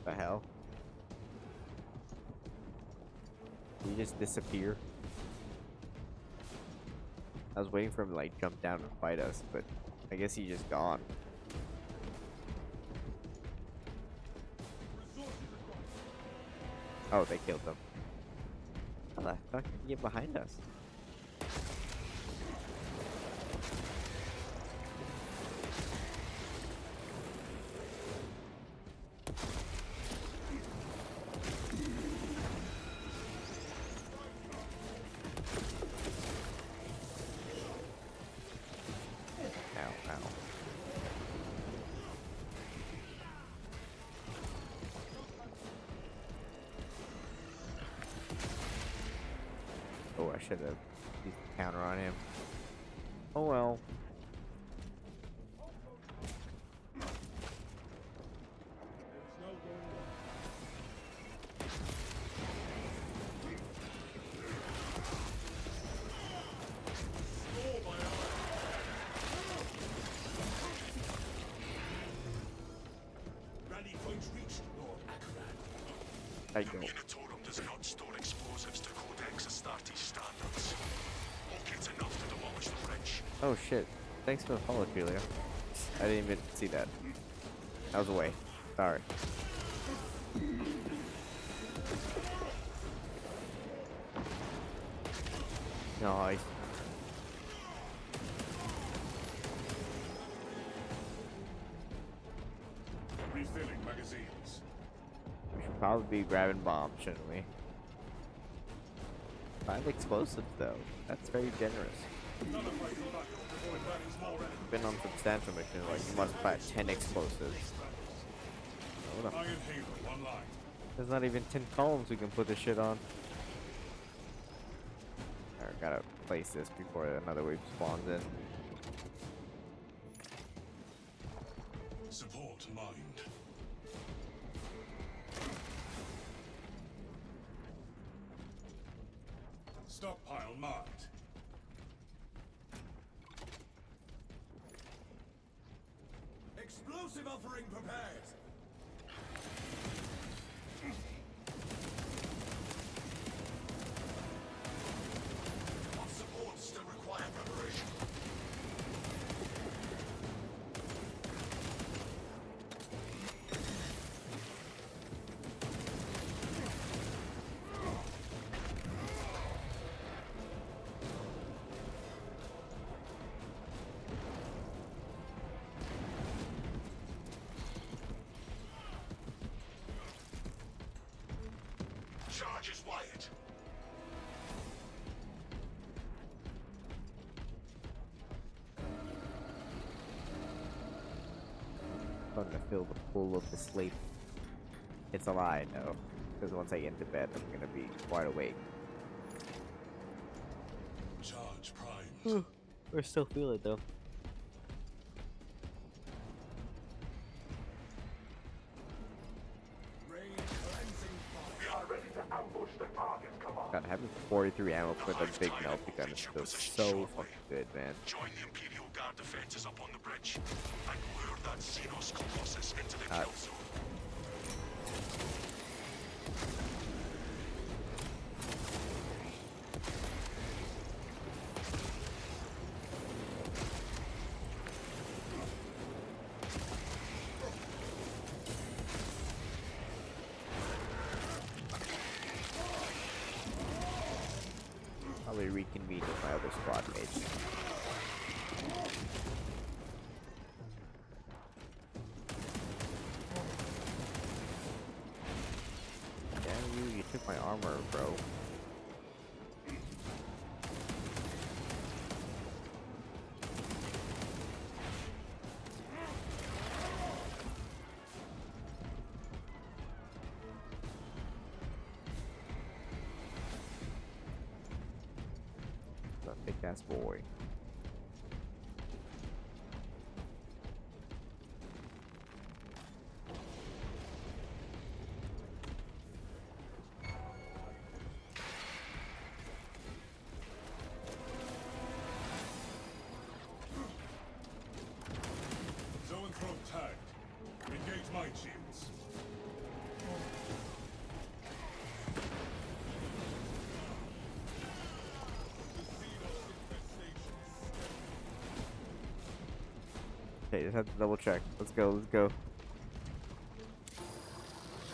The hell? Did he just disappear? I was waiting for him to like jump down and fight us, but I guess he's just gone. Oh, they killed them. How the fuck did he get behind us? Ow, ow. Oh, I should have used the counter on him. Oh well. Rally point reached, Lord Akaran. I The go. Minotaurium does not store explosives to Codex Astartes standards. Okay, it's enough to demolish the bridge. Oh shit. Thanks for the follow, Julia. I didn't even see that. I was away. Sorry. Nice. Refilling magazines. We should probably be grabbing bombs, shouldn't we? 5 explosives, though. That's very generous. None of my combatants before it burns more enemies. Been on substantial missions, like you must plant 10 explosives. Hold on. Iron Halo, one line. There's not even 10 columns we can put this shit on. Alright, gotta place this before another wave spawns in. Support mind. Stockpile marked. Explosive offering prepared. What supports still require preparation? Charge is wired. Starting to feel the pull of the sleep. It's a lie, though. Because once I get into bed, I'm gonna be wide awake. Charge primed. I still feel it, though. Rain cleansing fire. We are ready to ambush the target, Command. God, having 43 ammo for the big melty gun feels so fucking good, man. Join the Imperial Guard defenses up on the bridge and lure that Xenos Colossus into the kill zone. Probably reconvene with my other squad mates. Damn you took my armor, bro. Big ass boy. Zoanthrope tagged. Engage mind shields. Okay, just have to double check. Let's go, let's go.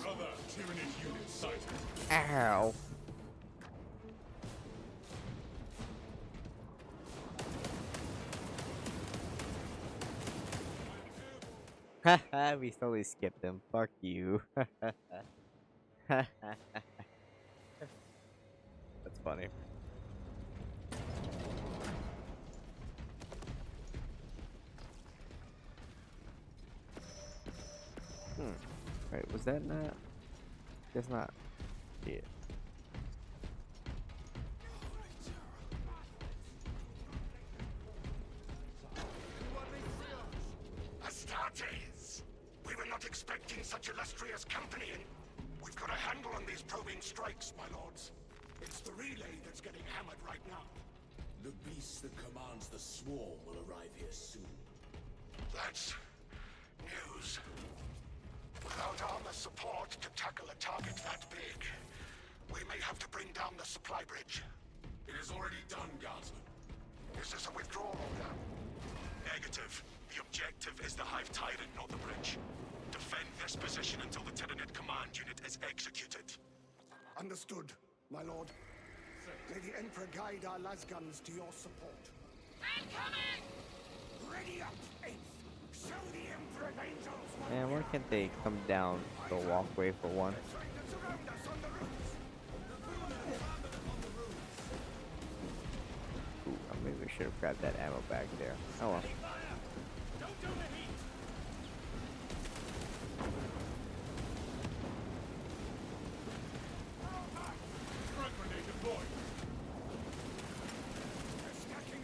Other Tyranid units sighted. Ow! Haha, we totally skipped him. Fuck you. That's funny. Wait, was that not? Guess not. Yeah. Astartes! We were not expecting such illustrious company, and we've got a handle on these probing strikes, my lords. It's the relay that's getting hammered right now. The beast that commands the swarm will arrive here soon. That's news. Without armor support to tackle a target that big, we may have to bring down the supply bridge. It is already done, Guardsman. Is this a withdrawal order? Negative. The objective is the Hive Tyrant, not the bridge. Defend this position until the Tyranid command unit is executed. Understood, my lord. May the Emperor guide our lasguns to your support. I'm coming! Ready up, Eighth! Show the Emperor angels what Man, why can't they come down the walkway for one? traitors surround us on the roofs! Ooh, maybe we should have grabbed that ammo back there. Oh well. Don't do the heat! Frag grenade deployed.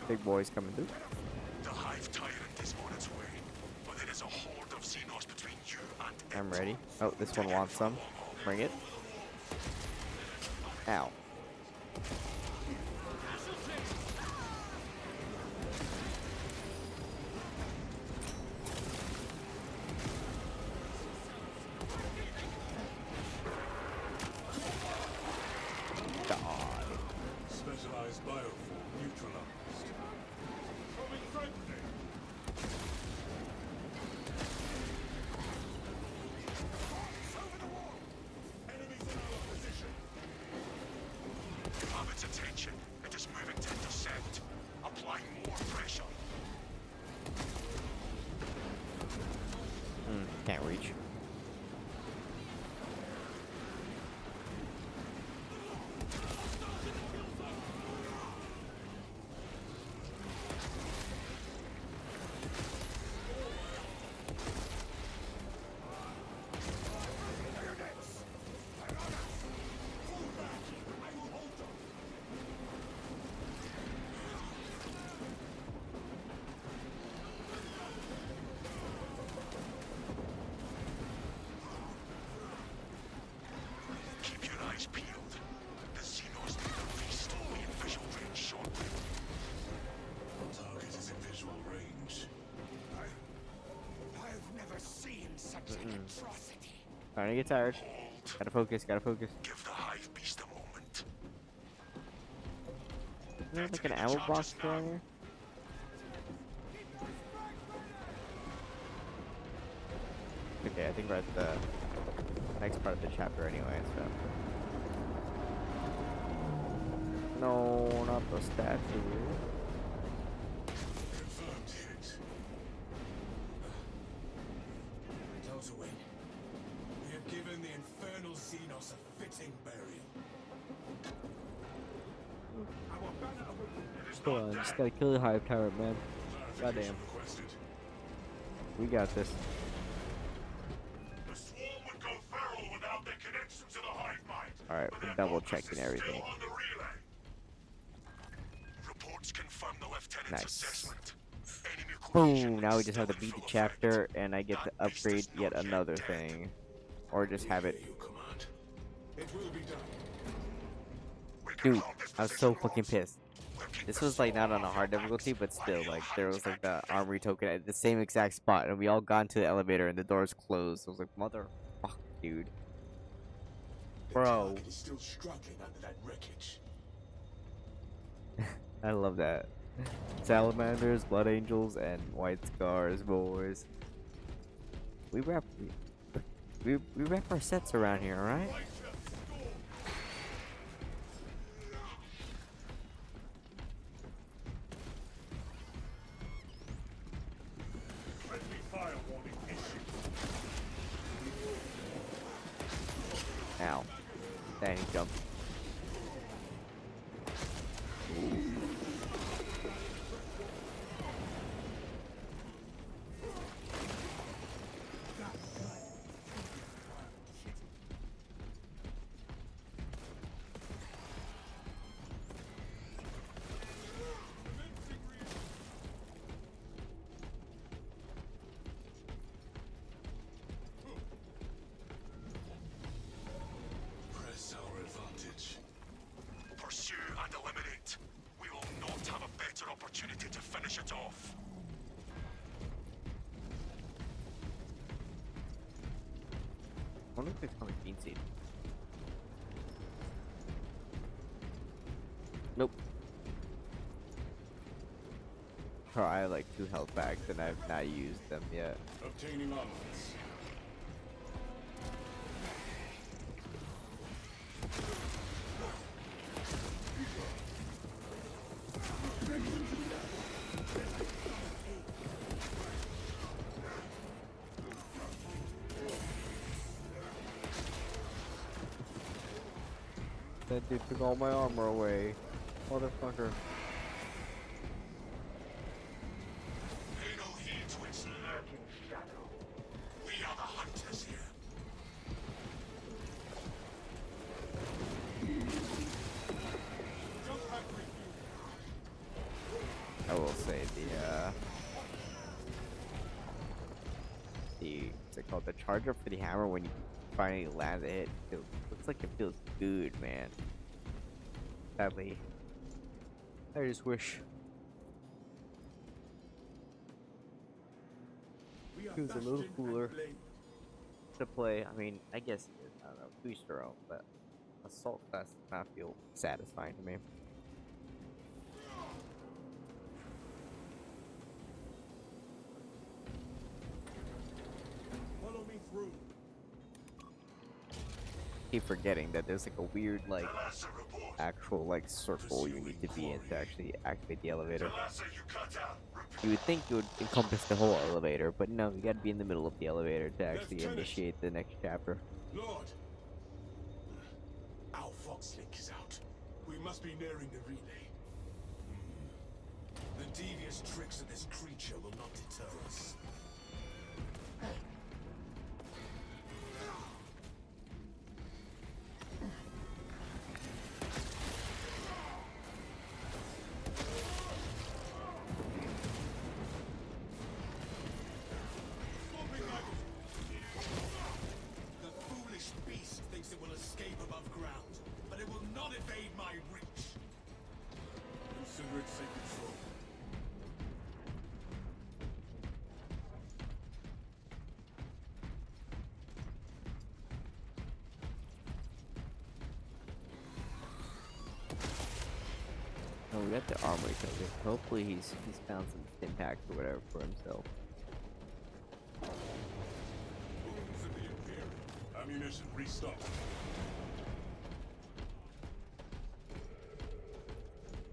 Big boys coming through. The Hive Tyrant is on its way, but there is a horde of Xenos between you and I'm ready. Oh, this one wants some. Bring it. Ow. God. Specialized bioform neutralized. Throwing frag grenade. Over the wall! Enemies in our position. You have its attention. It is moving to intercept. Apply more pressure. Can't reach. Keep your eyes peeled. The Xenos need the beast will be in visual range shortly. Target is in visual range. I've never seen such an atrocity. Starting to get tired. Gotta focus, gotta focus. Give the Hive beast a moment. Is there like an ammo box down here? Okay, I think we're at the next part of the chapter anyway, so. No, not the statue. Confirmed hit. Deltawing. We have given the infernal Xenos a fitting burial. Our banner of it is Come not on, dead. just gotta kill the Hive Tyrant, man. Clarification requested. We got this. The swarm would go feral without their connection to the Hive mind. Alright, but we're their double focus checking is everything. still on the relay. Reports confirm the lieutenant's Nice. assessment. Enemy cohesion Boom! Now we is just have to still in beat the full chapter, effect. and I get to That beast upgrade is not yet yet another dead. thing. Or just have it. You command. It will be done. We can Dude, hold this I was so position, fucking Lords. pissed. We'll keep This the was like not swarm on a off hard your difficulty, backs but still, while you like there was like the activate armory token at the same exact spot, and we all got into the elevator and the doors closed. I was like, motherfuck, dude. The Bro. target is still struggling under that wreckage. I love that. Salamanders, Blood Angels, and White Scars, boys. We wrap our sets around here, alright? Friendly fire warning issued. Ow. Dang, he jumped. Press our advantage. Pursue and eliminate. We will not have a better opportunity to finish it off. I wonder if it's called Bean Seed. Nope. Oh, I have like 2 health packs and I've not used them yet. Obtaining armaments. That dude took all my armor away. Motherfucker. Pay no heed to its lurking shadow. We are the hunters here. I will say what's it called? The charge up for the hammer when you finally land the hit. Looks like it feels good, man. Sadly, I just wish it was a little cooler to play. I mean, I guess it is. I don't know. To each their own, but assault class does not feel satisfying to me. Follow me through. Keep forgetting that there's like a weird like Talassa report. actual like circle you need to be in to actually activate the elevator. Talassa, you cut out. You would think it would encompass the whole elevator, but no, you gotta be in the middle of the elevator to actually Lieutenant. initiate the next chapter. Lord! Our Fox link is out. We must be nearing the relay. The devious tricks of this creature will not deter us. The foolish beast thinks it will escape above ground, but it will not evade my reach. Consider it sacred soul. Oh, we got the armory token. Hopefully he's found some impact or whatever for himself. Wounds of the Imperium. Ammunition restocked.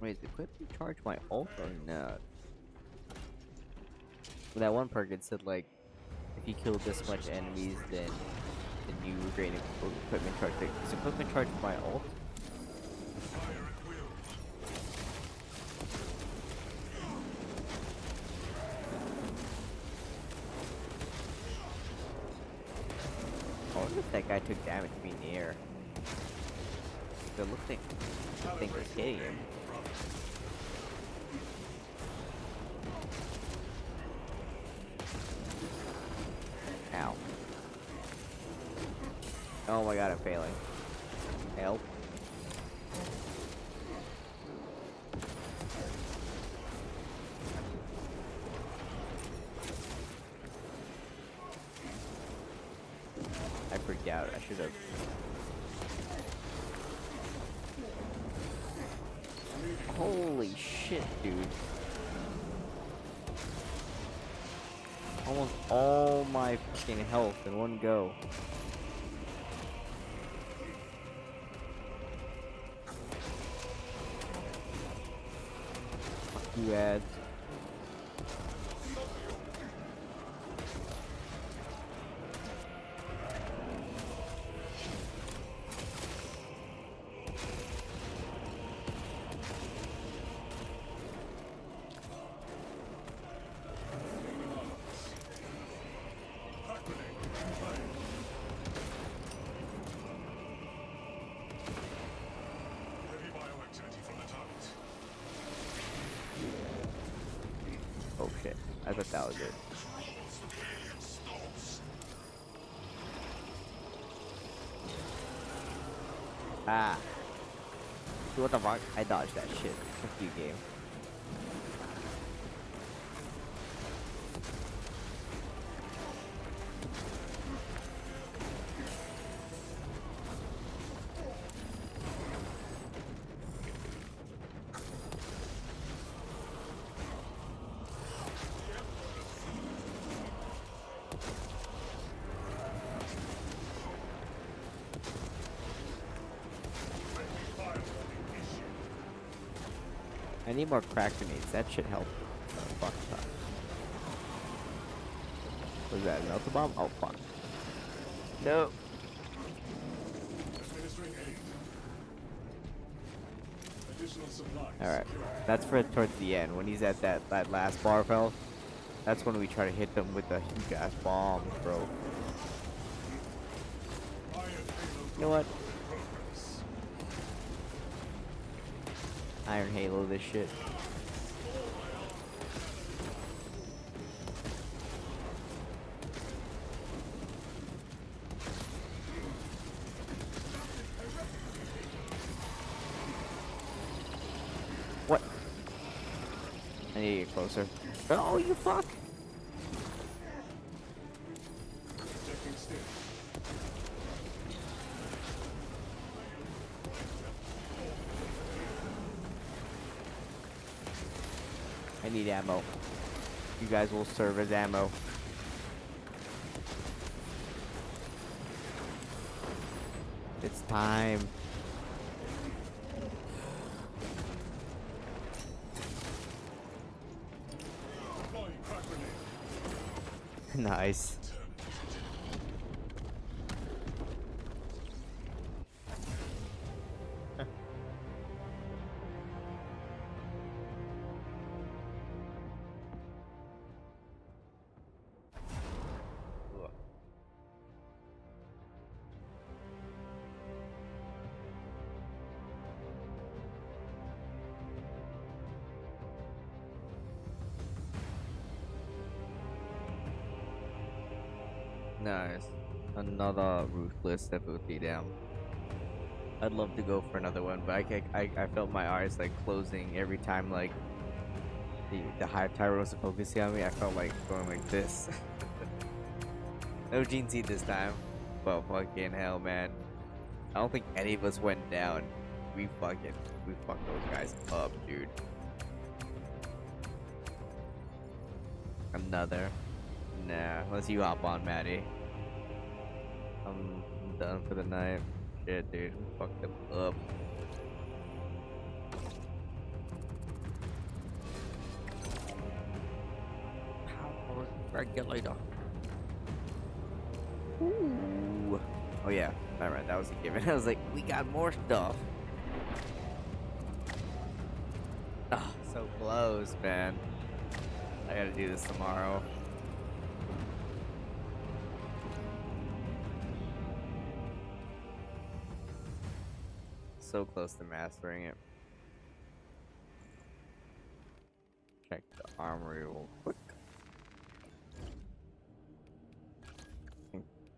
Wait, did Equip charge my ult or not? Well, that one perk it said like, if you kill this much enemies, then you regain equipment charge. Is equipment charge my ult? Fire at will. I wonder if that guy took damage to me in the air. So it looked like the thing was hitting him. Ow. Oh my god, I'm failing. Help. I freaked out. I should have. Holy shit, dude. Almost all my fucking health in one go. Fuck you, ads. Heavy bioactivity from the target. Oh shit. I thought that was it. Ah. Dude, what the fuck? I dodged that shit. Fuck you, game. I need more crack grenades. That should help. Oh, fuck. Was that a melted bomb? Oh, fuck. No. Administering aid. Additional supplies. Alright, secured. that's for towards the end. When he's at that last bar of health, that's when we try to hit them with the huge ass bombs, bro. Iron Halo You know what? progress. Iron Halo this shit. What? I need to get closer. Oh, you fuck! Checking stick. I need ammo. You guys will serve as ammo. It's time. Deploying crack grenade. Nice. Nice. Another ruthless difficulty down. I'd love to go for another one, but I felt my eyes like closing every time like the Hive Tower was focusing on me. I felt like going like this. No Gene Seed this time. But fucking hell, man. I don't think any of us went down. We fucked those guys up, dude. Another. Nah, unless you hop on, Maddie. I'm done for the night. Shit, dude. Fucked them up. Power regulator. Ooh. Oh yeah. Alright, that was a given. I was like, we got more stuff. Ah, so close, man. I gotta do this tomorrow. So close to mastering it. Check the armory real quick.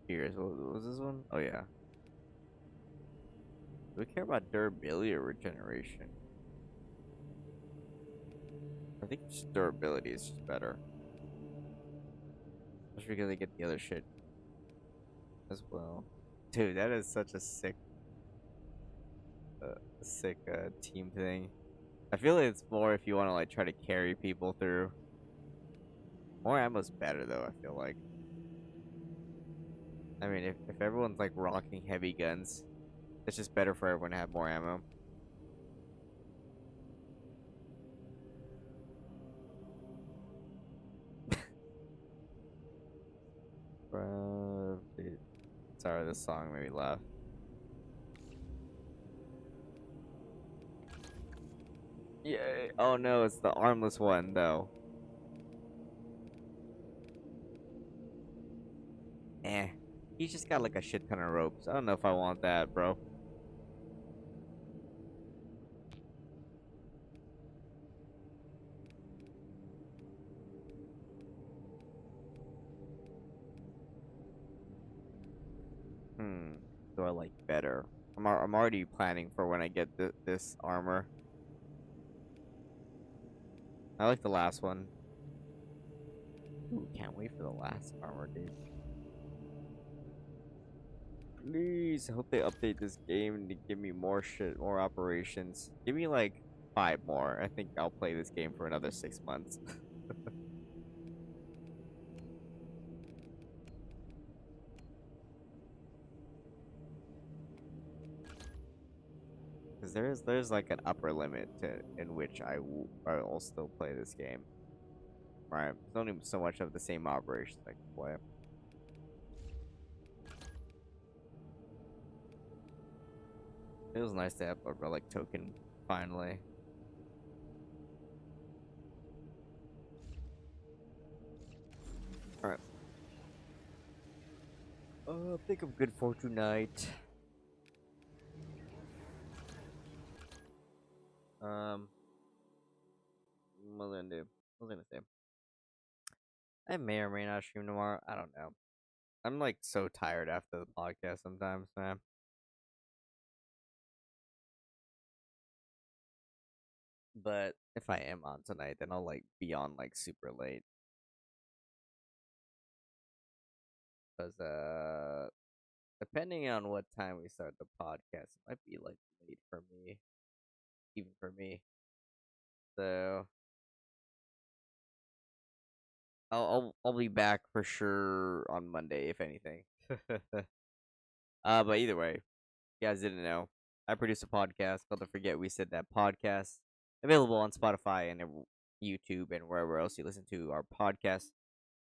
Here's what was this one? Oh yeah. Do we care about durability or regeneration? I think just durability is just better. Especially because I get the other shit as well. Dude, that is such a sick team thing. I feel like it's more if you want to like try to carry people through. More ammo's better though, I feel like. I mean, if everyone's like rocking heavy guns, it's just better for everyone to have more ammo. Dude. Sorry, this song made me laugh. Yay. Oh no, it's the armless one though. Eh. He's just got like a shit ton of ropes. I don't know if I want that, bro. Do I like better? I'm already planning for when I get this armor. I like the last one. Ooh, can't wait for the last armor, dude. Please, I hope they update this game to give me more shit, more operations. Give me like 5 more. I think I'll play this game for another 6 months. Because there's like an upper limit to in which I'll still play this game. Right? There's only so much of the same operations I can play. It was nice to have a relic token Finally. Alright. I think I'm good for tonight. What was I gonna do? What was I gonna say? I may or may not stream tomorrow. I don't know. I'm like so tired after the podcast sometimes, man. But if I am on tonight, then I'll like be on like super late. Cause depending on what time we start the podcast, it might be like late for me, even for me. So I'll be back for sure on Monday, if anything. But either way, you guys didn't know, I produce a podcast called the Forget We Said That podcast, available on Spotify and YouTube and wherever else you listen to our podcast.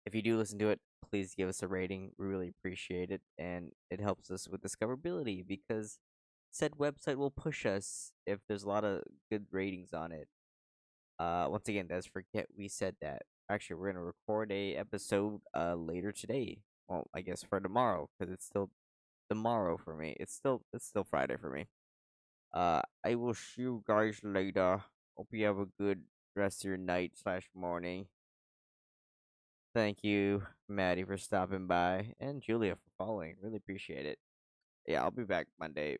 If you do listen to it, please give us a rating. We really appreciate it, and it helps us with discoverability because said website will push us if there's a lot of good ratings on it. Once again, that's Forget We Said That. Actually, we're gonna record a episode later today. Well, I guess for tomorrow because it's still tomorrow for me. It's still Friday for me. I will see you guys later. Hope you have a good rest of your night slash morning. Thank you, Maddie, for stopping by, and Julia for following. Really appreciate it. Yeah, I'll be back Monday.